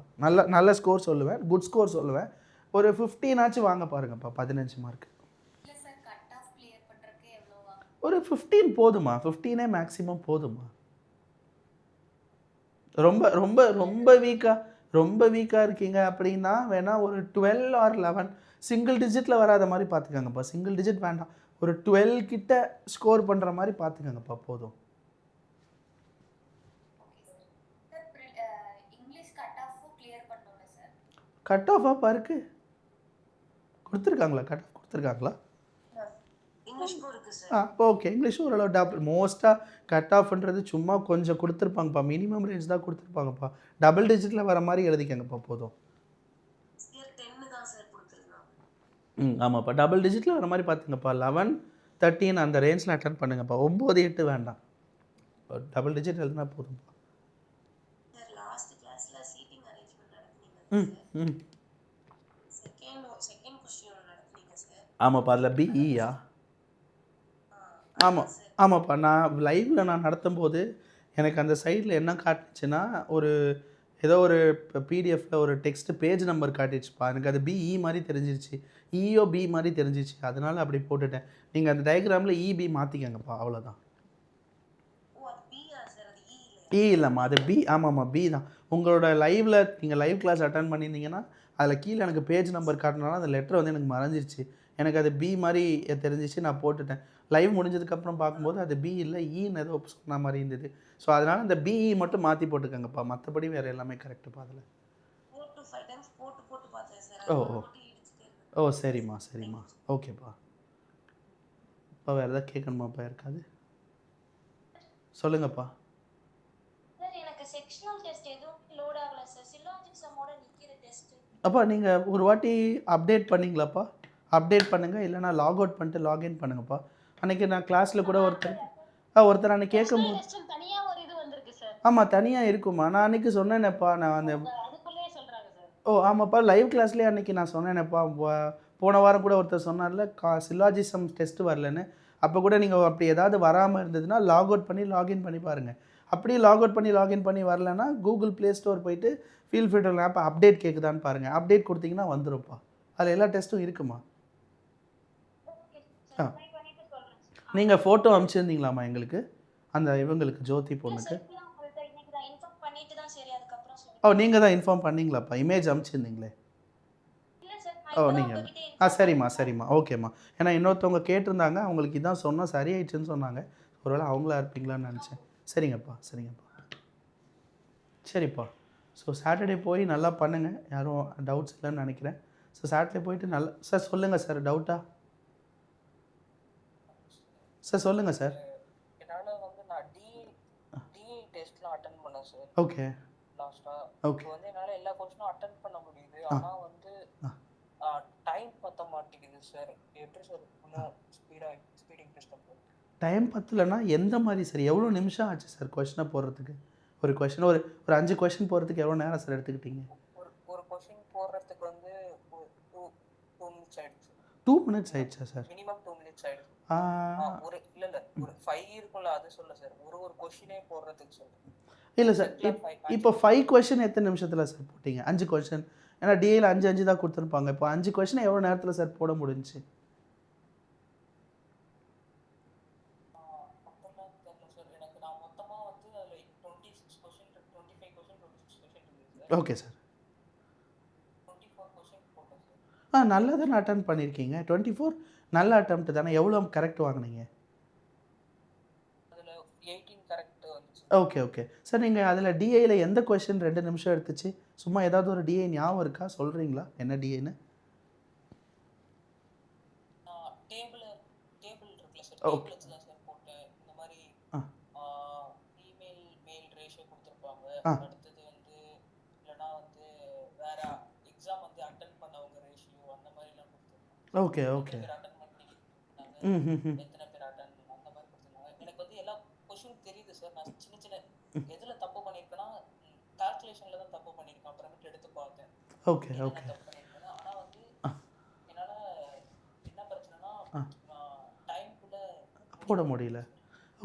நல்ல ஸ்கோர் சொல்லுவேன், குட் ஸ்கோர் சொல்லுவேன். ஒரு 15 ஆச்சும் வாங்க பாருங்கப்பா. 15 மார்க். ஒரு 15 போதுமா? 15ஏ மேக்ஸிமம் போதுமா? ரொம்ப வீக்காக இருக்கீங்க அப்படின்னா வேணால் ஒரு 12 or 11 சிங்கிள் டிஜிட்டில் வராத மாதிரி பார்த்துக்கங்கப்பா. சிங்கிள் டிஜிட் வேண்டாம், ஒரு 12 கிட்ட ஸ்கோர் பண்ணுற மாதிரி பார்த்துக்கங்கப்பா, போதும். கட் ஆஃபாப்பா இருக்குது? கொடுத்துருக்காங்களா? கட் ஆஃப் கொடுத்துருக்காங்களா? ஓகே. இங்கிலீஷும் ஓரளவு டபுள் மோஸ்ட்டாக கட் ஆஃப்ன்றது சும்மா கொஞ்சம் கொடுத்துருப்பாங்கப்பா. மினிமம் ரேஞ்ச் தான் கொடுத்துருப்பாங்கப்பா. டபுள் டிஜிட்டில் வர மாதிரி எழுதிக்கங்கப்பா, போதும். ஆமாப்பா. டபுள் டிஜிட்டில் வர மாதிரி பார்த்துங்கப்பா. 11, 13 அந்த ரேஞ்சில் அட்டன் பண்ணுங்கப்பா. 9, 8 வேண்டாம், டபுள் டிஜிட் எழுதுனா போதும்ப்பா. ஆமாப்பா. அதில் பிஇயா? ஆமாப்பா. நான் லைவில் நடத்தும் போது எனக்கு அந்த சைடில் என்ன காட்டுச்சுன்னா ஏதோ ஒரு பிடிஎஃப்பில் ஒரு டெக்ஸ்ட் பேஜ் நம்பர் காட்டிடுச்சுப்பா. எனக்கு அது பிஇ மாதிரி தெரிஞ்சிருச்சு, இஓ பி மாதிரி தெரிஞ்சிச்சு. அதனால் அப்படி போட்டுட்டேன். நீங்கள் அந்த டயக்ராமில் இபி மாற்றிக்கங்கப்பா, அவ்வளோதான். இல்லைம்மா, அது பி. ஆமாம்மா, பி தான். உங்களோட நீங்கள் லைவ் கிளாஸ் அட்டன் பண்ணியிருந்தீங்கன்னா அதில் கீழே எனக்கு பேஜ் நம்பர் காட்டினாலும் அந்த லெட்டர் வந்து எனக்கு மறைஞ்சிருச்சு. எனக்கு அது பி மாதிரி தெரிஞ்சிச்சு, நான் போட்டுட்டேன். லைவ் முடிஞ்சதுக்கப்புறம் பார்க்கும்போது அது பி இல்லை, ஈன்னு ஏதோ சொன்ன மாதிரி இருந்தது. ஸோ அதனால் அந்த பிஇ மட்டும் மாற்றி போட்டுக்கோங்கப்பா, மற்றபடி வேறு எல்லாமே கரெக்டுப்பா அதில். 4 to 5 டைம்ஸ் போட்டு பார்த்தேன் சார். ஓ அதனால ஓ மட்டும் இடிச்சிட்டே இருக்கு. ஓ சரிம்மா சரிம்மா, ஓகேப்பா. இப்போ வேறு எதாவது கேட்கணுமாப்பா யாருக்காது? சொல்லுங்கப்பா. சார் எனக்கு செக்ஷனல் டெஸ்ட் எதுவும் லோட் ஆகல சார். சில்லாஜிசமோட நிக்கிற டெஸ்ட். அப்பா நீங்கள் ஒரு வாட்டி அப்டேட் பண்ணிங்களாப்பா? அப்டேட் பண்ணுங்கள், இல்லைனா லாக் அவுட் பண்ணிட்டு லாகின் பண்ணுங்கப்பா. அன்றைக்கி நான் கிளாஸில் கூட ஒருத்தர் அன்றைக்கி செக்ஷனல் கேட்கும்போது டெஸ்ட் தனியா ஒரு இது வந்திருக்கு சார். ஆமாம் தனியாக இருக்குமா. நான் அன்றைக்கி சொன்னேனேப்பா, நான் அந்த அதுக்குள்ளேயே சொல்றாங்க சார். ஓ ஆமாப்பா, லைவ் கிளாஸ்லேயே அன்றைக்கி நான் சொன்னேனேப்பா. போன வாரம் கூட ஒருத்தர் சொன்னார்ல, சில்லாஜிசம் டெஸ்ட் வரலன்னு. அப்போ கூட நீங்கள் அப்படி ஏதாவது வராமல் இருந்ததுன்னா லாக் அவுட் பண்ணி லாகின் பண்ணி பாருங்கள். அப்படியே லாக் அவுட் பண்ணி லாகின் பண்ணி வரலன்னா கூகுள் ப்ளே ஸ்டோர் போயிட்டு ஃபீல் ஃபில்டர் ஆப் அப்டேட் கேட்குதான்னு பாருங்கள். அப்டேட் கொடுத்தீங்கன்னா வந்துரும்ப்பா. அதில் எல்லா டெஸ்ட்டும் இருக்குமா. ஓகே ஆ சார். ட்ரை பண்ணிட்டு சொல்றேன் சார். நீங்கள் ஃபோட்டோ அனுப்பிச்சிருந்தீங்களாம்மா எங்களுக்கு, அந்த இவங்களுக்கு ஜோதி இல்ல பொண்ணுக்கு? சார், இப்பதான் உங்கள்ட்ட இன்னைக்கு தான் இன்ஃபார்ம் பண்ணிட்டு தான் சரி அதுக்கப்புறம் ஓ சொல்லுங்க. நீங்கள் தான் இன்ஃபார்ம் பண்ணீங்களாப்பா, இமேஜ் அனுப்பிச்சிருந்தீங்களே? இல்ல சார், நான் ஓ இப்பதான் நீங்கள் உங்ககிட்ட இன்ஃபார்ம் சரிம்மா பண்ணிட்டு சரிம்மா, ஓகேம்மா. ஏன்னா இன்னொருத்தவங்க கேட்டிருந்தாங்க, அவங்களுக்கு இதான் சொன்னோம் சரியாயிடுச்சுன்னு சொன்னாங்க. ஒருவேளை அவங்களா இருப்பீங்களான்னு நினச்சேன். சரிங்கப்பா சரிங்கப்பா, சரிப்பா. ஸோ சாட்டர்டே போய் நல்லா பண்ணுங்கள், யாரும் டவுட்ஸ் இல்லைன்னு நினைக்கிறேன். ஸோ சாட்டர்டே போயிட்டு நல்லா சார் சொல்லுங்கள் சார், டவுட்டா சார் சொல்லுங்கள் சார். என்னால் வந்து நான் டிஇ டெஸ்ட்லாம் அட்டன் பண்ணேன் சார் ஓகே லாஸ்ட்டாக. ஓகே இப்போ வந்து என்னால் எல்லா கொஸ்டினும் அட்டன் பண்ண முடியுது. ஆ ஆனால் வந்து ஆ டைம் பத்த மாட்டேங்குது சார். எப்படி சார் இன்னும் ஸ்பீடிங் டெஸ்ட் பண்ணுறது? டைம் பத்தலைன்னா எந்த மாதிரி சார், எவ்வளோ நிமிஷம் ஆச்சு சார் கொஷினை போடுறதுக்கு? ஒரு கொஷின் ஒரு 5 கொஷின் போடுறதுக்கு எவ்வளோ நேரம் சார் எடுத்துக்கிட்டீங்க? ஒரு கொஸ்டின் போடுறதுக்கு வந்து ஒரு டூ மினிட்ஸ் ஆகிடுச்சு. 2 மினிட்ஸ் ஆயிடுச்சா சார்? மினிமம் 2 மினிட்ஸ் ஆகிடுச்சு. ஆ இல்லை ஒரு 5 இருக்கும்ல, அது சொல்ல சார். ஒரு கொஸ்டினே போடுறதுக்கு சொல்லுங்கள். இல்லை சார், இப்போ 5 கொஷின் எத்தனை நிமிஷத்தில் சார் போட்டிங்க? 5 கொஷின், ஏன்னா டிஏயில் 5 தான் கொடுத்துருப்பாங்க. இப்போ 5 கொஷின் எவ்வளோ நேரத்தில் சார் போட முடிஞ்சுச்சு? அப்போல்லாம் தெரியல சார் எனக்கு. நான் மொத்தமாக வந்து அதில் 26 கொஸ்டின் 25 கொஸ்டின் 26 கொஸ்டின் இருந்துச்சு சார். Okay sir. 24 கொஸ்டின் போட்டேன் சார். நல்லா தானே அட்டன் பண்ணியிருக்கீங்க. 24 நல்ல அட்டெம்ப்ட் தானே. எவ்வளோ கரெக்ட் வாங்கினீங்க? அதில் 18 கரெக்ட் வந்துச்சு. Okay okay sir. நீங்கள் அதில் டிஏயில் எந்த கொஷின் 2 நிமிஷம் எடுத்துச்சு? சும்மா ஏதாவது ஒரு டிஏ ஞாபகம் இருக்கா, சொல்கிறீங்களா என்ன டிஏன்னு? டேபிள் இருக்குல்ல சார், டேபிள் வச்சு தான் சார் போட்டேன். இந்த மாதிரி மெயில் ரேஷியோ கொடுத்துருப்பாங்க. அடுத்தது வந்து இல்லைனா வந்து வேற எக்ஸாம் வந்து அட்டன் பண்ணவங்க ரேஷியோ அந்த மாதிரிலாம் கொடுத்துருப்பாங்க. ஓகே ஓகே அட்டன் பண்ணிட்டாங்க, எத்தனை பேர் அட்டன் அந்த மாதிரி கொடுத்துருந்தாங்க. எனக்கு வந்து எல்லா கொஷின் தெரியுது சார். நான் சின்ன சின்ன எதில் தப்பு பண்ணியிருக்கேன்னா கால்குலேஷனில் தான் தப்பு பண்ணியிருக்கேன். அப்புறமேட்டு எடுத்து பார்த்தேன் ஓகே ஓகே தப்பு பண்ணியிருக்கேன். ஆனால் வந்து என்னால் என்ன பிரச்சனைனா டைம்குள்ளே போட முடியல.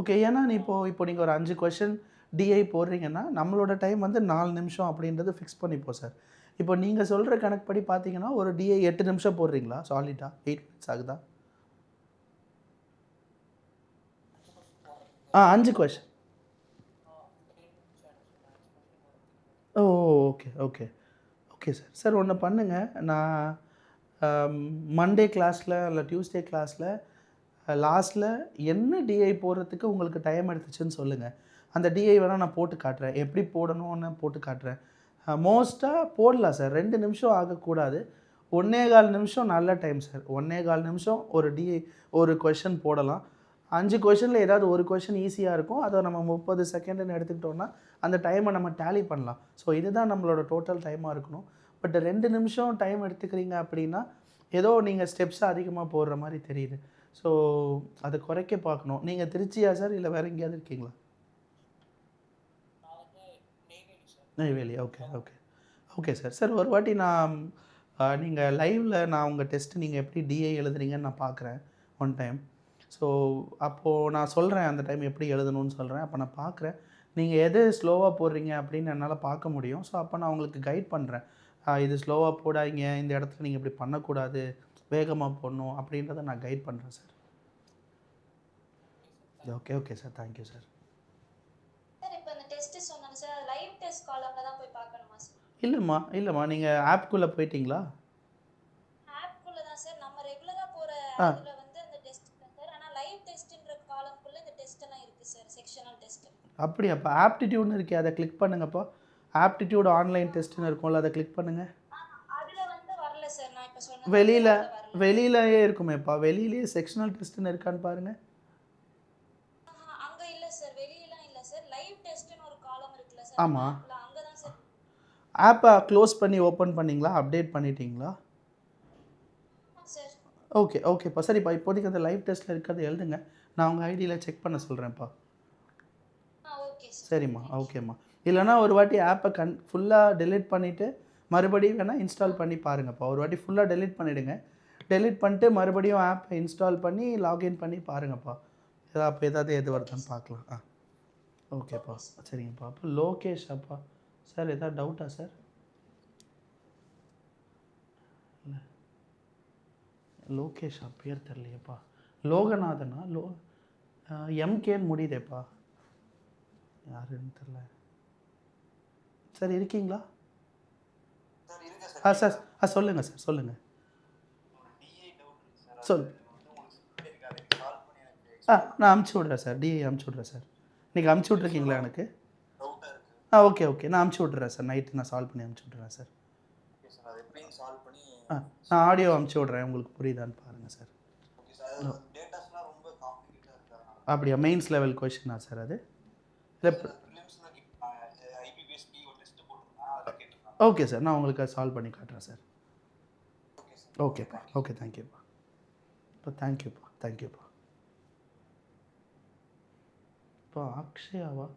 ஓகே, ஏன்னா இப்போ நீங்கள் ஒரு 5 கொஷின் டிஐ போடுறீங்கன்னா நம்மளோட டைம் வந்து 4 நிமிஷம் அப்படின்றது ஃபிக்ஸ் பண்ணிப்போம் சார். இப்போ நீங்கள் சொல்கிற கணக்குப்படி பார்த்தீங்கன்னா ஒரு டிஐ 8 நிமிஷம் போடுறீங்களா சாலிடாக? 8 மினிட்ஸ் ஆகுதா? 5 question. Oh okay okay okay sir. Sir ஒன்று பண்ணுங்கள், நான் மண்டே கிளாஸில் இல்லை டியூஸ்டே கிளாஸில் லாஸ்ட்டில் என்ன டிஐ போடுறதுக்கு உங்களுக்கு டைம் எடுத்துச்சுன்னு சொல்லுங்கள். அந்த டிஐ வேணால் நான் போட்டு காட்டுறேன், எப்படி போடணும்னு போட்டு காட்டுறேன். மோஸ்ட்டாக போடலாம் சார், 2 நிமிஷம் ஆகக்கூடாது. 1.25 நிமிஷம் நல்ல டைம் சார். 1.25 நிமிஷம் ஒரு டிஐ ஒரு கொஷின் போடலாம். 5 கொஷினில் ஏதாவது ஒரு கொஷின் ஈஸியாக இருக்கும், அதை நம்ம 30 செகண்டுன்னு எடுத்துக்கிட்டோன்னா அந்த டைமை நம்ம டேலி பண்ணலாம். ஸோ இதுதான் நம்மளோட டோட்டல் டைமாக இருக்கணும். பட் 2 நிமிஷம் டைம் எடுத்துக்கிறீங்க அப்படின்னா ஏதோ நீங்கள் ஸ்டெப்ஸை அதிகமாக போடுற மாதிரி தெரியுது. ஸோ அதை குறைக்க பார்க்கணும். நீங்கள் திருச்சியா சார், இல்லை வேறு எங்கேயாவது இருக்கீங்களா? Neyveli. Okay okay okay sir. Sir ஒரு வாட்டி நான் நீங்கள் லைவில் நான் உங்கள் டெஸ்ட்டு நீங்கள் எப்படி டிஐ எழுதுறீங்கன்னு நான் பார்க்குறேன் ஒன் டைம். ஸோ அப்போது நான் சொல்கிறேன் அந்த டைம் எப்படி எழுதணும்னு சொல்கிறேன். அப்போ நான் பார்க்குறேன் நீங்கள் எது ஸ்லோவாக போடுறீங்க அப்படின்னு என்னால் பார்க்க முடியும். ஸோ அப்போ நான் உங்களுக்கு கைட் பண்ணுறேன். இது ஸ்லோவாக போடாதீங்க, இந்த இடத்துல நீங்கள் இப்படி பண்ணக்கூடாது, வேகமாக போடணும் அப்படின்றத நான் கைட் பண்ணுறேன் sir. Okay okay sir, thank you sir. Sir இப்போ அந்த டெஸ்ட் சொன்னாங்க சார், லைவ் டெஸ்ட் காலம்ல தான் போய் பார்க்கணுமா சார்? இல்லைம்மா நீங்கள் ஆப்குள்ளே போயிட்டீங்களா? ஆப்குள்ள தான் சார் நம்ம ரெகுலரா போற ஆ இதுல வந்து அந்த டெஸ்ட் இல்ல சார். ஆனா லைவ் டெஸ்ட்ன்ற காலம்குள்ள இந்த டெஸ்ட் எல்லாம் இருக்கு சார். Sectional test. அப்படியாப்பா? ஆப்டிடியூட்னு இருக்கே, அதை கிளிக் பண்ணுங்கப்பா. ஆப்டிடியூட் ஆன்லைன் டெஸ்ட்டுன்னு இருக்கும்ல, அதை கிளிக் பண்ணுங்கள். அதுல வந்து வரல சார். நான் இப்ப சொன்னது வந்து வெளியில் அதுல வரல. வெளியிலயே இருக்குமேப்பா, வெளியிலேயே செக்ஷனல் டெஸ்ட்டுன்னு இருக்கான்னு பாருங்கள். அங்க இல்ல சார். வெளியலாம் இல்ல சார். லைவ் டெஸ்ட்னு ஒரு காலம் இருக்குல்ல சார் நம்ம ஆமாம். ஆப்ல, அங்க தான் சார். ஆப்பை க்ளோஸ் பண்ணி ஓப்பன் பண்ணிங்களா? அப்டேட் பண்ணிட்டீங்களா? சார். ஓகேப்பா. சரிப்பா, இப்போதைக்கு அந்த லைவ் டெஸ்ட்டில் இருக்கிறத எழுதுங்க. நான் உங்கள் ஐடியில் செக் பண்ண சொல்கிறேன்ப்பா. Okay sir. சரிம்மா, ஓகேம்மா. இல்லைனா ஒரு வாட்டி ஆப்பை ஃபுல்லாக டெலீட் பண்ணிவிட்டு மறுபடியும் வேணால் இன்ஸ்டால் பண்ணி பாருங்கப்பா. ஒரு வாட்டி ஃபுல்லாக டெலீட் பண்ணிவிடுங்க. டெலீட் பண்ணிட்டு மறுபடியும் ஆப்பை இன்ஸ்டால் பண்ணி லாகின் பண்ணி பாருங்கப்பா. அப்போ எது வருதுன்னு பார்க்கலாம். ஓகேப்பா. சரிங்கப்பா. அப்போ லோகேஷ் அப்பா சார், எதாவது டவுட்டா சார்? இல்லை, லோகேஷா? பேர் தெரியலையேப்பா. லோகநாதனா? எம்கேன்னு முடியுதேப்பா. யாருன்னு தெரில. சார் இருக்கீங்களா? சார் சொல்லுங்கள் சார், சொல்லுங்கள். சொல். நான் அமுச்சு விட்றேன் சார். டிஐ அமுச்சு விட்றேன் சார். நீங்கள் அமுச்சு விட்ருக்கீங்களா எனக்கு? ஓகே. நான் அமுச்சு விட்றேன் சார். நைட்டு நான் சால்வ் பண்ணி அமுச்சு விட்றேன் சார். நான் ஆடியோ அமுச்சு விட்றேன். உங்களுக்கு புரியுதான்னு பாருங்கள் சார். அப்படியா? மெயின்ஸ் லெவல் கொஷினா சார் அது? இல்லை. ஓகே சார், நான் உங்களுக்கு சால்வ் பண்ணி காட்டுறேன் சார். ஓகேப்பா. ஓகே, தேங்க்யூப்பா. தேங்க்யூப்பா. இப்போ அக்ஷயாவா?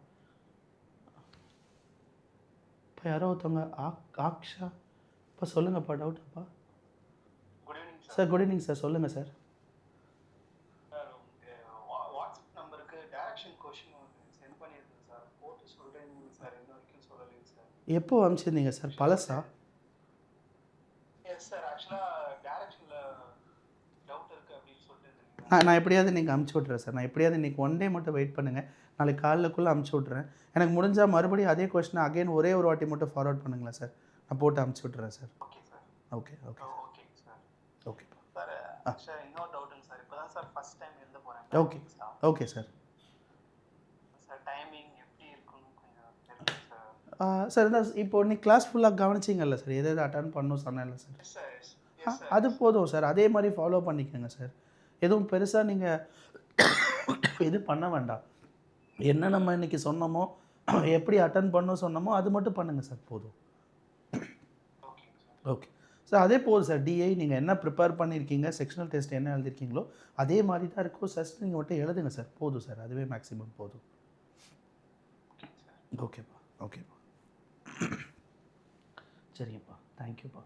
இப்போ யாரோ ஒருத்தவங்க ஆக்ஷா. இப்போ சொல்லுங்கப்பா, டவுட்டாப்பா? சார் குட் ஈவினிங் சார், சொல்லுங்கள் சார். வாட்ஸ்அப் நம்பருக்கு டைரக்ஷன் கொஸ்டின் சென்ட் பண்ணியிருக்கேன் சார். போட்டு சொல்கிறேன் சார், இன்ன வரைக்கும் சொல்லலைங்க சார். எப்போ அனுப்பிச்சிருந்தீங்க சார்? பழசா? எஸ் சார், ஆக்சுவலாக டைரக்ஷனில் டவுட் இருக்குது அப்படின்னு சொல்லிட்டு இருந்தீங்க. நான் எப்படியாவது நீங்கள் அமுச்சு விட்றேன் சார். நான் எப்படியாவது இன்றைக்கி ஒன் டே மட்டும் வெயிட் பண்ணுங்கள். நாளைக்கு காலைலக்குள்ளே அமுச்சு விட்றேன். எனக்கு முடிஞ்சால் மறுபடியும் அதே கொஸ்டினை அகைன் ஒரே ஒரு வாட்டி மட்டும் ஃபார்வர்ட் பண்ணுங்களேன் சார். நான் போட்டு அமுச்சு விட்றேன் சார். Okay sir. ஓகேப்பா. ஓகேப்பா சார். சார் இன்னொரு டவுட்டுங்க சார். இப்போ தான் சார் ஃபஸ்ட் டைம் எழுத போகிறேன். Okay sir. சார் டைமிங் எப்படி இருக்குன்னு கொஞ்சம் தெரியும் சார். சார் இந்த இப்போ நீ கிளாஸ் ஃபுல்லாக கவனிச்சிங்கல்ல சார்? எது அட்டன் பண்ணணும் சொன்னேன்ல சார்? Yes sir. அது போதும் சார். அதே மாதிரி ஃபாலோ பண்ணிக்கோங்க சார். எதுவும் பெருசாக நீங்கள் இது பண்ண வேண்டாம். என்ன நம்ம இன்றைக்கி சொன்னோமோ, எப்படி அட்டன் பண்ணணும் சொன்னோமோ அது மட்டும் பண்ணுங்கள் சார், போதும். ஓகே சார், அதே போதும் சார். டிஐ நீங்கள் என்ன ப்ரிப்பேர் பண்ணியிருக்கீங்க, செக்ஷனல் டெஸ்ட் என்ன எழுதிருக்கீங்களோ அதே மாதிரி தான் இருக்கும். ஜஸ்ட் நீங்கள் மட்டும் எழுதுங்க சார், போதும் சார். அதுவே மேக்ஸிமம் போதும். ஓகேப்பா. சரிங்கப்பா. தேங்க்யூப்பா.